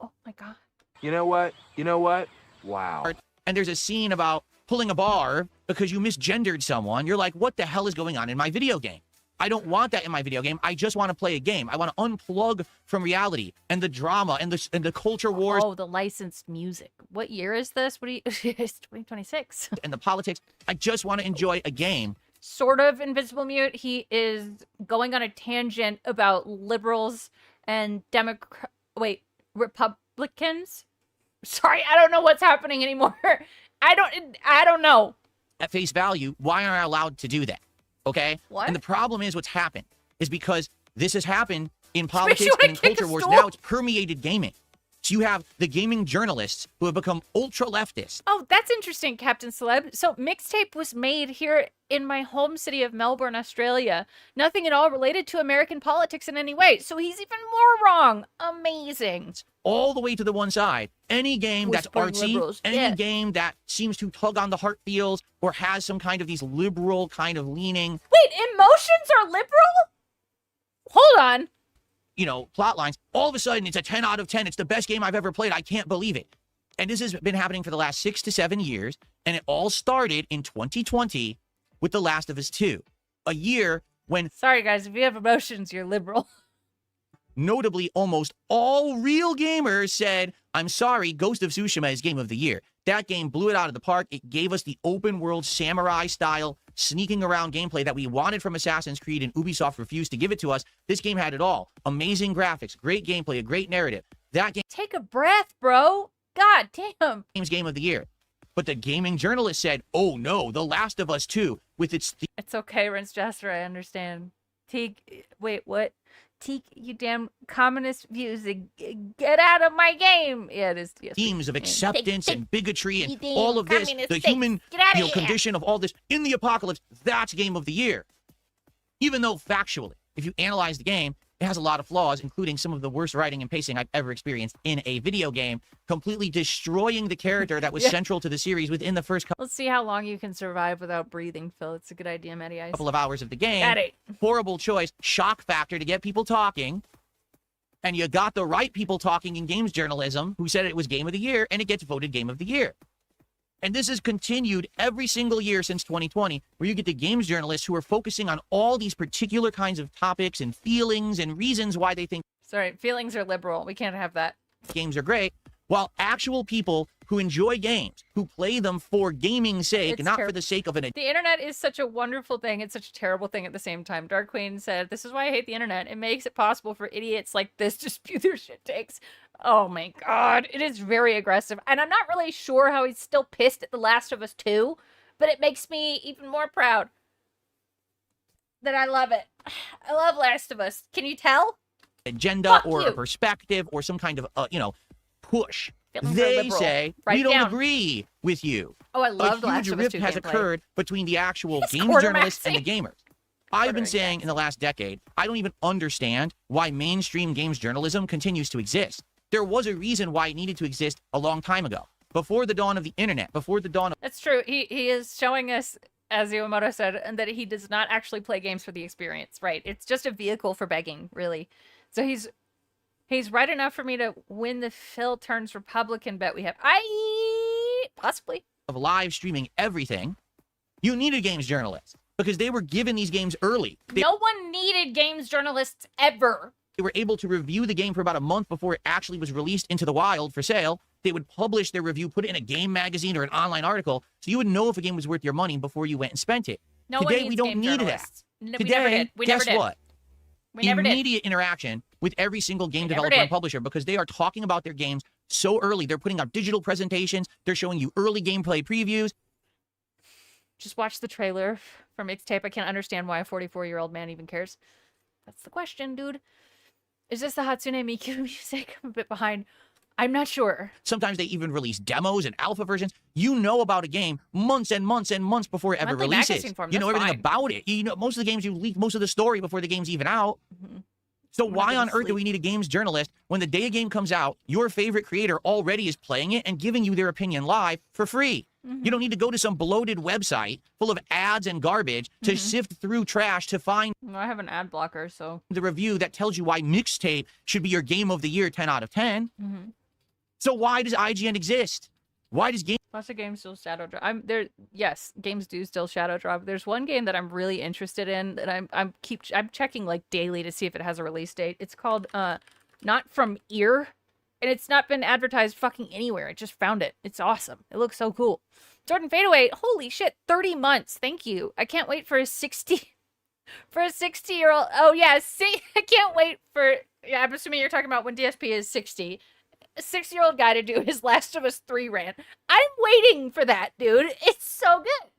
Oh my God. You know what? You know what? Wow. And there's a scene about pulling a bar because you misgendered someone. You're like, what the hell is going on in my video game? I don't want that in my video game. I just want to play a game. I want to unplug from reality and the drama and the culture wars. Oh, the licensed music. What year is this? What do you... It's 2026. And the politics. I just want to enjoy a game. Sort of Invisible Mute. He is going on a tangent about liberals and Republicans. Sorry, I don't know what's happening anymore. I don't know. At face value, why aren't I allowed to do that? Okay? What? And the problem is what's happened is because this has happened in politics and in culture wars. Now it's permeated gaming. So you have the gaming journalists who have become ultra leftist. Oh, that's interesting, Captain Celeb. So Mixtape was made here in my home city of Melbourne, Australia. Nothing at all related to American politics in any way. So he's even more wrong. Amazing. All the way to the one side. Any game that's artsy, any game that seems to tug on the heart feels or has some kind of these liberal kind of leaning. Wait, emotions are liberal? Hold on. You know, plot lines. All of a sudden, it's a 10 out of 10. It's the best game I've ever played. I can't believe it. And this has been happening for the last 6 to 7 years. And it all started in 2020 with The Last of Us 2. A year when... Sorry, guys. If you have emotions, you're liberal. Notably, almost all real gamers said, I'm sorry, Ghost of Tsushima is Game of the Year. That game blew it out of the park. It gave us the open world samurai style sneaking around gameplay that we wanted from Assassin's Creed, and Ubisoft refused to give it to us. This game had it all. Amazing graphics, great gameplay, a great narrative. That game... Take a breath, bro. God damn. Game's Game of the Year. But the gaming journalist said, oh no, The Last of Us 2 with its... It's okay, Rince Jester, I understand. Wait, what? You damn communist views. Get out of my game. Yeah, it is. Yes, themes of acceptance and bigotry and all of this, the human condition of all this in the apocalypse, that's Game of the Year. Even though factually, if you analyze the game, it has a lot of flaws, including some of the worst writing and pacing I've ever experienced in a video game, completely destroying the character that was central to the series within the first couple. Let's see how long you can survive without breathing, Phil. It's a good idea, Matty Ice. Couple of hours of the game. Horrible choice. Shock factor to get people talking. And you got the right people talking in games journalism who said it was Game of the Year, and it gets voted Game of the Year. And this has continued every single year since 2020, where you get the games journalists who are focusing on all these particular kinds of topics and feelings and reasons why they think... Sorry, feelings are liberal. We can't have that. Games are great, while actual people who enjoy games, who play them for gaming's sake, not for the sake of an... The internet is such a wonderful thing. It's such a terrible thing at the same time. Dark Queen said, this is why I hate the internet. It makes it possible for idiots like this to spew their shit takes. Oh my God. It is very aggressive. And I'm not really sure how he's still pissed at The Last of Us 2, but it makes me even more proud that I love it. I love Last of Us. Can you tell? Agenda or a perspective or some kind of, push. They say, we don't agree with you. Oh, I love The Last of Us 2 gameplay. A huge rift has occurred between the actual game journalists and the gamers. I've been saying in the last decade, I don't even understand why mainstream games journalism continues to exist. There was a reason why it needed to exist a long time ago. Before the dawn of the internet, before the dawn of... That's true. He is showing us, as Iwamoto said, and that he does not actually play games for the experience, right? It's just a vehicle for begging, really. So he's right enough for me to win the Phil turns Republican bet we have. Possibly. Of live streaming everything, you needed games journalists because they were given these games early. No one needed games journalists ever. They were able to review the game for about a month before it actually was released into the wild for sale. They would publish their review, put it in a game magazine or an online article, so you would know if a game was worth your money before you went and spent it. Today, we don't need that. Today, guess what? We never did. Immediate interaction with every single game developer and publisher because they are talking about their games so early. They're putting out digital presentations. They're showing you early gameplay previews. Just watch the trailer for Mixtape. I can't understand why a 44-year-old man even cares. That's the question, dude. Is this the Hatsune Miku music? I'm a bit behind. I'm not sure. Sometimes they even release demos and alpha versions. You know about a game months and months and months before it ever releases. You know everything about it. You know most of the games, you leak most of the story before the game's even out. So why on earth do we need a games journalist when the day a game comes out, your favorite creator already is playing it and giving you their opinion live for free? You don't need to go to some bloated website full of ads and garbage to sift through trash to find I have an ad blocker, so the review that tells you why Mixtape should be your game of the year 10 out of 10. So why does IGN exist? Why does game? Lots of games still shadow drop. Yes, games do still shadow drop. There's one game that I'm really interested in that I'm checking like daily to see if it has a release date. It's called Not From Ear, and it's not been advertised fucking anywhere. I just found it. It's awesome. It looks so cool. Jordan Fadeaway, holy shit, 30 months. Thank you. I can't wait for a 60-year-old. Oh yeah, see, I can't wait for. Yeah, I'm assuming you're talking about when DSP is 60. A 6-year-old guy to do his Last of Us 3 rant. I'm waiting for that, dude. It's so good.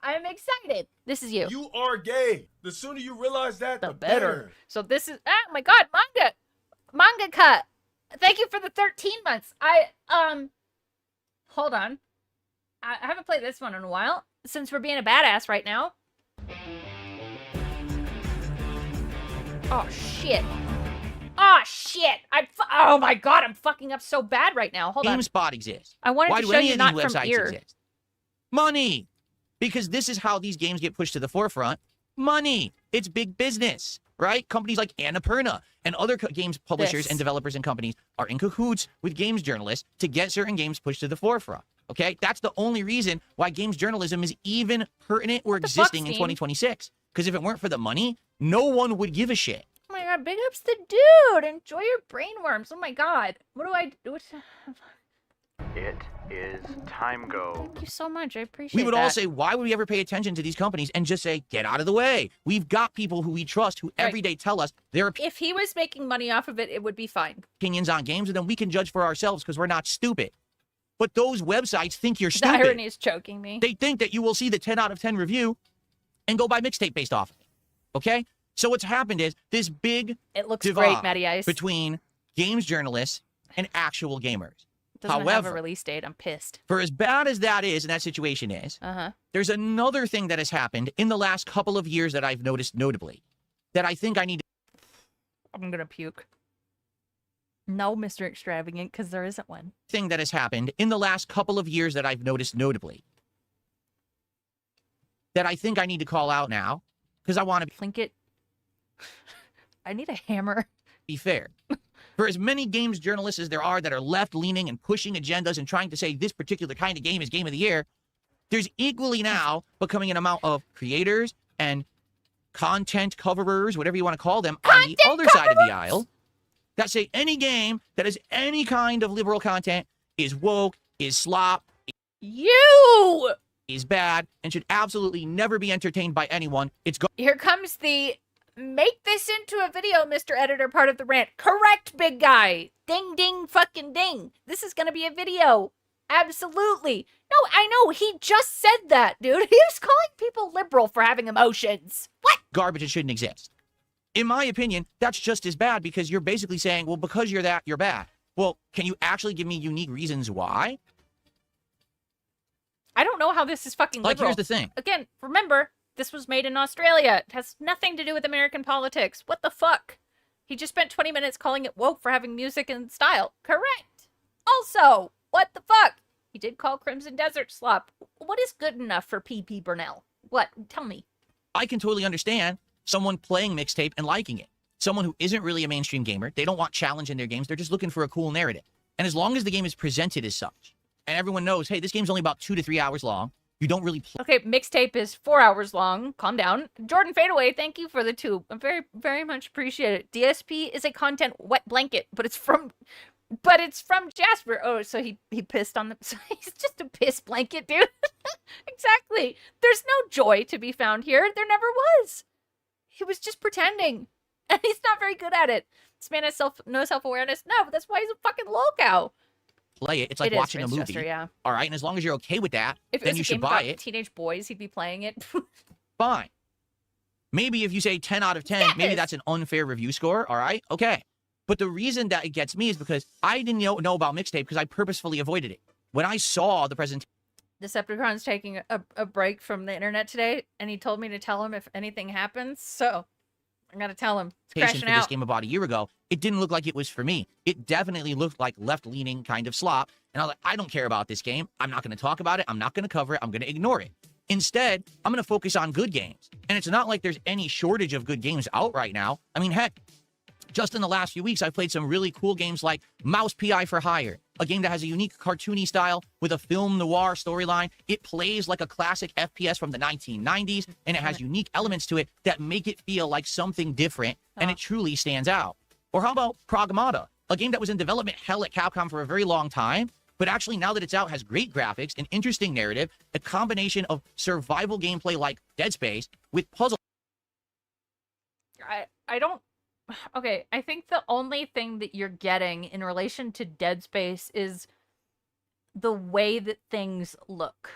I'm excited. This is you. You are gay. The sooner you realize that, the better. So this is, oh my god, manga cut. Thank you for the 13 months. Hold on. I haven't played this one in a while since we're being a badass right now. Oh shit. Oh shit! Oh my god, I'm fucking up so bad right now. Hold on. GameSpot exists. I wanted Why to do show any you of Not these From websites Ear. exist? Money. Because this is how these games get pushed to the forefront. Money. It's big business, right? Companies like Annapurna and other games publishers and developers and companies are in cahoots with games journalists to get certain games pushed to the forefront. Okay? That's the only reason why games journalism is even pertinent or existing in 2026. Because if it weren't for the money, no one would give a shit. Oh my god, big ups the dude! Enjoy your brainworms. Oh my god. What do I do? It is time go. Thank you so much. I appreciate We would that. all say, why would we ever pay attention to these companies and just say, get out of the way? We've got people who we trust who every day tell us their If he was making money off of it, it would be fine. opinions on games, and then we can judge for ourselves because we're not stupid. But those websites think you're The stupid. irony is choking me. They think that you will see the 10 out of 10 review and go buy Mixtape based off of it. Okay? So what's happened is this big It looks divide great, Matty Ice. between games journalists and actual gamers. Doesn't have However, a release date. I'm pissed. for as bad as that is and that situation is, there's another thing that has happened in the last couple of years that I've noticed notably that I think I need to... I'm gonna puke. No, Mr. Extravagant, because there isn't one. Thing that has happened in the last couple of years that I've noticed notably that I think I need to call out now because I want to Flink it. I need a hammer. Be fair. For as many games journalists as there are that are left-leaning and pushing agendas and trying to say this particular kind of game is game of the year, there's equally now becoming an amount of creators and content coverers, whatever you want to call them, on the other side of the aisle that say any game that has any kind of liberal content is woke, is slop, is bad, and should absolutely never be entertained by anyone. Here comes the make this into a video, Mr. Editor, part of the rant. Correct, big guy. Ding, ding, fucking ding. This is gonna be a video. Absolutely. No, I know. He just said that, dude. He was calling people liberal for having emotions. What? Garbage that shouldn't exist. In my opinion, that's just as bad because you're basically saying, well, because you're that, you're bad. Well, can you actually give me unique reasons why? I don't know how this is fucking liberal. Here's the thing. Again, remember, this was made in Australia. It has nothing to do with American politics. What the fuck? He just spent 20 minutes calling it woke for having music and style. Correct. Also, what the fuck? He did call Crimson Desert slop. What is good enough for P.P. Burnell? What? Tell me. I can totally understand someone playing Mixtape and liking it. Someone who isn't really a mainstream gamer. They don't want challenge in their games. They're just looking for a cool narrative. And as long as the game is presented as such, and everyone knows, hey, this game's only about 2 to 3 hours long, you don't really play. Okay, Mixtape is 4 hours long. Calm down. Jordan Fadeaway, thank you for the tube. I very, very much appreciate it. DSP is a content wet blanket, but it's from Jasper. Oh, so he pissed on the... So he's just a piss blanket, dude. Exactly. There's no joy to be found here. There never was. He was just pretending. And he's not very good at it. This man has no self-awareness. No, but that's why he's a fucking loco. Play it. It's like watching a movie. Chester, yeah. All right, and as long as you're okay with that, if then you should buy it. Teenage boys, he'd be playing it. Fine. Maybe if you say 10 out of 10, maybe that's an unfair review score. All right, okay. But the reason that it gets me is because I didn't know about mixtape because I purposefully avoided it. When I saw the presentation, Decepticon's taking a break from the internet today, and he told me to tell him if anything happens. So I gotta tell him. For this game about a year ago, it didn't look like it was for me. It definitely looked like left-leaning kind of slop. And I was like, I don't care about this game. I'm not going to talk about it. I'm not going to cover it. I'm going to ignore it. Instead, I'm going to focus on good games. And it's not like there's any shortage of good games out right now. I mean, heck, just in the last few weeks, I've played some really cool games like Mouse PI for Hire, a game that has a unique cartoony style with a film noir storyline. It plays like a classic FPS from the 1990s, and it has unique elements to it that make it feel like something different, and it truly stands out. Or how about Pragmata, a game that was in development hell at Capcom for a very long time, but actually now that it's out has great graphics, an interesting narrative, a combination of survival gameplay like Dead Space with puzzle. I don't... Okay, I think the only thing that you're getting in relation to Dead Space is the way that things look.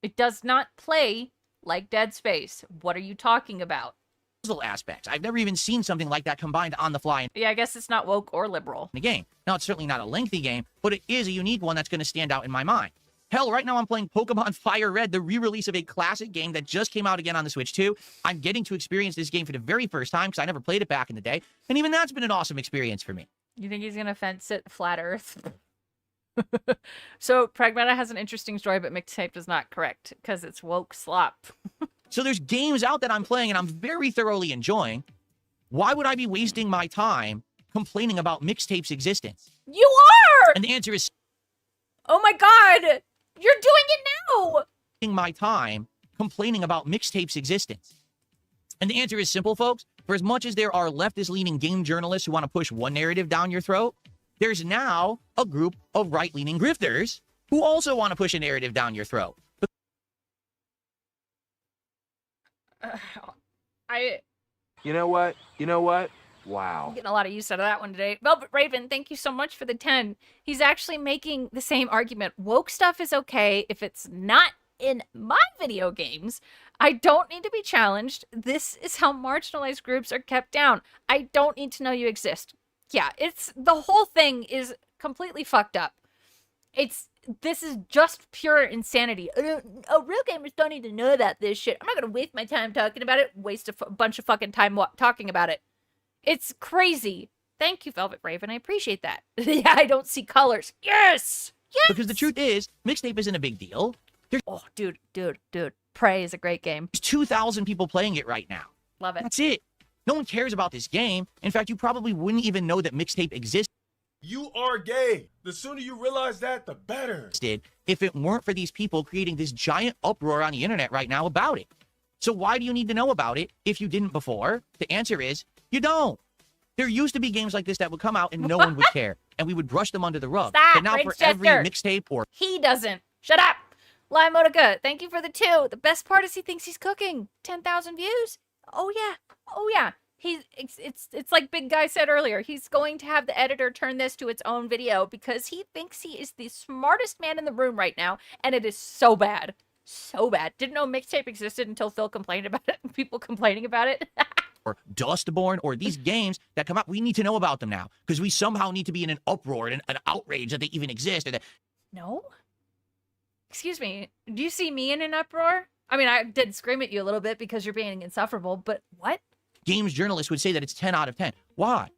It does not play like Dead Space. What are you talking about? Puzzle aspects. I've never even seen something like that combined on the fly. Yeah, I guess it's not woke or liberal. In the game. Now, it's certainly not a lengthy game, but it is a unique one that's going to stand out in my mind. Hell, right now I'm playing Pokemon Fire Red, the re-release of a classic game that just came out again on the Switch 2. I'm getting to experience this game for the very first time because I never played it back in the day, and even that's been an awesome experience for me. You think he's going to fence it Flat Earth? So, Pragmata has an interesting story, but Mixtape does not, correct, because it's woke slop. So there's games out that I'm playing and I'm very thoroughly enjoying. Why would I be wasting my time complaining about Mixtape's existence? You are! And the answer is... Oh my god! You're doing it now! ...my time complaining about Mixtape's existence. And the answer is simple, folks. For as much as there are leftist-leaning game journalists who want to push one narrative down your throat, there's now a group of right-leaning grifters who also want to push a narrative down your throat. You know what? Wow. I'm getting a lot of use out of that one today. Velvet Raven, thank you so much for the 10. He's actually making the same argument. Woke stuff is okay if it's not in my video games. I don't need to be challenged. This is how marginalized groups are kept down. I don't need to know you exist. Yeah, the whole thing is completely fucked up. This is just pure insanity. Oh, real gamers don't need to know about this shit. I'm not gonna waste my time talking about it. Waste a bunch of fucking time talking about it. It's crazy. Thank you, Velvet Raven. I appreciate that. Yeah, I don't see colors. Yes! Yes! Because the truth is, Mixtape isn't a big deal. Oh, dude. Prey is a great game. There's 2,000 people playing it right now. Love it. That's it. No one cares about this game. In fact, you probably wouldn't even know that Mixtape exists. You are gay. The sooner you realize that, the better. If it weren't for these people creating this giant uproar on the internet right now about it. So why do you need to know about it if you didn't before? The answer is, you don't. There used to be games like this that would come out and no one would care. And we would brush them under the rug. Stop, but now for every Mixtape or... He doesn't. Shut up. Lime Motica, thank you for the 2. The best part is he thinks he's cooking. 10,000 views? Oh yeah. It's like Big Guy said earlier. He's going to have the editor turn this to its own video because he thinks he is the smartest man in the room right now, and it is so bad. So bad. Didn't know Mixtape existed until Phil complained about it. People complaining about it. Or Dustborn, or these games that come out. We need to know about them now because we somehow need to be in an uproar and an outrage that they even exist. Or that... No? Excuse me. Do you see me in an uproar? I mean, I did scream at you a little bit because you're being insufferable, but what? Games journalists would say that it's 10 out of 10. Why?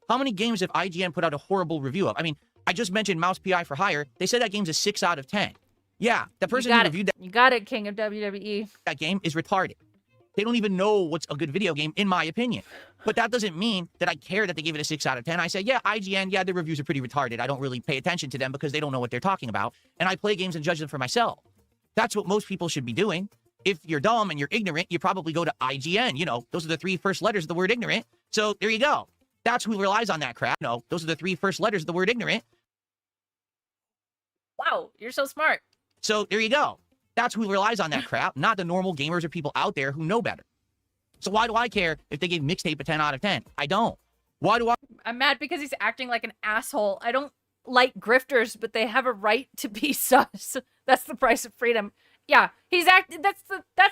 How many games have IGN put out a horrible review of? I mean, I just mentioned Mouse PI for Hire. They said that game's a 6 out of 10. Yeah, the person who reviewed that... You got it, King of WWE. That game is retarded. They don't even know what's a good video game, in my opinion. But that doesn't mean that I care that they gave it a 6 out of 10. I say, yeah, IGN, yeah, their reviews are pretty retarded. I don't really pay attention to them because they don't know what they're talking about. And I play games and judge them for myself. That's what most people should be doing. If you're dumb and you're ignorant, you probably go to IGN. You know, those are the 3 first letters of the word ignorant. So there you go. That's who relies on that crap. No, those are the 3 first letters of the word ignorant. Wow, you're so smart. So there you go. That's who relies on that crap, not the normal gamers or people out there who know better. So why do I care if they gave Mixtape a 10 out of 10? I don't. Why do I'm mad because he's acting like an asshole. I don't like grifters, but they have a right to be sus. That's the price of freedom. Yeah, he's acting. That's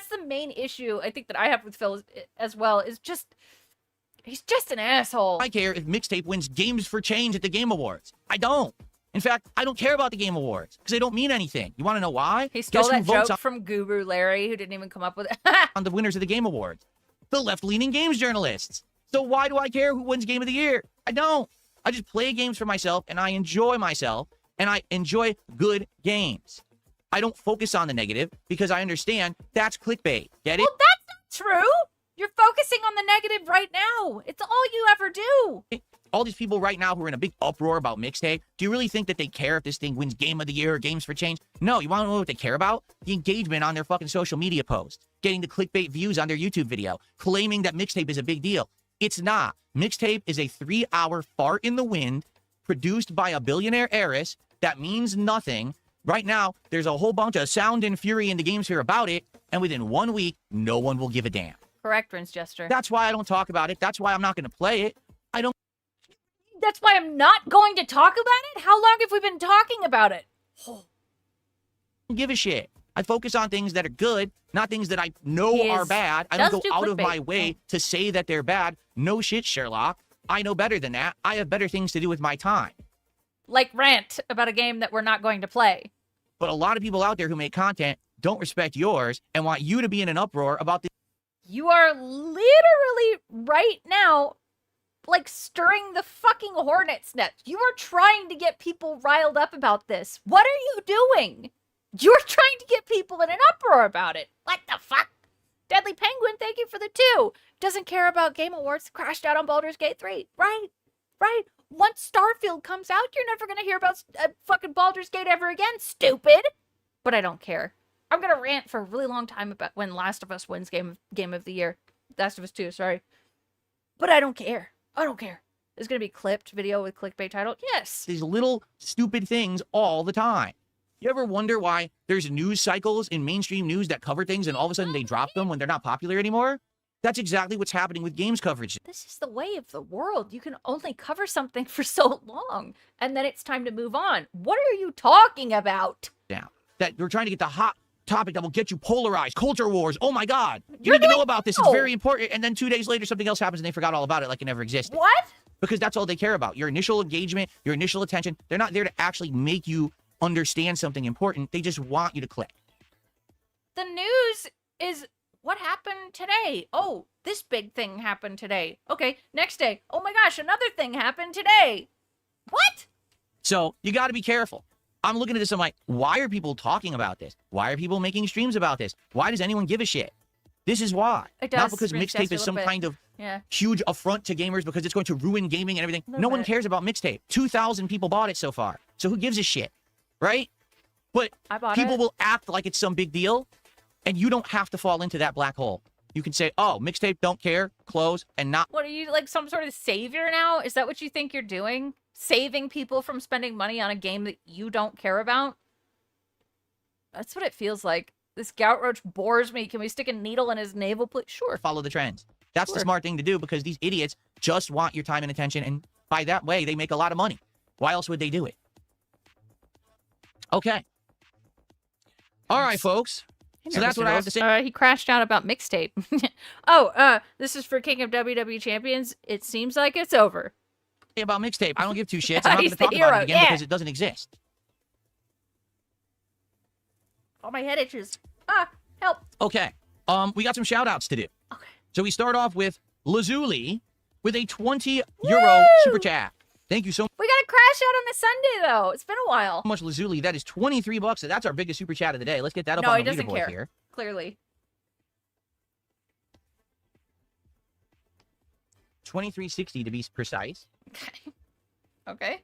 the main issue I think that I have with Phil as well. Is just he's just an asshole. I care if Mixtape wins Games for Change at the Game Awards. I don't. In fact, I don't care about the Game Awards because they don't mean anything. You want to know why? He stole that joke from Guru Larry, who didn't even come up with it. On the winners of the Game Awards, the left-leaning games journalists. So why do I care who wins Game of the Year? I don't. I just play games for myself, and I enjoy myself, and I enjoy good games. I don't focus on the negative because I understand that's clickbait. Get it? Well, that's not true. You're focusing on the negative right now. It's all you ever do. All these people right now who are in a big uproar about Mixtape, do you really think that they care if this thing wins Game of the Year or Games for Change? No, you want to know what they care about? The engagement on their fucking social media posts, getting the clickbait views on their YouTube video, claiming that Mixtape is a big deal. It's not. Mixtape is a 3-hour fart in the wind produced by a billionaire heiress that means nothing. Right now, there's a whole bunch of sound and fury in the game sphere about it, and within 1 week, no one will give a damn. Correct, Rinse Jester. That's why I don't talk about it. That's why I'm not going to play it. I don't. That's why I'm not going to talk about it? How long have we been talking about it? Give a shit. I focus on things that are good, not things that I know are bad. I don't go out of my way to say that they're bad. No shit, Sherlock. I know better than that. I have better things to do with my time. Like rant about a game that we're not going to play. But a lot of people out there who make content don't respect yours and want you to be in an uproar about this. You are literally right now like stirring the fucking hornet's nest. You are trying to get people riled up about this. What are you doing? You're trying to get people in an uproar about it. What the fuck? Deadly Penguin, thank you for the 2. Doesn't care about Game Awards. Crashed out on Baldur's Gate 3. Right. Once Starfield comes out, you're never going to hear about fucking Baldur's Gate ever again, stupid. But I don't care. I'm going to rant for a really long time about when Last of Us wins Game of the Year. Last of Us 2, sorry. But I don't care. I don't care. There's going to be clipped video with clickbait title. Yes. These little stupid things all the time. You ever wonder why there's news cycles in mainstream news that cover things and all of a sudden they drop them when they're not popular anymore? That's exactly what's happening with games coverage. This is the way of the world. You can only cover something for so long, and then it's time to move on. What are you talking about? Now, that we're trying to get the hot topic that will get you polarized. Culture wars. Oh my God. You need to know about this. It's very important. And then 2 days later, something else happens and they forgot all about it like it never existed. What? Because that's all they care about. Your initial engagement, your initial attention. They're not there to actually make you understand something important. They just want you to click. The news is what happened today. Oh, this big thing happened today. Okay, next day. Oh my gosh, another thing happened today. What? So you got to be careful. I'm looking at this. I'm like, why are people talking about this? Why are people making streams about this? Why does anyone give a shit? This is why. It does. Not because Mixtape is some kind of huge affront to gamers because it's going to ruin gaming and everything. No one cares about Mixtape. 2,000 people bought it so far. So who gives a shit? Right? But people will act like it's some big deal, and you don't have to fall into that black hole. You can say, oh, Mixtape, don't care, close, and not. What, are you like some sort of savior now? Is that what you think you're doing? Saving people from spending money on a game that you don't care about? That's what it feels like. This gout roach bores me. Can we stick a needle in his navel, please? Sure. Follow the trends. That's the smart thing to do because these idiots just want your time and attention, and by that way, they make a lot of money. Why else would they do it? Okay. All right, folks. So that's what I have to say. He crashed out about Mixtape. This is for King of WWE Champions. It seems like it's over. About Mixtape. I don't give two shits. I'm not going to talk about it again because it doesn't exist. Oh, my head itches. Help. Okay. We got some shout outs to do. Okay. So we start off with Lazuli with a 20-euro super chat. Thank you so much. We got a crash out on a Sunday, though. It's been a while. So much, Lazuli. That is $23. So that's our biggest super chat of the day. Let's get that up on the leaderboard here. Clearly. 2360 to be precise. Okay.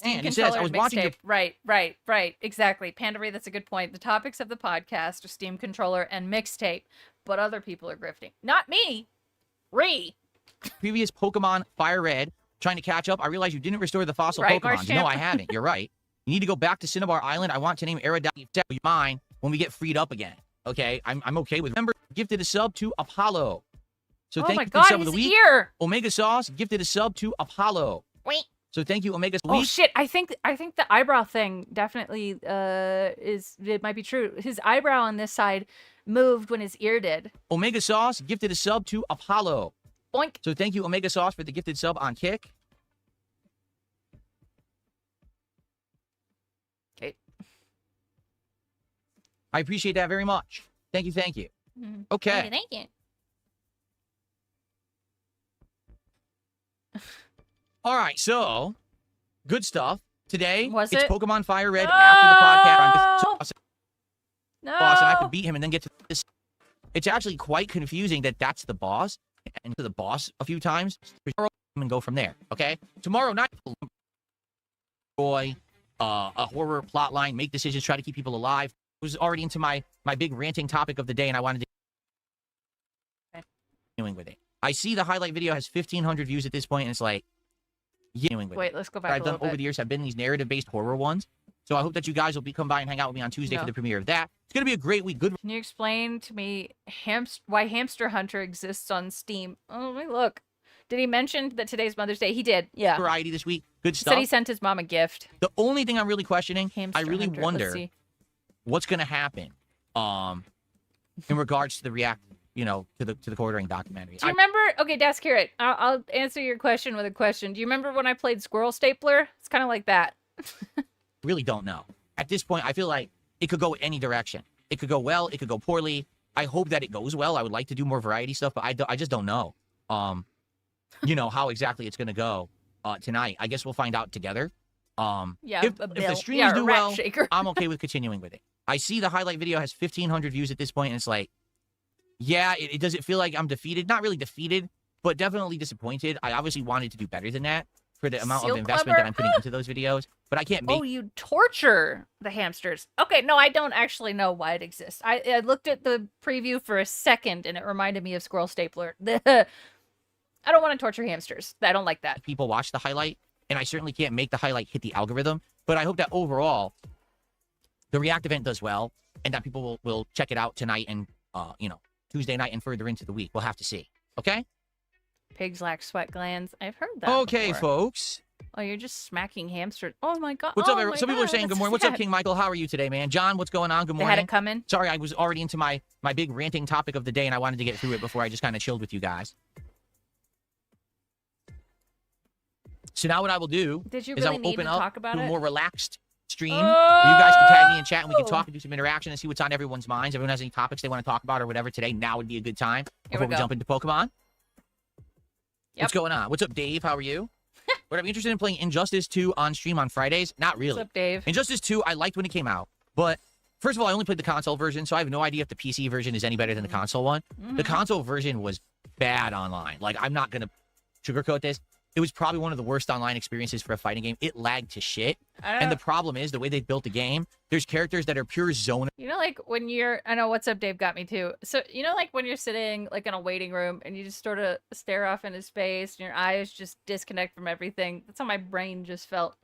And it says, I was watching your... Right. Exactly. Pandaree, that's a good point. The topics of the podcast are Steam Controller and Mixtape, but other people are grifting. Not me. Previous Pokemon Fire Red, trying to catch up. I realize you didn't restore the fossil Pokemon. No, I haven't. You're right. You need to go back to Cinnabar Island. I want to name Aerodactyl mine when we get freed up again. Okay? I'm okay with... Remember, gifted a sub to Apollo. So Oh thank my you for God, the sub of the his week. ear. Omega Sauce gifted a sub to Apollo. Wait. So thank you, Omega. Oh shit! I think the eyebrow thing definitely it might be true. His eyebrow on this side moved when his ear did. Omega Sauce gifted a sub to Apollo. Boink. So thank you, Omega Sauce, for the gifted sub on Kick. Okay. I appreciate that very much. Thank you, thank you. Okay. Thank you. All right, so good stuff. Today, Was it's it? Pokemon Fire Red after the podcast. I'm just awesome. No. Boss, and I could beat him and then get to this. It's actually quite confusing that that's the boss and to the boss a few times and go from there. Okay, tomorrow night, a horror plot line, make decisions, try to keep people alive. I was already into my big ranting topic of the day, and I wanted to doing with it. I see the highlight video has 1,500 views at this point, and it's like. Wait, let's go back I've done over the years have been these narrative-based horror ones. So I hope that you guys will come by and hang out with me on Tuesday for the premiere of that. It's going to be a great week. Good. Can you explain to me why Hamster Hunter exists on Steam? Oh, let me look. Did he mention that today's Mother's Day? He did. Yeah. Variety this week. Good He stuff. said he sent his mom a gift. The only thing I'm really questioning, Hamster I really Hunter. wonder what's going to happen in regards to the react, to the quartering documentary. Do you remember? Okay, Desk, hear it. I'll answer your question with a question. Do you remember when I played Squirrel Stapler? It's kind of like that. Really don't know. At this point, I feel like it could go any direction. It could go well. It could go poorly. I hope that it goes well. I would like to do more variety stuff, but I just don't know. How exactly it's going to go tonight. I guess we'll find out together. Yeah, if the streams do well, I'm okay with continuing with it. I see the highlight video has 1,500 views at this point, and it's like, yeah, it does it feel like I'm defeated? Not really defeated, but definitely disappointed. I obviously wanted to do better than that for the amount of investment that I'm putting into those videos, but I can't make... Oh, you torture the hamsters. Okay, no, I don't actually know why it exists. I looked at the preview for a second, and it reminded me of Squirrel Stapler. I don't want to torture hamsters. I don't like that. People watch the highlight, and I certainly can't make the highlight hit the algorithm, but I hope that overall, the React event does well, and that people will check it out tonight and, Tuesday night and further into the week. We'll have to see. Okay? Pigs lack sweat glands. I've heard that Okay, before. folks. Oh, you're just smacking hamsters. Oh, my God. What's up, everyone? My Some people are God, saying good that's morning. What's up, sad. King Michael? How are you today, man? John, what's going on? Good morning. They had it coming? Sorry, I was already into my big ranting topic of the day, and I wanted to get through it before I just kind of chilled with you guys. So now what I will do Did you is I really will need open to up talk about to a it? more relaxed stream where you guys can tag me and chat, and we can Oh. talk and do some interaction and see what's on everyone's minds. Everyone has any topics they want to talk about or whatever today, now would be a good time before we go. jump into Pokemon. Yep. What's going on? What's up, Dave? How are you? Would I be interested in playing Injustice 2 on stream on Fridays? Not really. What's up, Dave? Injustice 2, I liked when it came out, but first of all, I only played the console version, so I have no idea if the PC version is any better than the console one. The console version was bad online. Like, I'm not going to sugarcoat this. It was probably one of the worst online experiences for a fighting game. It lagged to shit. And the problem is, the way they built the game, there's characters that are pure zone. You know, like when you're, I know What's Up Dave got me too. So, you know, like when you're sitting like in a waiting room and you just sort of stare off into space and your eyes just disconnect from everything. That's how my brain just felt.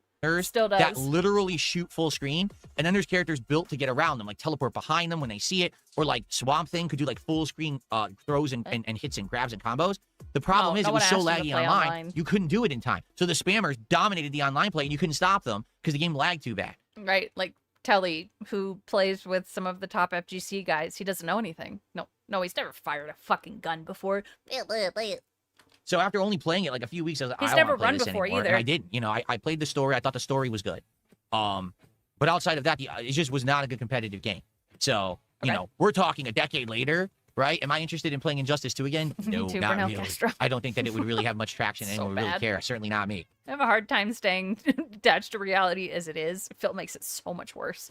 Still does. That literally shoot full screen. And then there's characters built to get around them, like teleport behind them when they see it, or like Swamp Thing could do like full screen throws and hits and grabs and combos. The problem is it was so laggy online, you couldn't do it in time. So the spammers dominated the online play and you couldn't stop them because the game lagged too bad. Right, like Telly, who plays with some of the top FGC guys, he doesn't know anything. No, he's never fired a fucking gun before. So after only playing it like a few weeks, I was like, He's I don't never want to play run this before anymore. either. And I did. You know, I played the story. I thought the story was good. But outside of that, it just was not a good competitive game. So, you know, we're talking a decade later, right? Am I interested in playing Injustice 2 again? No, too, not Bernal really. Castro. I don't think that it would really have much traction and So anyone would really bad. care. Certainly not me. I have a hard time staying attached to reality as it is. Phil makes it so much worse.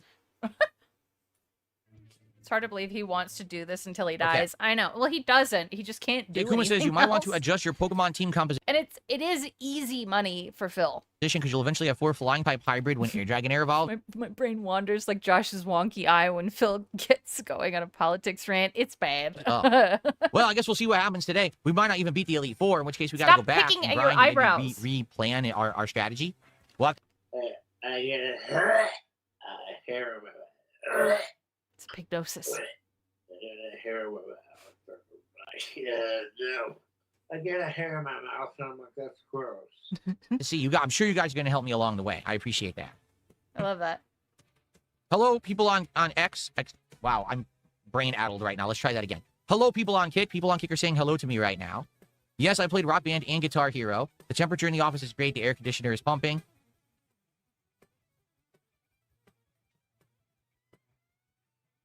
It's hard to believe he wants to do this until he dies. I know. Well, he doesn't. He just can't do Kuma anything says you might want to else. adjust your Pokemon team composition And it is easy money for Phil. because you'll eventually have 4 flying type hybrid when Air Dragon Air evolves. My brain wanders like Josh's wonky eye when Phil gets going on a politics rant. It's bad. Oh. Well, I guess we'll see what happens today. We might not even beat the Elite Four, in which case we got to Stop go back picking and at your grind and maybe eyebrows. replan our strategy. What? It's pignosis. Yeah, no. I get a hair in my mouth and I'm like, that's gross. See, I'm sure you guys are going to help me along the way. I appreciate that. I love that. Hello, people on X. Wow, I'm brain-addled right now. Let's try that again. Hello, people on Kick. People on Kick are saying hello to me right now. Yes, I played Rock Band and Guitar Hero. The temperature in the office is great. The air conditioner is pumping.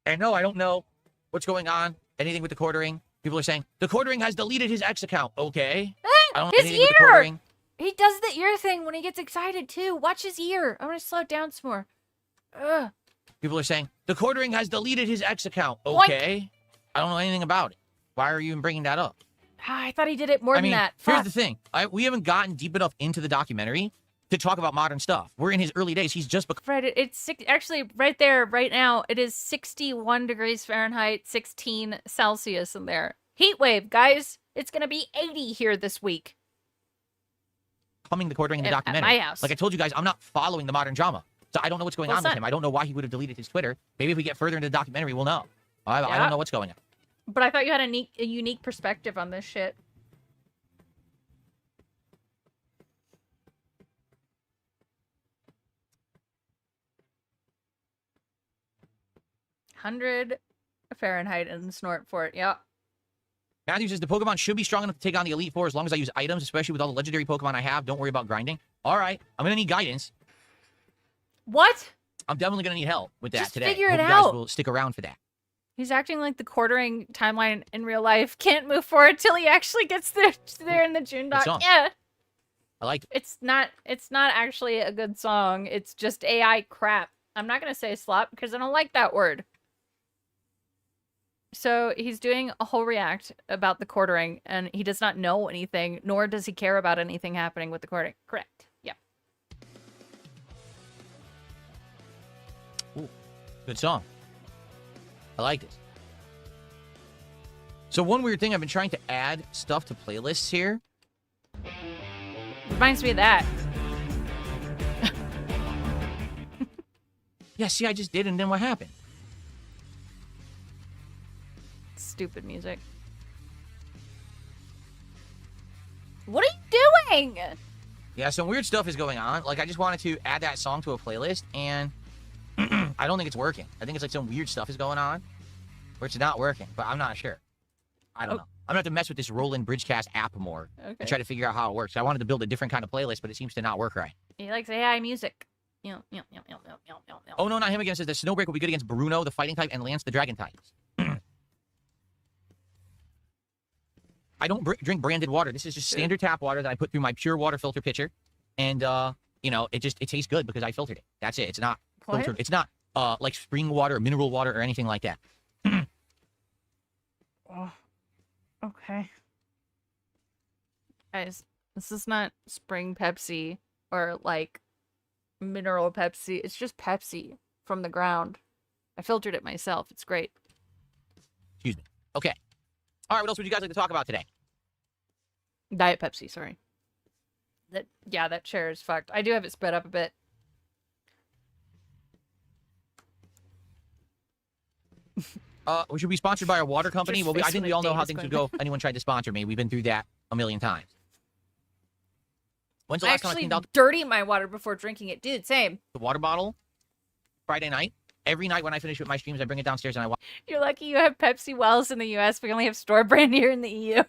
And no, I don't know what's going on. Anything with the quartering. People are saying, the quartering has deleted his X account. Okay. I don't know his anything with the ear! quartering. He does the ear thing when he gets excited, too. Watch his ear. I'm going to slow it down some more. Ugh. People are saying, the quartering has deleted his X account. Okay. I don't know anything about it. Why are you even bringing that up? I thought he did it more than that. Here's the thing. We haven't gotten deep enough into the documentary to talk about modern stuff. We're in his early days. He's just... Fred, it's actually right there, right now. It is 61 degrees Fahrenheit, 16 Celsius in there. Heat wave, guys. It's going to be 80 here this week. Coming the quartering in the documentary. At my house. Like I told you guys, I'm not following the modern drama. So I don't know what's going on with him. I don't know why he would have deleted his Twitter. Maybe if we get further into the documentary, we'll know. I don't know what's going on. But I thought you had a unique perspective on this shit. $100 Fahrenheit and snort for it. Yeah. Matthew says the Pokemon should be strong enough to take on the Elite Four as long as I use items, especially with all the legendary Pokemon I have. Don't worry about grinding. All right. I'm going to need guidance. What? I'm definitely going to need help with that Just today. Figure Hope it you guys out. will stick around for that. He's acting like the quartering timeline in real life can't move forward till he actually gets there in the June doc. Yeah. I like it. It's not actually a good song. It's just AI crap. I'm not going to say slop because I don't like that word. So he's doing a whole react about the quartering, and he does not know anything, nor does he care about anything happening with the quartering. Correct. Yeah. Ooh, good song. I like this. So one weird thing, I've been trying to add stuff to playlists here. Reminds me of that. Yeah, see, I just did, and then what happened? Stupid music. What are you doing? Yeah, some weird stuff is going on. Like, I just wanted to add that song to a playlist, and I don't think it's working. I think it's like some weird stuff is going on, or it's not working, but I'm not sure. I don't know. I'm going to have to mess with this Roland Bridgecast app more and try to figure out how it works. I wanted to build a different kind of playlist, but it seems to not work right. He likes AI music. Oh, no, not him again. It says the Snowbreak will be good against Bruno, the fighting type, and Lance, the dragon type. I don't drink branded water. This is just standard tap water that I put through my pure water filter pitcher. And, you know, it tastes good because I filtered it. That's it. It's not filtered. It's not, like spring water or mineral water or anything like that. Oh, okay. Guys, this is not spring Pepsi or, like, mineral Pepsi. It's just Pepsi from the ground. I filtered it myself. It's great. Excuse me. Okay. All right, what else would you guys like to talk about today? Diet Pepsi, sorry. That chair is fucked. I do have it spread up a bit. We should be sponsored by a water company. Well, I think we all know how things would go if anyone tried to sponsor me. We've been through that a million times. When's the last time I cleaned out dirty my water before drinking it? Dude, same. the water bottle? Friday night. Every night when I finish with my streams, I bring it downstairs and I wash. You're lucky you have Pepsi Wells in the U.S. We only have store brand here in the EU.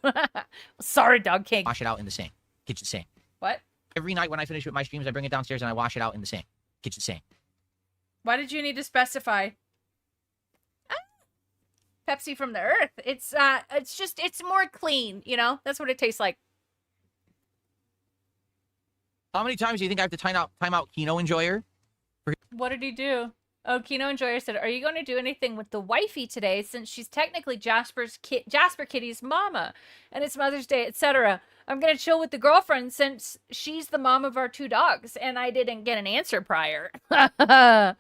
Sorry, Dog King. Wash it out in the sink. Kitchen sink. What? Every night when I finish with my streams, I bring it downstairs and I wash it out in the sink. Kitchen sink. Why did you need to specify? Pepsi from the earth. It's more clean, you know? That's what it tastes like. How many times do you think I have to time out Kino Enjoyer? What did he do? Oh, Kino Enjoyer said, are you going to do anything with the wifey today since she's technically Jasper Kitty's mama and it's Mother's Day, etc.? I'm going to chill with the girlfriend since she's the mom of our 2 dogs and I didn't get an answer prior. Earth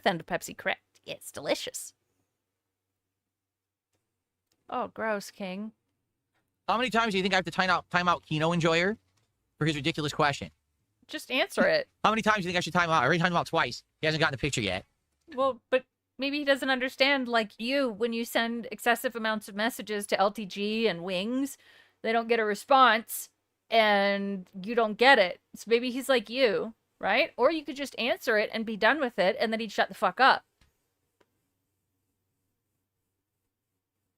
and Pepsi, correct. It's delicious. Oh, gross, King. How many times do you think I have to time out Kino Enjoyer for his ridiculous question? Just answer it. How many times do you think I should time him out? I already timed him out twice. He hasn't gotten the picture yet. Well, but Maybe he doesn't understand, like you, when you send excessive amounts of messages to LTG and Wings, they don't get a response, and you don't get it. So maybe he's like you, right? Or you could just answer it and be done with it, and then he'd shut the fuck up.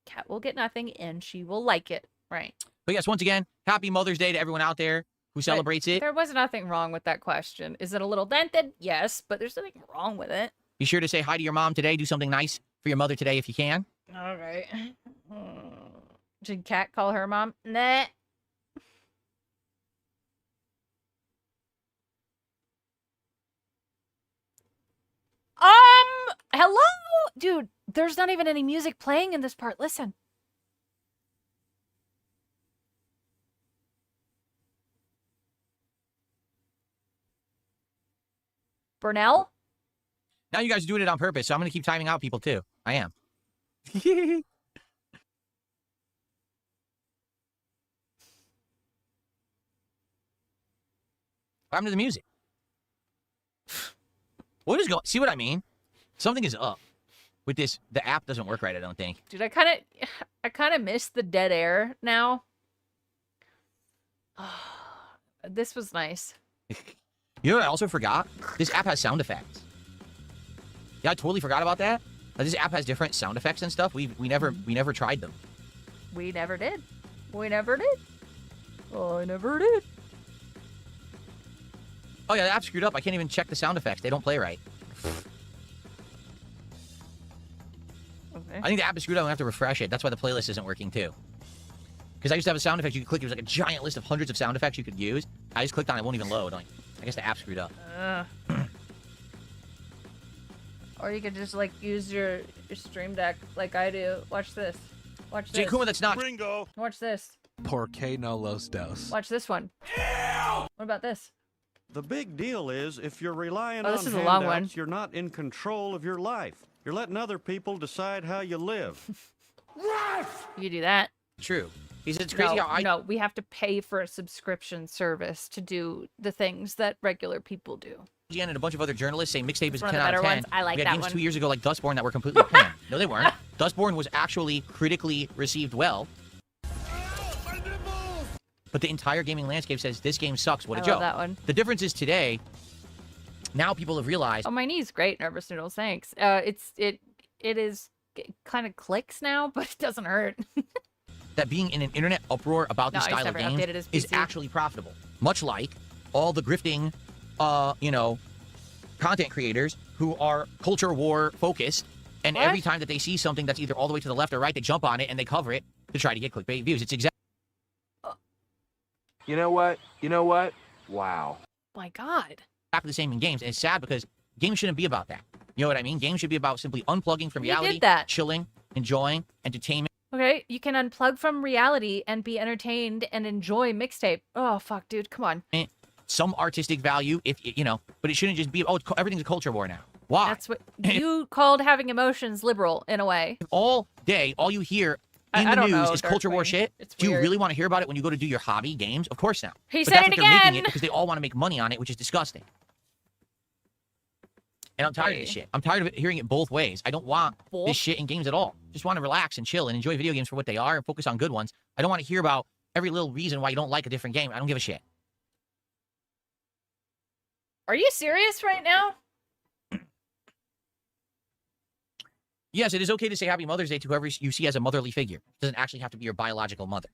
Cat will get nothing, and she will like it, right? But yes, once again, happy Mother's Day to everyone out there who celebrates it. There was nothing wrong with that question. Is it a little dented? Yes, but there's nothing wrong with it. Be sure to say hi to your mom today. Do something nice for your mother today if you can. All right. Did Kat call her mom? Nah. Hello? Dude, there's not even any music playing in this part. Listen. Burnell? Now you guys are doing it on purpose, so I'm going to keep timing out people too. I am. What happened to the music? What is going? See what I mean? Something is up with this. The app doesn't work right, I don't think. Dude, I kind of miss the dead air now. This was nice. You know what I also forgot? This app has sound effects. Yeah, I totally forgot about that. This app has different sound effects and stuff. We never tried them. We never did. We never did. I never did. Oh yeah, the app screwed up. I can't even check the sound effects. They don't play right. Okay. I think the app is screwed up. I'm gonna have to refresh it. That's why the playlist isn't working too. Because I used to have a sound effect you could click. It was like a giant list of hundreds of sound effects you could use. I just clicked on it. It won't even load. Like, I guess the app screwed up. Or you could just like use your stream deck like I do. Watch this. Watch this. Jay Kuma, that's not. Gringo. Watch this. Por que no los dos? Watch this one. Ew! What about this? The big deal is if you're relying Oh, on this is a long one. handouts, you're not in control of your life. You're letting other people decide how you live. You do that. True. He said it's crazy No, how I. no, we have to pay for a subscription service to do the things that regular people do. IGN and a bunch of other journalists say mixtape is One 10 of the out of better 10. ones. I like we had that games one. 2 years ago like Dustborn that were completely panned. No, they weren't. Dustborn was actually critically received well. But the entire gaming landscape says this game sucks. What a I joke. love that one. The difference is today, now people have realized. Oh, my knee's great, Nervous Noodles. Thanks. It kind of clicks now, but it doesn't hurt. That being in an internet uproar about this style of games is actually profitable. Much like all the grifting, content creators who are culture war focused, and every time that they see something that's either all the way to the left or right, they jump on it and they cover it to try to get clickbait views. It's exactly. You know what? You know what? Wow. My God. Exactly the same in games, and it's sad because games shouldn't be about that. You know what I mean? Games should be about simply unplugging from reality, chilling, enjoying, entertainment. Okay, you can unplug from reality and be entertained and enjoy mixtape. Oh, fuck, dude, come on. Some artistic value, if but it shouldn't just be, everything's a culture war now. Why? That's what you called having emotions liberal, in a way. All day, all you hear in I the don't news know, is culture war shit. Do you weird. really want to hear about it when you go to do your hobby games? Of course not. He But said that's it what they're making again! it because they all want to make money on it, which is disgusting. And I'm tired of this shit. I'm tired of hearing it both ways. I don't want this shit in games at all. Just want to relax and chill and enjoy video games for what they are and focus on good ones. I don't want to hear about every little reason why you don't like a different game. I don't give a shit. Are you serious right now? Yes, it is okay to say Happy Mother's Day to whoever you see as a motherly figure. It doesn't actually have to be your biological mother.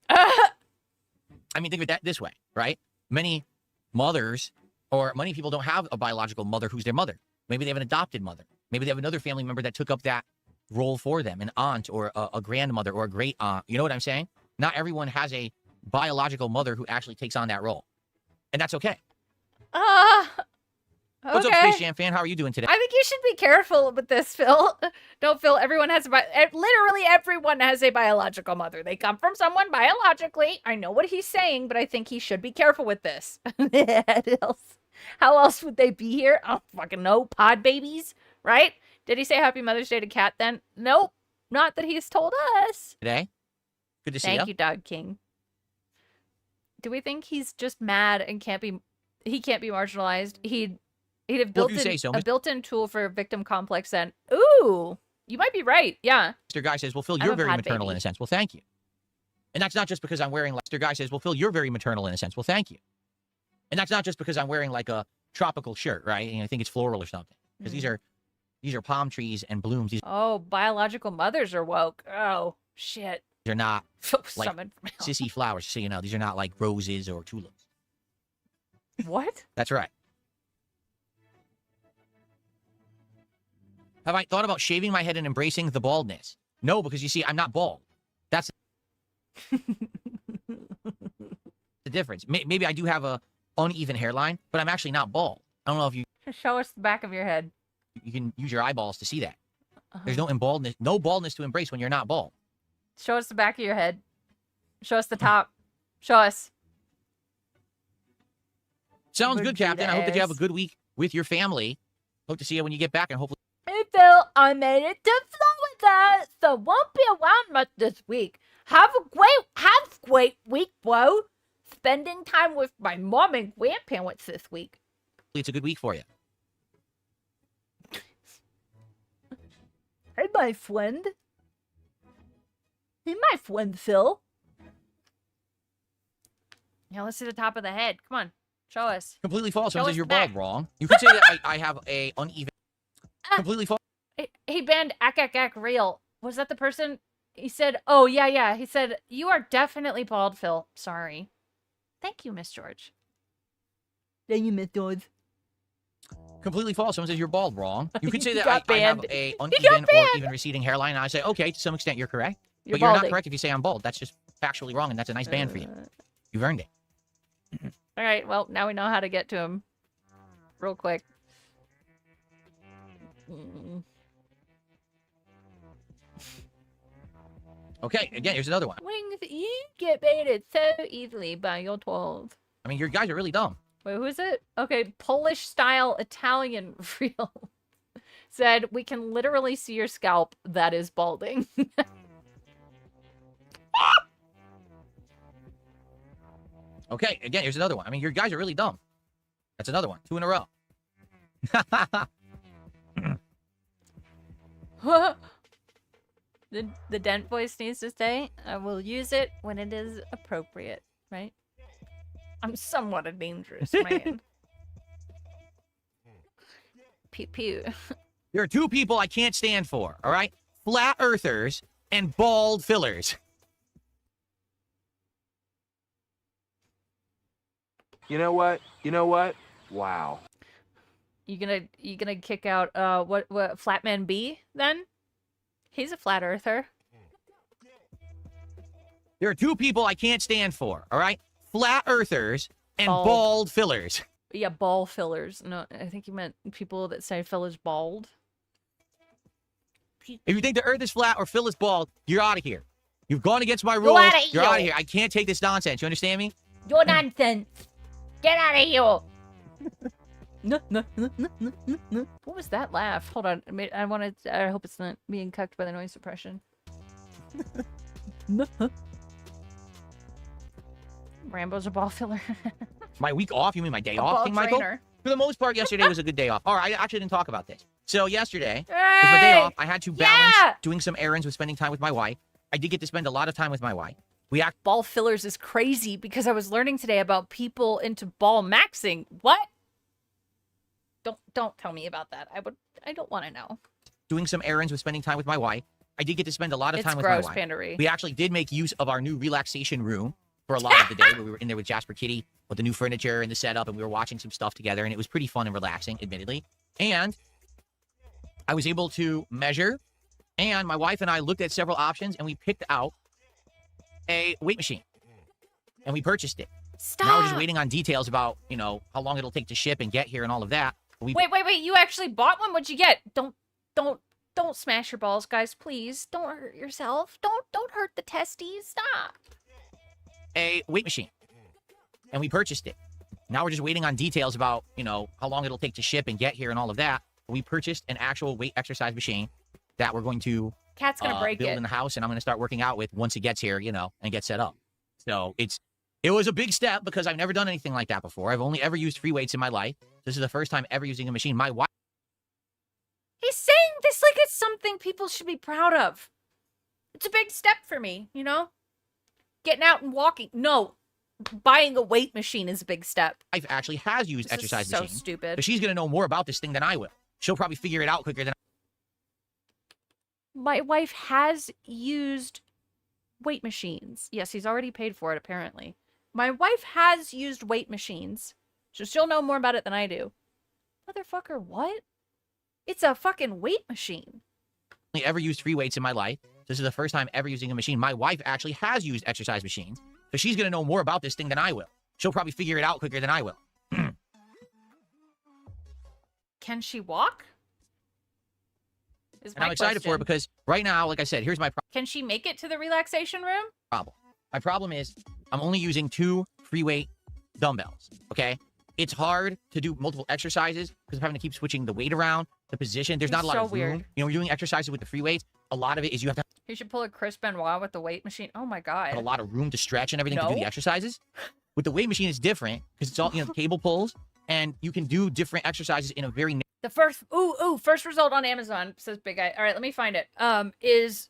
I mean, think of it this way, right? Many mothers or many people don't have a biological mother who's their mother. Maybe they have an adopted mother. Maybe they have another family member that took up that role for them, an aunt or a grandmother or a great aunt. You know what I'm saying? Not everyone has a biological mother who actually takes on that role. And that's okay. What's up, Space Jam fan? How are you doing today? I think you should be careful with this, Phil. Don't, Phil. Everyone has literally everyone has a biological mother. They come from someone biologically. I know what he's saying, but I think he should be careful with this. How else would they be here? I don't fucking know. Pod babies, right? Did he say Happy Mother's Day to Kat then? Nope. Not that he's told us. Today? Good to see you. Thank you, Dog King. Do we think he's just mad and he can't be marginalized? He'd have Well, built if you say so, a built-in tool for victim complex then. Ooh, you might be right. Yeah. Mr. Guy says, well, Phil, I'm you're a very bad maternal baby. in a sense. Well, thank you. And that's not just because I'm wearing, like, Mr. Guy says, well, Phil, you're very maternal in a sense. Well, thank you. And that's not just because I'm wearing, like, a tropical shirt, right? And I think it's floral or something. Because these are palm trees and blooms. These Oh, biological mothers are woke. Oh, shit. are not like Summoned from hell. sissy flowers, so you know. These are not like roses or tulips. What? That's right. Have I thought about shaving my head and embracing the baldness? No, because you see, I'm not bald. That's the difference. Maybe I do have a uneven hairline, but I'm actually not bald. I don't know if you Show us the back of your head. you can use your eyeballs to see that. There's Uh-huh. no baldness to embrace when you're not bald. Show us the back of your head. Show us the top. Show us. Sounds good, Captain. I hope that you have a Bermudas. good week with your family. Hope to see you when you get back, and hopefully. Hey, Phil, I made it to Florida, so won't be around much this week. Have a great week, bro. Spending time with my mom and grandparents this week. It's a good week for you. Hey, my friend. Hey, my friend, Phil. Yeah, let's see the top of the head. Come on, show us. Completely false. Show Someone us says you're the back. bald. Wrong. You could say that I have a uneven. Completely false. He banned Ak Real. Was that the person? He said, oh, yeah. He said, you are definitely bald, Phil. Sorry. Thank you, Miss George. Thank you, Miss George. Completely false. Someone says you're bald. Wrong. You could say He that got I have banned. a He got uneven or banned. even receding hairline. And I say, okay, to some extent, you're correct. You're but you're balding. not correct if you say I'm bald. That's just factually wrong, and that's a nice ban for you. You've earned it. All right, well, now we know how to get to him. Real quick. Okay, again, here's another one. Wings, you get baited so easily by your trolls. I mean, your guys are really dumb. Wait, who is it? Okay, Polish style Italian real said, we can literally see your scalp. That is balding. Okay, again, here's another one. I mean, your guys are really dumb. That's another one. 2 in a row. The dent voice needs to stay. I will use it when it is appropriate, right? I'm somewhat a dangerous man. Pew pew. There are 2 people I can't stand for, all right? Flat earthers and bald fillers. You know what? Wow. You gonna kick out what Flatman B then? He's a flat earther. There are 2 people I can't stand for, all right? Flat earthers and Bald. bald fillers. Yeah, ball fillers. No, I think you meant people that say fillers bald. If you think the earth is flat or Phil is bald, you're out of here. You've gone against my rules. outta You're out of here. here. I can't take this nonsense. You understand me? You're nonsense. Get out of here. What was that laugh? Hold on. I hope it's not being cucked by the noise suppression. Rambo's a ball filler. My week off? You mean my day A off, ball King Michael? trainer. For the most part, yesterday was a good day off. All right, I actually didn't talk about this. So yesterday was my day off. I had to balance doing some errands with spending time with my wife. I did get to spend a lot of time with my wife. Ball fillers is crazy because I was learning today about people into ball maxing. What? Don't tell me about that. I don't want to know. Doing some errands with spending time with my wife. I did get to spend a lot of It's time with gross, my wife. Pandery. We actually did make use of our new relaxation room for a lot of the day. Where we were in there with Jasper Kitty with the new furniture and the setup, and we were watching some stuff together, and it was pretty fun and relaxing, admittedly. And I was able to measure, and my wife and I looked at several options, and we picked out a weight machine, and we purchased it. Stop. Now we're just waiting on details about, how long it'll take to ship and get here and all of that. Wait! You actually bought one? What'd you get? Don't smash your balls, guys. Please, don't hurt yourself. Don't hurt the testes. Stop. A weight machine, and we purchased it. Now we're just waiting on details about, how long it'll take to ship and get here and all of that. We purchased an actual weight exercise machine that we're going to Cat's gonna break build it. in the house, and I'm going to start working out with once it gets here, and get set up. So it was a big step because I've never done anything like that before. I've only ever used free weights in my life. This is the first time ever using a machine. My wife. He's saying this like it's something people should be proud of. It's a big step for me, you know? Getting out and walking. No. Buying a weight machine is a big step. Wife actually has used exercise machines. So stupid. But she's going to know more about this thing than I will. She'll probably figure it out quicker than My wife has used weight machines. Yes, he's already paid for it, apparently. My wife has used weight machines. So she'll know more about it than I do. Motherfucker, what? It's a fucking weight machine. I ever used free weights in my life. This is the first time ever using a machine. My wife actually has used exercise machines. So she's going to know more about this thing than I will. She'll probably figure it out quicker than I will. Can she walk? And I'm excited for it because right now, like I said, here's my Can she make it to the relaxation room? problem. My problem is I'm only using 2 free weight dumbbells, okay? It's hard to do multiple exercises because I'm having to keep switching the weight around, the position. There's not a lot of room. Weird. You know, you're doing exercises with the free weights. A lot of it is you have to You should pull a Chris Benoit with the weight machine. Oh my god. have a lot of room to stretch and everything to do the exercises. With the weight machine, it's different because it's all, you know, cable pulls, and you can do different exercises in a very The first first result on Amazon, says Big Guy. All right, let me find it. Is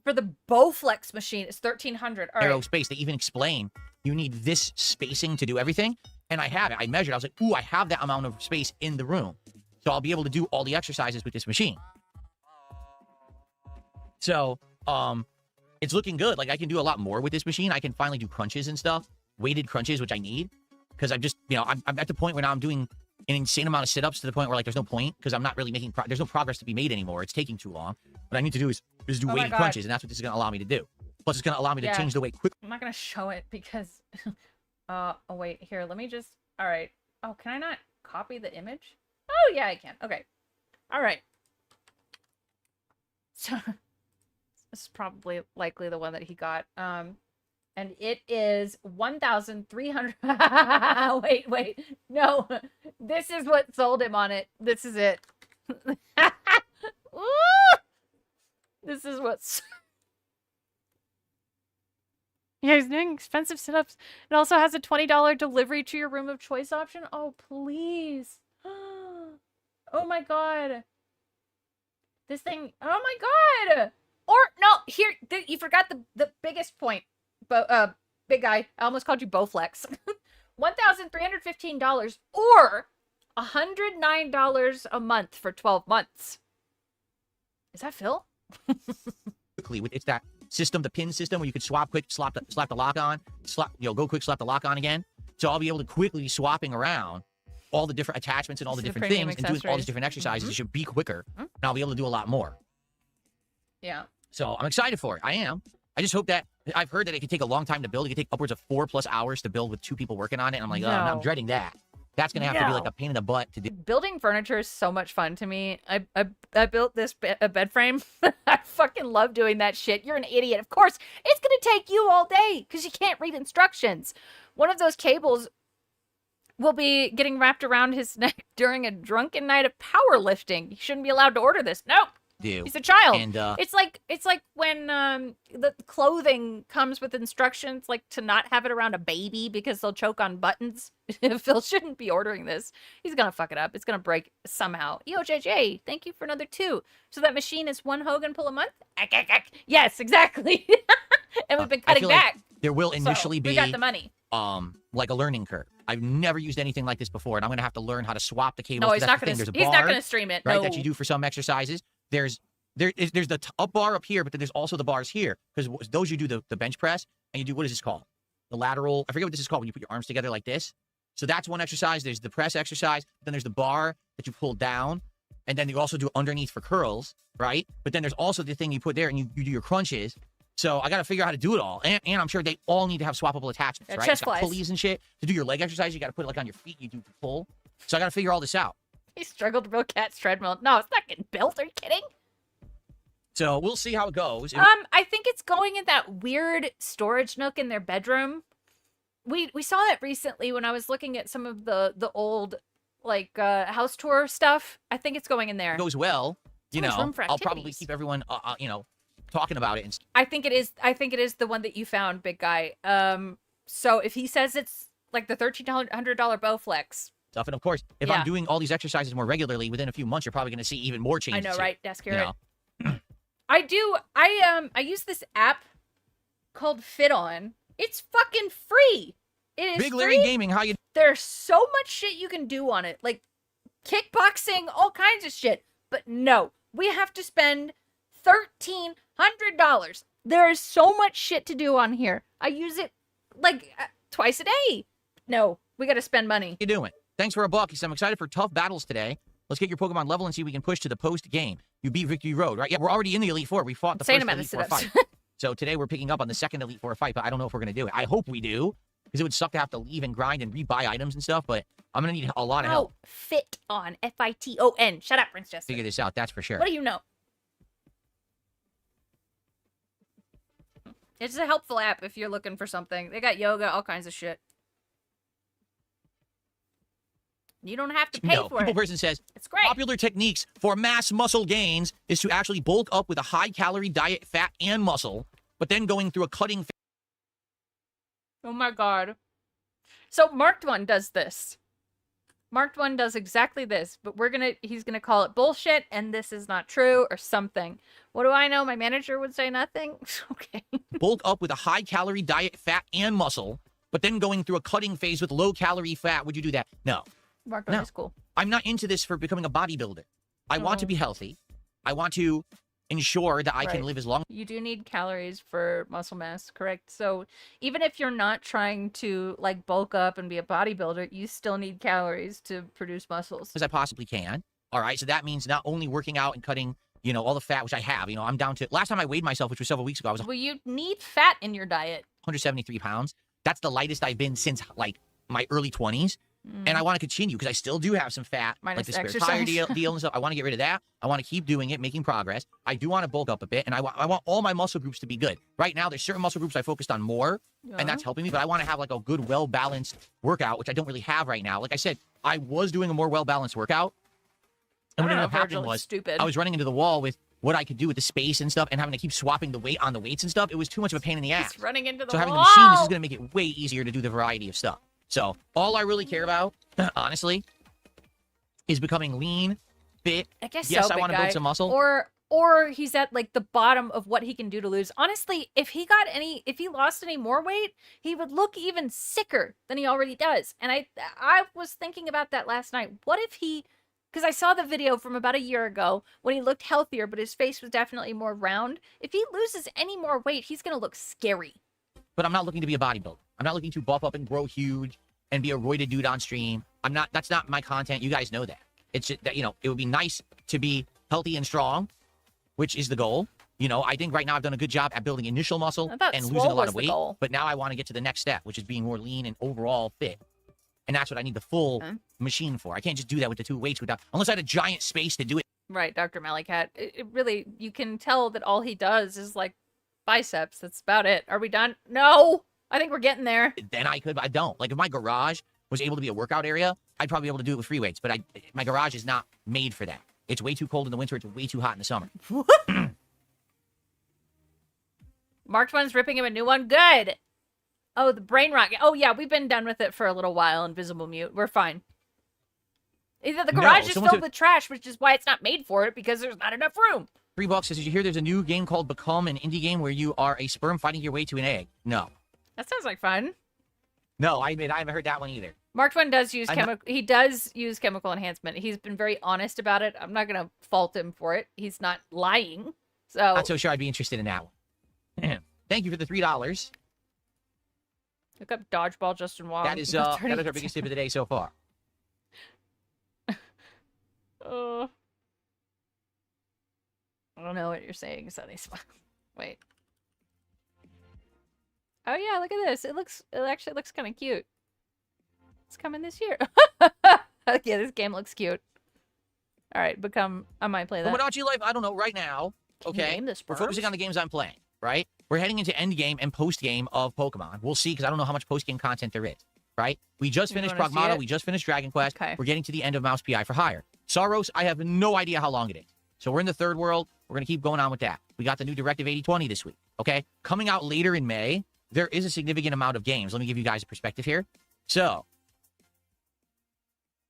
for the Bowflex machine, it's $1,300. All narrow right. space. They even explain you need this spacing to do everything. And I have it. I measured. I was like, ooh, I have that amount of space in the room. So I'll be able to do all the exercises with this machine. So, it's looking good. Like, I can do a lot more with this machine. I can finally do crunches and stuff. Weighted crunches, which I need. Because I'm just, you know, I'm at the point where now I'm doing an insane amount of sit-ups to the point where, like, there's no point. Because I'm not really making, there's no progress to be made anymore. It's taking too long. What I need to do is do weighted crunches. And that's what this is going to allow me to do. Plus, it's going to allow me to change the weight quick. I'm not going to show it because... oh, wait. Here, let me just... All right. Oh, can I not copy the image? Oh, yeah, I can. Okay. All right. So, this is probably likely the one that he got. And it is 1,300... wait. No. This is what sold him on it. This is it. This is what's... Yeah, he's doing expensive sit-ups. It also has a $20 delivery to your room of choice option. Oh, please. Oh my god. This thing, oh my god. Or, no, here, you forgot the biggest point. But, Big Guy, I almost called you Bowflex. $1,315 or $109 a month for 12 months. Is that Phil? Quickly, it's that system, the pin system, where you could swap quick, slap the lock on, go quick, slap the lock on again. So I'll be able to quickly be swapping around all the different attachments and all the different things and doing all these different exercises. It should be quicker, and I'll be able to do a lot more. Yeah. So I'm excited for it. I am. I just hope that, I've heard that it could take a long time to build. It could take upwards of 4+ hours to build with 2 people working on it. And I'm like, I'm dreading that. That's going to have to be like a pain in the butt to do. Building furniture is so much fun to me. I built this bed frame. I fucking love doing that shit. You're an idiot. Of course, it's going to take you all day because you can't read instructions. One of those cables will be getting wrapped around his neck during a drunken night of powerlifting. You shouldn't be allowed to order this. Nope. He's a child. And, it's like when the clothing comes with instructions like to not have it around a baby because they'll choke on buttons. Phil shouldn't be ordering this. He's gonna fuck it up. It's gonna break somehow. JJ, thank you for another 2. So that machine is 1 Hogan pull a month? Yes, exactly. And we've been cutting back. Like there will initially be we got the money. Like a learning curve. I've never used anything like this before, and I'm gonna have to learn how to swap the cables. No, he's not gonna stream it. Right, no. that you do for some exercises. There's the up bar up here, but then there's also the bars here. Because those you do the bench press, and you do, what is this called? The lateral, I forget what this is called when you put your arms together like this. So that's one exercise. There's the press exercise. Then there's the bar that you pull down. And then you also do underneath for curls, right? But then there's also the thing you put there and you do your crunches. So I got to figure out how to do it all. And I'm sure they all need to have swappable attachments, right? Chest It's got flies. pulleys and shit. To do your leg exercise, you got to put it like on your feet. You do the pull. So I got to figure all this out. He struggled to build Cat's treadmill. No, it's not getting built. Are you kidding? So we'll see how it goes. I think it's going in that weird storage nook in their bedroom. We saw that recently when I was looking at some of the old like house tour stuff. I think it's going in there. It goes well. So much room for I'll probably activities. keep everyone talking about it. And I think it is the one that you found, Big Guy. So if he says it's like the $1,300 Bowflex, stuff. And of course, if I'm doing all these exercises more regularly, within a few months, you're probably going to see even more changes. I know, right? Desk carrot. You know? I use this app called Fit On. It's fucking free. It is Big Larry free. Gaming, how you? There's so much shit you can do on it, like kickboxing, all kinds of shit. But no, we have to spend $1,300. There is so much shit to do on here. I use it like twice a day. No, we got to spend money. How you doing? Thanks for a buck. He said, I'm excited for tough battles today. Let's get your Pokemon level and see if we can push to the post game. You beat Victory Road, right? Yeah, we're already in the Elite Four. We fought the first Elite Four fight. So today we're picking up on the second Elite Four fight, but I don't know if we're going to do it. I hope we do, because it would suck to have to leave and grind and rebuy items and stuff, but I'm going to need a lot of help. Oh, Fit On. F-I-T-O-N. Shut up, Prince Jester. Figure this out, that's for sure. What do you know? It's a helpful app if you're looking for something. They got yoga, all kinds of shit. You don't have to pay for People it. Person says, it's great. Popular techniques for mass muscle gains is to actually bulk up with a high-calorie diet, fat, and muscle, but then going through a cutting phase. Oh my god. So Marked One does this. Marked One does exactly this, but he's gonna call it bullshit, and this is not true, or something. What do I know? My manager would say nothing? Okay. Bulk up with a high-calorie diet, fat, and muscle, but then going through a cutting phase with low-calorie fat. Would you do that? No. Marked One is cool. I'm not into this for becoming a bodybuilder. I want to be healthy. I want to ensure that I can live as long. You do need calories for muscle mass, correct? So even if you're not trying to like bulk up and be a bodybuilder, you still need calories to produce muscles. As I possibly can. All right. So that means not only working out and cutting, all the fat, which I have. I'm down to, last time I weighed myself, which was several weeks ago, I was Well, you need fat in your diet. 173 pounds. That's the lightest I've been since like my early 20s. And I want to continue because I still do have some fat, minus like the spare exercise. tire deal and stuff. I want to get rid of that. I want to keep doing it, making progress. I do want to bulk up a bit, and I want all my muscle groups to be good. Right now, there's certain muscle groups I focused on more, and that's helping me, but I want to have like a good, well-balanced workout, which I don't really have right now. Like I said, I was doing a more well-balanced workout, and what ended up happening was I was running into the wall with what I could do with the space and stuff, and having to keep swapping the weight on the weights and stuff. It was too much of a pain in the ass. He's running into the so wall. having the machine, this is going to make it way easier to do the variety of stuff. So all I really care about, honestly, is becoming lean, fit. I guess yes, so, I want to build some muscle. Or he's at like the bottom of what he can do to lose. Honestly, if he lost any more weight, he would look even sicker than he already does. And I was thinking about that last night. What if because I saw the video from about a year ago when he looked healthier, but his face was definitely more round. If he loses any more weight, he's going to look scary. But I'm not looking to be a bodybuilder. I'm not looking to buff up and grow huge and be a roided dude on stream. That's not my content. You guys know that. It's just that, it would be nice to be healthy and strong, which is the goal. I think right now I've done a good job at building initial muscle and losing a lot of weight. But now I want to get to the next step, which is being more lean and overall fit. And that's what I need the full machine for. I can't just do that with the two weights unless I had a giant space to do it. Right, Dr. Mallycat. It really, you can tell that all he does is like biceps. That's about it. Are we done? No! I think we're getting there. Then I could, but I don't. Like, if my garage was able to be a workout area, I'd probably be able to do it with free weights, but my garage is not made for that. It's way too cold in the winter. It's way too hot in the summer. Marked One's ripping him a new one. Good! Oh, the brain rot. Oh, yeah, we've been done with it for a little while. Invisible Mute. We're fine. Either the garage is filled with trash, which is why it's not made for it, because there's not enough room. $3 says, did you hear there's a new game called Become, an indie game where you are a sperm fighting your way to an egg? No. That sounds like fun. No, I haven't heard that one either. Marked One does use he does use chemical enhancement. He's been very honest about it. I'm not gonna fault him for it. He's not lying. So not so sure I'd be interested in that one. Thank you for the $3. Look up Dodgeball Justin Wong. That is our biggest tip of the day so far. I don't know what you're saying, Sunny Smile. Wait. Oh yeah, look at this. It actually looks kind of cute. It's coming this year. Yeah, this game looks cute. All right, I might play that. Tomodachi Life, I don't know, right now, okay, we're focusing on the games I'm playing, right? We're heading into end game and post game of Pokemon. We'll see, because I don't know how much post game content there is, right? We just finished Pragmata, we just finished Dragon Quest. Okay. We're getting to the end of Mouse PI for Hire. Saros, I have no idea how long it is. So we're in the third world. We're going to keep going on with that. We got the new Directive 8020 this week, okay? Coming out later in May, there is a significant amount of games. Let me give you guys a perspective here. So,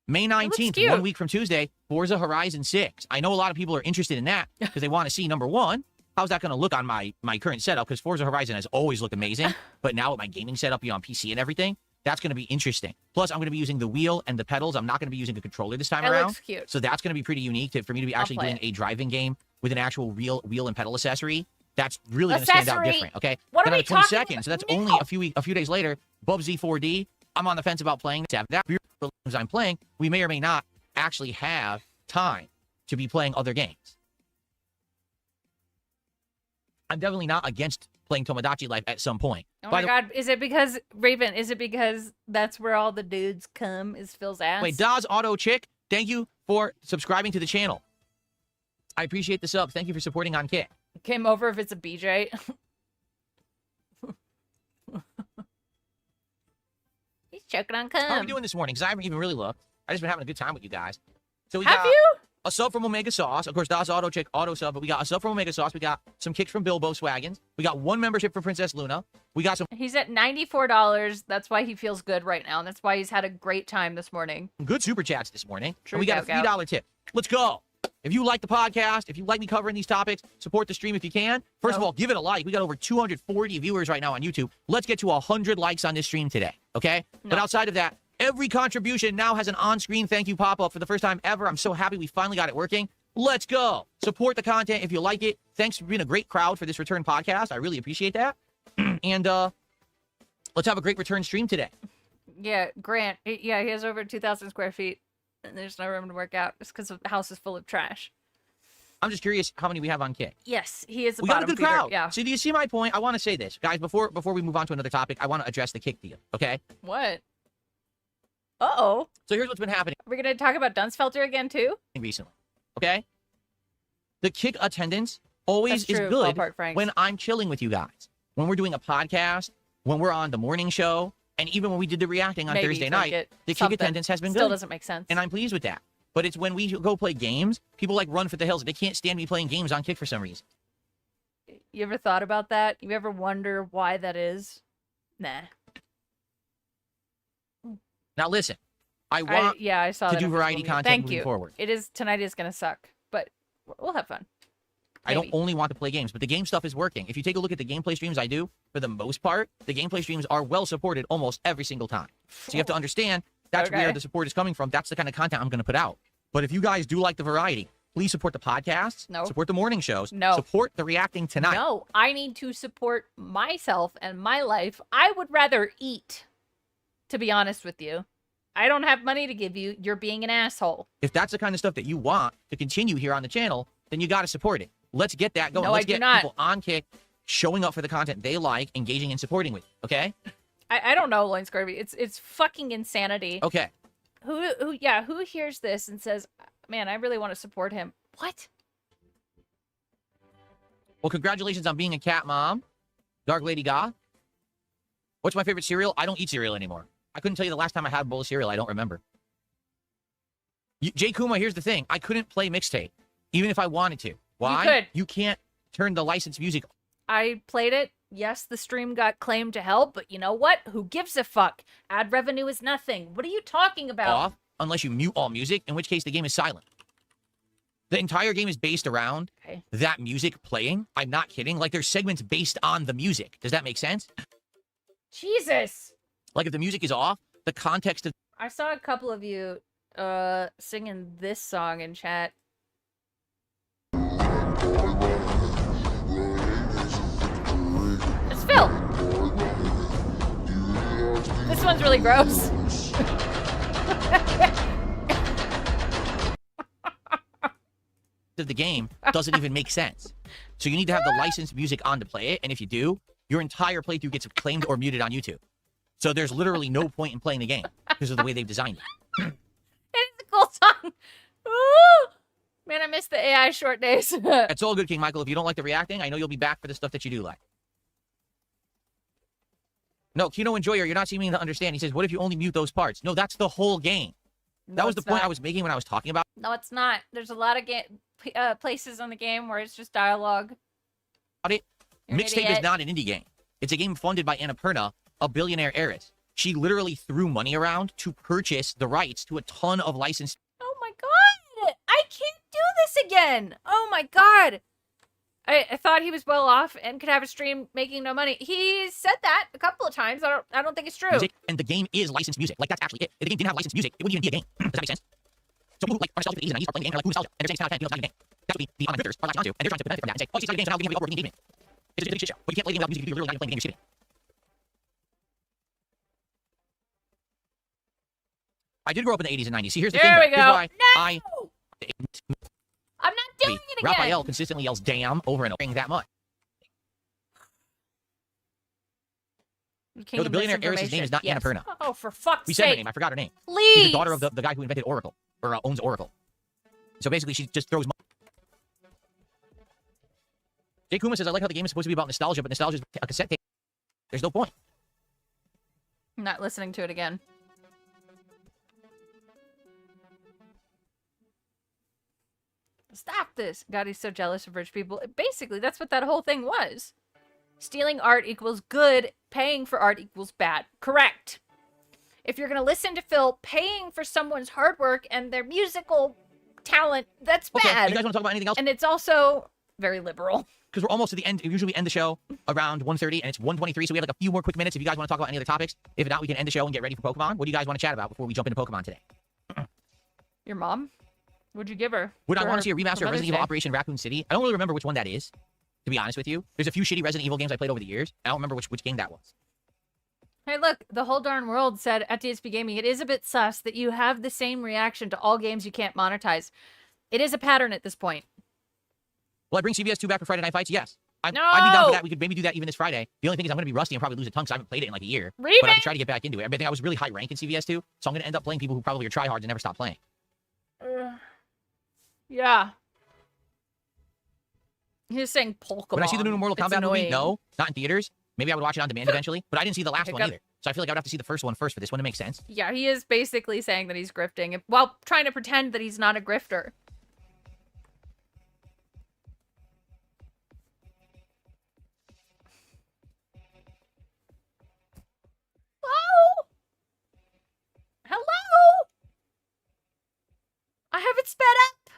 May 19th, 1 week from Tuesday, Forza Horizon 6. I know a lot of people are interested in that because they want to see, number one, how's that going to look on my current setup? Because Forza Horizon has always looked amazing, but now with my gaming setup, on PC and everything, that's going to be interesting. Plus, I'm going to be using the wheel and the pedals. I'm not going to be using a controller this time around. Looks cute. So that's going to be pretty unique for me to be actually doing a driving game with an actual real wheel and pedal accessory. That's really going to stand out different, okay? What then are on we the 22nd, talking so that's about? only a few days later, Bubsy 4D. I'm on the fence about playing that. As I'm playing, we may or may not actually have time to be playing other games. I'm definitely not against playing Tomodachi Life at some point. Oh my God, is it because, Raven, is it because that's where all the dudes come, is Phil's ass? Wait, Daz Auto Chick, thank you for subscribing to the channel. I appreciate the sub. Thank you for supporting on Kick. Came over if it's a BJ. He's choking on cum. How are we doing this morning? Because I haven't even really looked. I just been having a good time with you guys. So we Have got you? a sub from Omega Sauce. Of course, Daz Auto Chick, auto sub, but we got a sub from Omega Sauce. We got some kicks from Bilbo Swaggins. We got 1 membership for Princess Luna. We got some He's at $94. That's why he feels good right now. And that's why he's had a great time this morning. good super chats this morning. True, And we got a Gout. $3 tip. Let's go. If you like the podcast, if you like me covering these topics, support the stream if you can. First of all, give it a like. We got over 240 viewers right now on YouTube. Let's get to 100 likes on this stream today, okay? But outside of that, every contribution now has an on-screen thank you pop-up for the first time ever. I'm so happy we finally got it working. Let's go. Support the content if you like it. Thanks for being a great crowd for this return podcast. I really appreciate that. And let's have a great return stream today. Yeah, Grant. Yeah, he has over 2,000 square feet. And there's no room to work out. It's because the house is full of trash. I'm just curious how many we have on Kick. Yes, he is a We got a bottom good crowd. feeder. Yeah. So do you see my point? I want to say this. Guys, before we move on to another topic, I want to address the Kick deal, okay? What? Uh-oh. So here's what's been happening. Are we going to talk about Dunsfelter again, too? Recently, okay? The Kick attendance always That's true, is good Ballpark Franks. when I'm chilling with you guys. When we're doing a podcast, when we're on the morning show, and even when we did the reacting on Maybe Thursday to night, get the Kick something. attendance has been Still good. doesn't make sense. And I'm pleased with that. But it's when we go play games, people like run for the hills. They can't stand me playing games on Kick for some reason. You ever thought about that? You ever wonder why that is? Nah. Now listen, I want I saw to that do on variety Facebook. content Thank moving you. forward. Tonight is going to suck, but we'll have fun. I don't only want to play games, but the game stuff is working. If you take a look at the gameplay streams I do, for the most part, the gameplay streams are well supported almost every single time. So you have to understand that's where the support is coming from. That's the kind of content I'm going to put out. But if you guys do like the variety, please support the podcasts. No. Support the morning shows. No. Support the reacting tonight. No, I need to support myself and my life. I would rather eat, to be honest with you. I don't have money to give you. You're being an asshole. If that's the kind of stuff that you want to continue here on the channel, then you got to support it. Let's get that going. No, Let's I do get not. people on Kick, showing up for the content they like, engaging and supporting with. Okay? I don't know, Loin Scurvy. It's fucking insanity. Okay. Who hears this and says, man, I really want to support him? What? Well, congratulations on being a cat mom, Dark Lady Goth. What's my favorite cereal? I don't eat cereal anymore. I couldn't tell you the last time I had a bowl of cereal. I don't remember. Jay Kuma, here's the thing. I couldn't play mixtape, even if I wanted to. Why? You could. You can't turn the licensed music. I played it. Yes, the stream got claimed to help, but you know what? Who gives a fuck? Ad revenue is nothing. What are you talking about? Off unless you mute all music, in which case the game is silent. The entire game is based around that music playing. I'm not kidding. Like, there's segments based on the music. Does that make sense? Jesus. Like, if the music is off, the context of... I saw a couple of you singing this song in chat. It's Phil. This one's really gross. of the game doesn't even make sense. So you need to have the licensed music on to play it, and if you do, your entire playthrough gets claimed or muted on YouTube. So there's literally no point in playing the game because of the way they've designed it. It's a cool song. Ooh! Man, I miss the AI short days. It's all good, King Michael. If you don't like the reacting, I know you'll be back for the stuff that you do like. No, Kino Enjoyer, you're not seeming to understand. He says, what if you only mute those parts? No, that's the whole game. That was the point I was making when I was talking about. No, it's not. There's a lot of places in the game where it's just dialogue. Mixtape is not an indie game. It's a game funded by Annapurna, a billionaire heiress. She literally threw money around to purchase the rights to a ton of licensed. Oh my god! I can't do this again! Oh my god! I thought he was well off and could have a stream making no money. He said that a couple of times. I don't think it's true. Music, and the game is licensed music. Like, that's actually it. If the game didn't have licensed music, it wouldn't even be a game. Does that make sense? So people who, like, are nostalgic for the 80s and 90s are playing the game, and they're like, ooh, nostalgia. And they're saying it's 10 out of 10, it's not a game. That's what the online drifters are latching onto, and they're trying to benefit from that and say, oh, it's 6 out of games, so now we can have upward engagement. It's a big shit show. But you can't play the game without music. You're literally not even playing the game, you're skipping. I did grow up in the 80s and 90s. See, here's the thing. There we go. Here's why No! I'm not doing it again. Raphael consistently yells "damn" over and over that much. No, the billionaire heiress's name is not Annapurna. Oh, for fuck's sake. We said her name. I forgot her name. Please. She's the daughter of the guy who invented Oracle, or owns Oracle. So basically, she just throws money. Jay Kuma says, I like how the game is supposed to be about nostalgia, but nostalgia is a cassette tape. There's no point. I'm not listening to it again. Stop this. God, he's so jealous of rich people. Basically, that's what that whole thing was. Stealing art equals good. Paying for art equals bad. Correct. If you're going to listen to Phil, paying for someone's hard work and their musical talent, that's bad. You guys want to talk about anything else? And it's also very liberal. Because we're almost to the end. Usually we end the show around 1:30, and it's 1:23, so we have like a few more quick minutes if you guys want to talk about any other topics. If not, we can end the show and get ready for Pokemon. What do you guys want to chat about before we jump into Pokemon today? Your mom? What'd you give her? Would I want to see a remaster of Resident Evil Operation Raccoon City? I don't really remember which one that is, to be honest with you. There's a few shitty Resident Evil games I played over the years. I don't remember which game that was. Hey, look, the whole darn world said at DSP Gaming, it is a bit sus that you have the same reaction to all games you can't monetize. It is a pattern at this point. Will I bring CBS 2 back for Friday Night Fights? Yes. I'd be down for that. We could maybe do that even this Friday. The only thing is I'm going to be rusty and probably lose a ton because I haven't played it in like a year. Remake? But I'm trying to get back into it. I think I was really high rank in CBS 2, so I'm going to end up playing people who probably are tryhards and never stop playing. Yeah. He's saying Pokemon. Would I see the new Mortal Kombat movie? No, not in theaters. Maybe I would watch it on demand eventually, but I didn't see the last one either. So I feel like I would have to see the first one first for this one to make sense. Yeah, he is basically saying that he's grifting while trying to pretend that he's not a grifter. Hello? Hello? I have it sped up.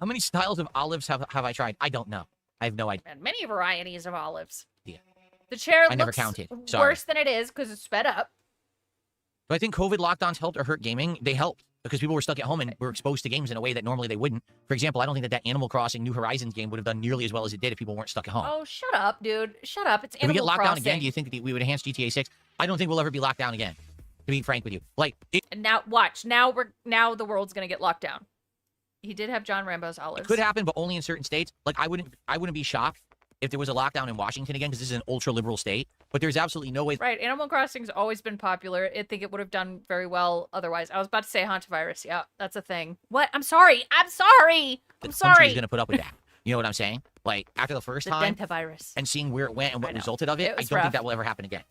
How many styles of olives have I tried? I don't know. I have no idea. And many varieties of olives. Yeah. The chair I never looks counted. Sorry. worse than it is because it's sped up. Do I think COVID lockdowns helped or hurt gaming? They helped because people were stuck at home and were exposed to games in a way that normally they wouldn't. For example, I don't think that Animal Crossing New Horizons game would have done nearly as well as it did if people weren't stuck at home. Oh, shut up, dude. Shut up. It's If Animal we get locked Crossing. down again, do you think that we would enhance GTA 6? I don't think we'll ever be locked down again, to be frank with you. And now, watch. Now the world's going to get locked down. He did have John Rambo's olives. It could happen, but only in certain states. Like, I wouldn't be shocked if there was a lockdown in Washington again, because this is an ultra-liberal state. But there's absolutely no way. Right. Animal Crossing's always been popular. I think it would have done very well otherwise. I was about to say hantavirus. Yeah, that's a thing. What? I'm sorry. I'm sorry. I'm The sorry. country's going to put up with that. You know what I'm saying? Like, after the first time. Dentavirus. And seeing where it went and what resulted of it, I don't think that will ever happen again.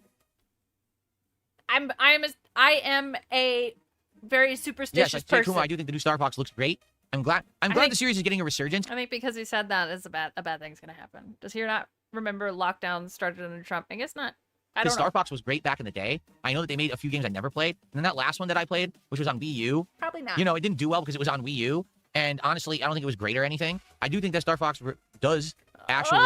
I am a very superstitious yes, person. I do think the new Star Fox looks great. I'm glad the series is getting a resurgence. I think because he said that is a bad thing's gonna happen. Does he not remember lockdown started under Trump? I guess not. I don't know. Star Fox was great back in the day. I know that they made a few games I never played. And then that last one that I played, which was on Wii U. Probably not. You know, it didn't do well because it was on Wii U. And honestly, I don't think it was great or anything. I do think that Star Fox does actually,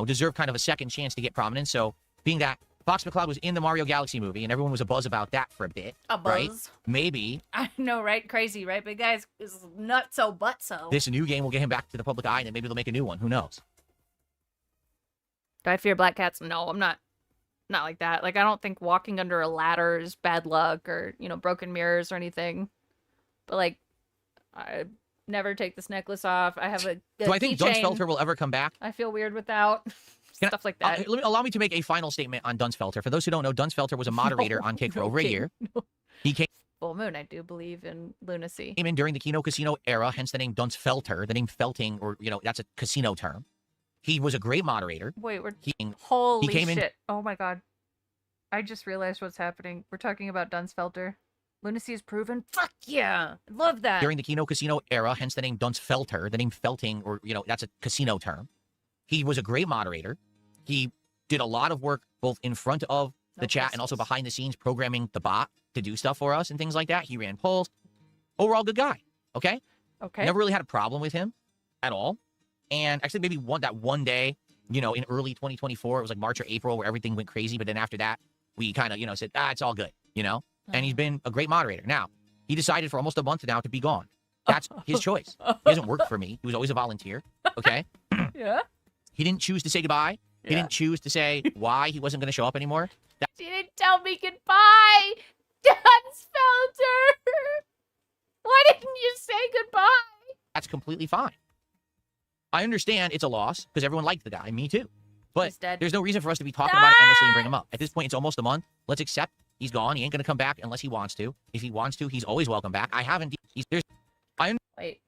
deserve kind of a second chance to get prominence. So being that Fox McCloud was in the Mario Galaxy movie and everyone was a buzz about that for a bit. A buzz. Right? Maybe. I know, right? Crazy, right? But guys, is nutso butso. This new game will get him back to the public eye and then maybe they'll make a new one. Who knows? Do I fear black cats? No, I'm not. Not like that. Like, I don't think walking under a ladder is bad luck or, broken mirrors or anything. But, like, I never take this necklace off. I have a Do I think Dunsfelter will ever come back? I feel weird without stuff like that. Allow me to make a final statement on Dunsfelter. For those who don't know, Dunsfelter was a moderator on Kick for over a year. No. He came Full Moon, I do believe in lunacy. Came in during the Kino Casino era, hence the name Dunsfelter. The name felting, or, that's a casino term. He was a great moderator. Wait, holy shit. Oh my god. I just realized what's happening. We're talking about Dunsfelter. Lunacy is proven. Fuck yeah. Love that. During the Kino Casino era, hence the name Dunsfelter. The name felting, or, that's a casino term. He was a great moderator. He did a lot of work both in front of the chat and also behind the scenes programming the bot to do stuff for us and things like that. He ran polls. Overall good guy. Okay? Okay. Never really had a problem with him at all. And actually maybe one day, you know, in early 2024, it was like March or April where everything went crazy. But then after that, we kind of, you know, said, it's all good, you know? And he's been a great moderator. Now, he decided for almost a month now to be gone. That's his choice. He doesn't work for me. He was always a volunteer. Okay? Yeah. He didn't choose to say goodbye. He didn't choose to say why he wasn't going to show up anymore. She didn't tell me goodbye. Dunsfelter. Why didn't you say goodbye? That's completely fine. I understand it's a loss because everyone liked the guy. Me too. But there's no reason for us to be talking about it endlessly and bring him up. At this point, it's almost a month. Let's accept he's gone. He ain't going to come back unless he wants to. If he wants to, he's always welcome back. I haven't. Wait.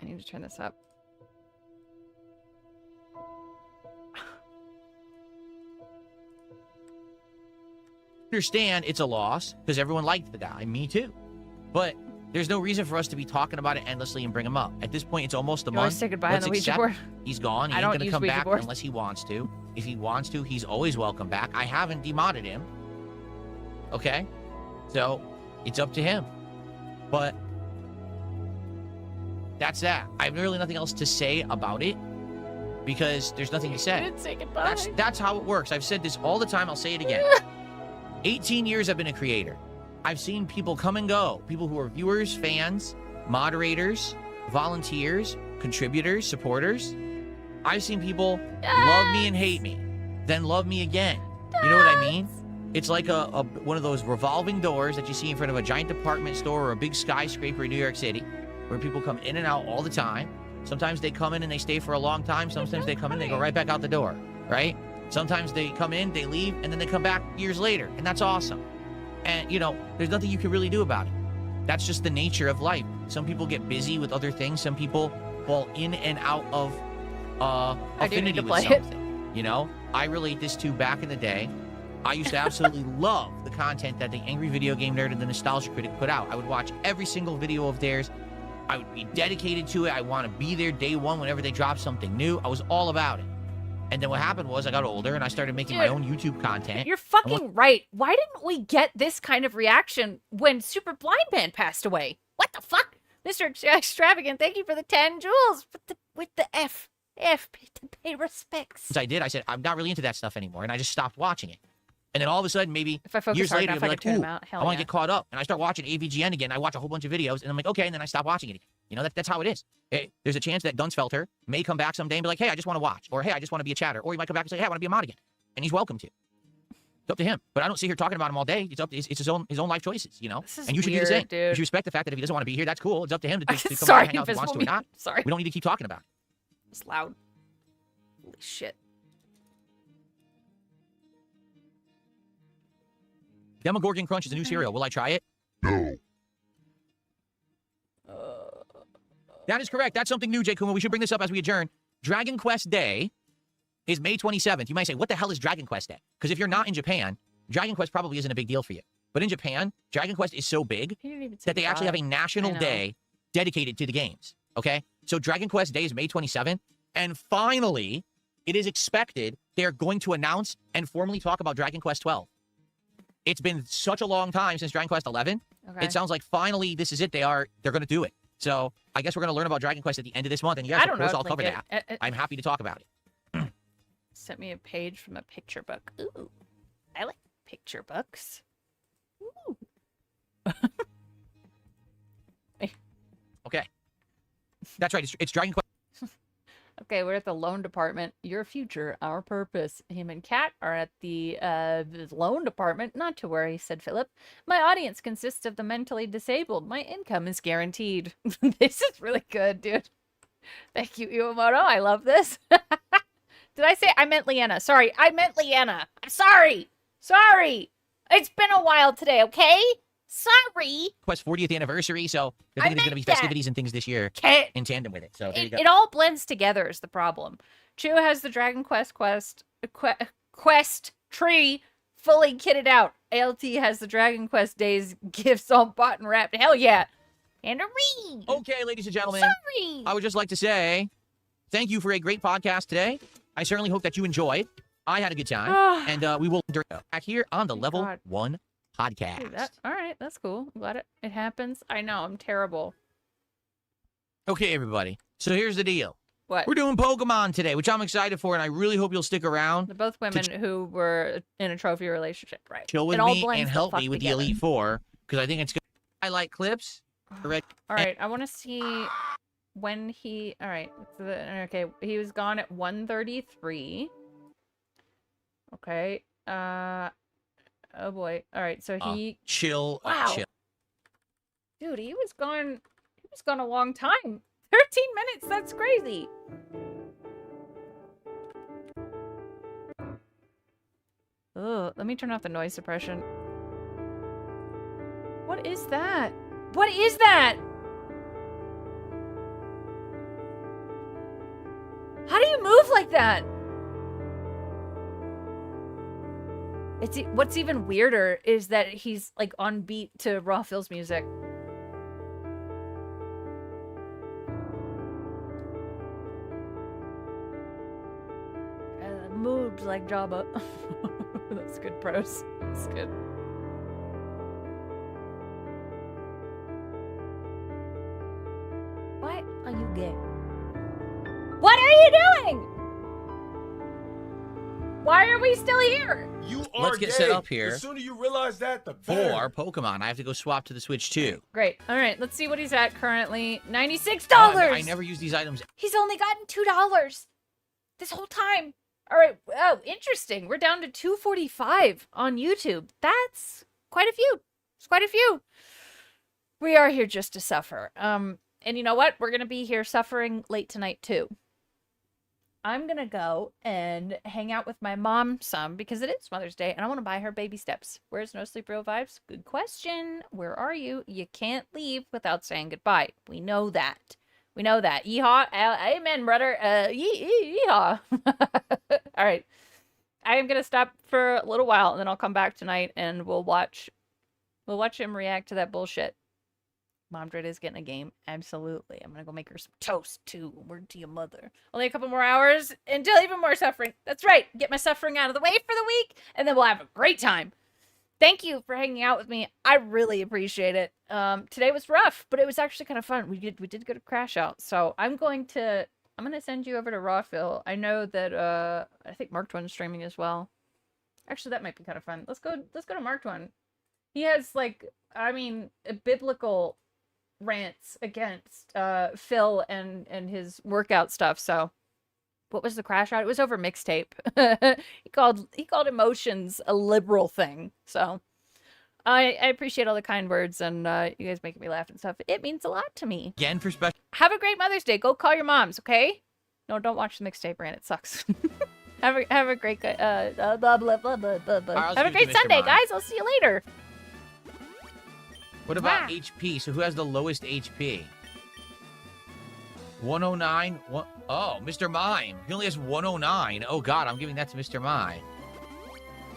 I need to turn this up. Understand it's a loss because everyone liked the guy. Me too. But there's no reason for us to be talking about it endlessly and bring him up. At this point, it's almost a month. Say goodbye Let's on the Ouija accept board. He's gone. He ain't going to come back unless he wants to. If he wants to, he's always welcome back. I haven't demodded him. Okay? So, it's up to him. But that's that. I have really nothing else to say about it because there's nothing to say. Didn't say goodbye. That's how it works. I've said this all the time. I'll say it again. 18 years I've been a creator. I've seen people come and go. People who are viewers, fans, moderators, volunteers, contributors, supporters. I've seen people love me and hate me, then love me again. You know what I mean? It's like one of those revolving doors that you see in front of a giant department store or a big skyscraper in New York City, where people come in and out all the time. Sometimes they come in and they stay for a long time. Sometimes they come in, they go right back out the door, right? Sometimes they come in, they leave, and then they come back years later, and that's awesome. And, you know, there's nothing you can really do about it. That's just the nature of life. Some people get busy with other things. Some people fall in and out of affinity with something. You know, I relate this to back in the day. I used to absolutely love the content that the Angry Video Game Nerd and the Nostalgia Critic put out. I would watch every single video of theirs. I would be dedicated to it. I want to be there day one whenever they drop something new. I was all about it. And then what happened was I got older and I started making my own YouTube content. You're fucking right. Why didn't we get this kind of reaction when Super Blind Man passed away? What the fuck? Mr. Extravagant, thank you for the 10 jewels. With the F to pay respects. Since I did, I said, I'm not really into that stuff anymore. And I just stopped watching it. And then all of a sudden, maybe years later, I'll be like, ooh, I want to get caught up. And I start watching AVGN again. I watch a whole bunch of videos. And I'm like, okay. And then I stop watching it again. You know, that's how it is. There's a chance that Dunsfelter may come back someday and be like, hey, I just want to watch. Or, hey, I just want to be a chatter. Or he might come back and say, hey, I want to be a mod again. And he's welcome to. It's up to him. But I don't sit here talking about him all day. It's his own life choices, you know? And you should do the same. Dude. You should respect the fact that if he doesn't want to be here, that's cool. It's up to him to come back and hang out if he wants to or not. Sorry. We don't need to keep talking about it. It's loud. Holy shit. Demogorgon Crunch is a new cereal. Will I try it? No. That is correct. That's something new, J. Kuma. We should bring this up as we adjourn. Dragon Quest Day is May 27th. You might say, what the hell is Dragon Quest Day? Because if you're not in Japan, Dragon Quest probably isn't a big deal for you. But in Japan, Dragon Quest is so big that they actually have a national day dedicated to the games. Okay? So Dragon Quest Day is May 27th. And finally, it is expected they're going to announce and formally talk about Dragon Quest 12. It's been such a long time since Dragon Quest 11. Okay. It sounds like finally this is it. They're going to do it. So I guess we're going to learn about Dragon Quest at the end of this month. And yes, of course, I'll cover that. I'm happy to talk about it. Sent me a page from a picture book. Ooh, I like picture books. Ooh. Okay. That's right. It's Dragon Quest. Okay, we're at the loan department. Your future, our purpose. Him and Kat are at the loan department. Not to worry, said Philip. My audience consists of the mentally disabled. My income is guaranteed. This is really good, dude. Thank you, Iwamoto. I love this. Did I say I meant Leanna? Sorry, I meant Leanna. I'm sorry. Sorry. It's been a while today, okay? Sorry. Quest 40th anniversary, so I think there's going to be festivities and things this year in tandem with it. So there you go. It all blends together is the problem. Chu has the Dragon Quest tree fully kitted out. ALT has the Dragon Quest Days gifts all bought and wrapped. Hell yeah. And a read. Okay, ladies and gentlemen. Sorry. I would just like to say thank you for a great podcast today. I certainly hope that you enjoyed. I had a good time. And we will back here on the Level 1 podcast. Dude, all right, that's cool. I'm glad it happens. I know, I'm terrible. Okay, everybody. So here's the deal. What? We're doing Pokemon today, which I'm excited for, and I really hope you'll stick around. They're both women who were in a trophy relationship, right? Chill with me and help me with the Elite Four, because I think it's good. Highlight clips. All right, I want to see when he... All right, okay, he was gone at 1:33. Okay, oh boy. All right, so he... Chill. Wow. Chill. Dude, he was gone a long time. 13 minutes, that's crazy. Ugh, let me turn off the noise suppression. What is that? What is that? How do you move like that? What's even weirder is that he's like on beat to Raw Phil's music. Moves like Jabba. That's good pros. That's good. Why are you gay? What are you doing? Why are we still here? You are Let's get gay. set up here. The sooner you realize that, the better. For Pokemon. I have to go swap to the Switch too. Great. All right, let's see what he's at currently. $96. I never use these items. He's only gotten $2 this whole time. All right. Oh, interesting. We're down to 245 on YouTube. That's quite a few. It's quite a few. We are here just to suffer. And you know what? We're going to be here suffering late tonight too. I'm going to go and hang out with my mom some because it is Mother's Day and I want to buy her baby steps. Where's No Sleep Real Vibes? Good question. Where are you? You can't leave without saying goodbye. We know that. We know that. Yeehaw. Amen, brother. Yeehaw. All right. I am going to stop for a little while and then I'll come back tonight and we'll watch him react to that bullshit. Mom Dread is getting a game. Absolutely. I'm going to go make her some toast too. Word to your mother. Only a couple more hours until even more suffering. That's right. Get my suffering out of the way for the week and then we'll have a great time. Thank you for hanging out with me. I really appreciate it. Today was rough, but it was actually kind of fun. We did get a crash out. So I'm going to send you over to Raw Phil. I know that I think Mark Twain's streaming as well. Actually, that might be kind of fun. Let's go to Mark Twain. He has biblical rants against Phil and his workout stuff. So what was the crash out? It was over mixtape. he called emotions a liberal thing. So I appreciate all the kind words and you guys making me laugh and stuff. It means a lot to me. Again for special. Have a great Mother's Day. Go call your moms, okay? No, don't watch the mixtape rant. It sucks. have a great blah blah blah blah blah blah. Have a great Sunday, guys. I'll see you later. What about HP? So who has the lowest HP? 109. Oh, Mr. Mime. He only has 109. Oh, God. I'm giving that to Mr. Mime.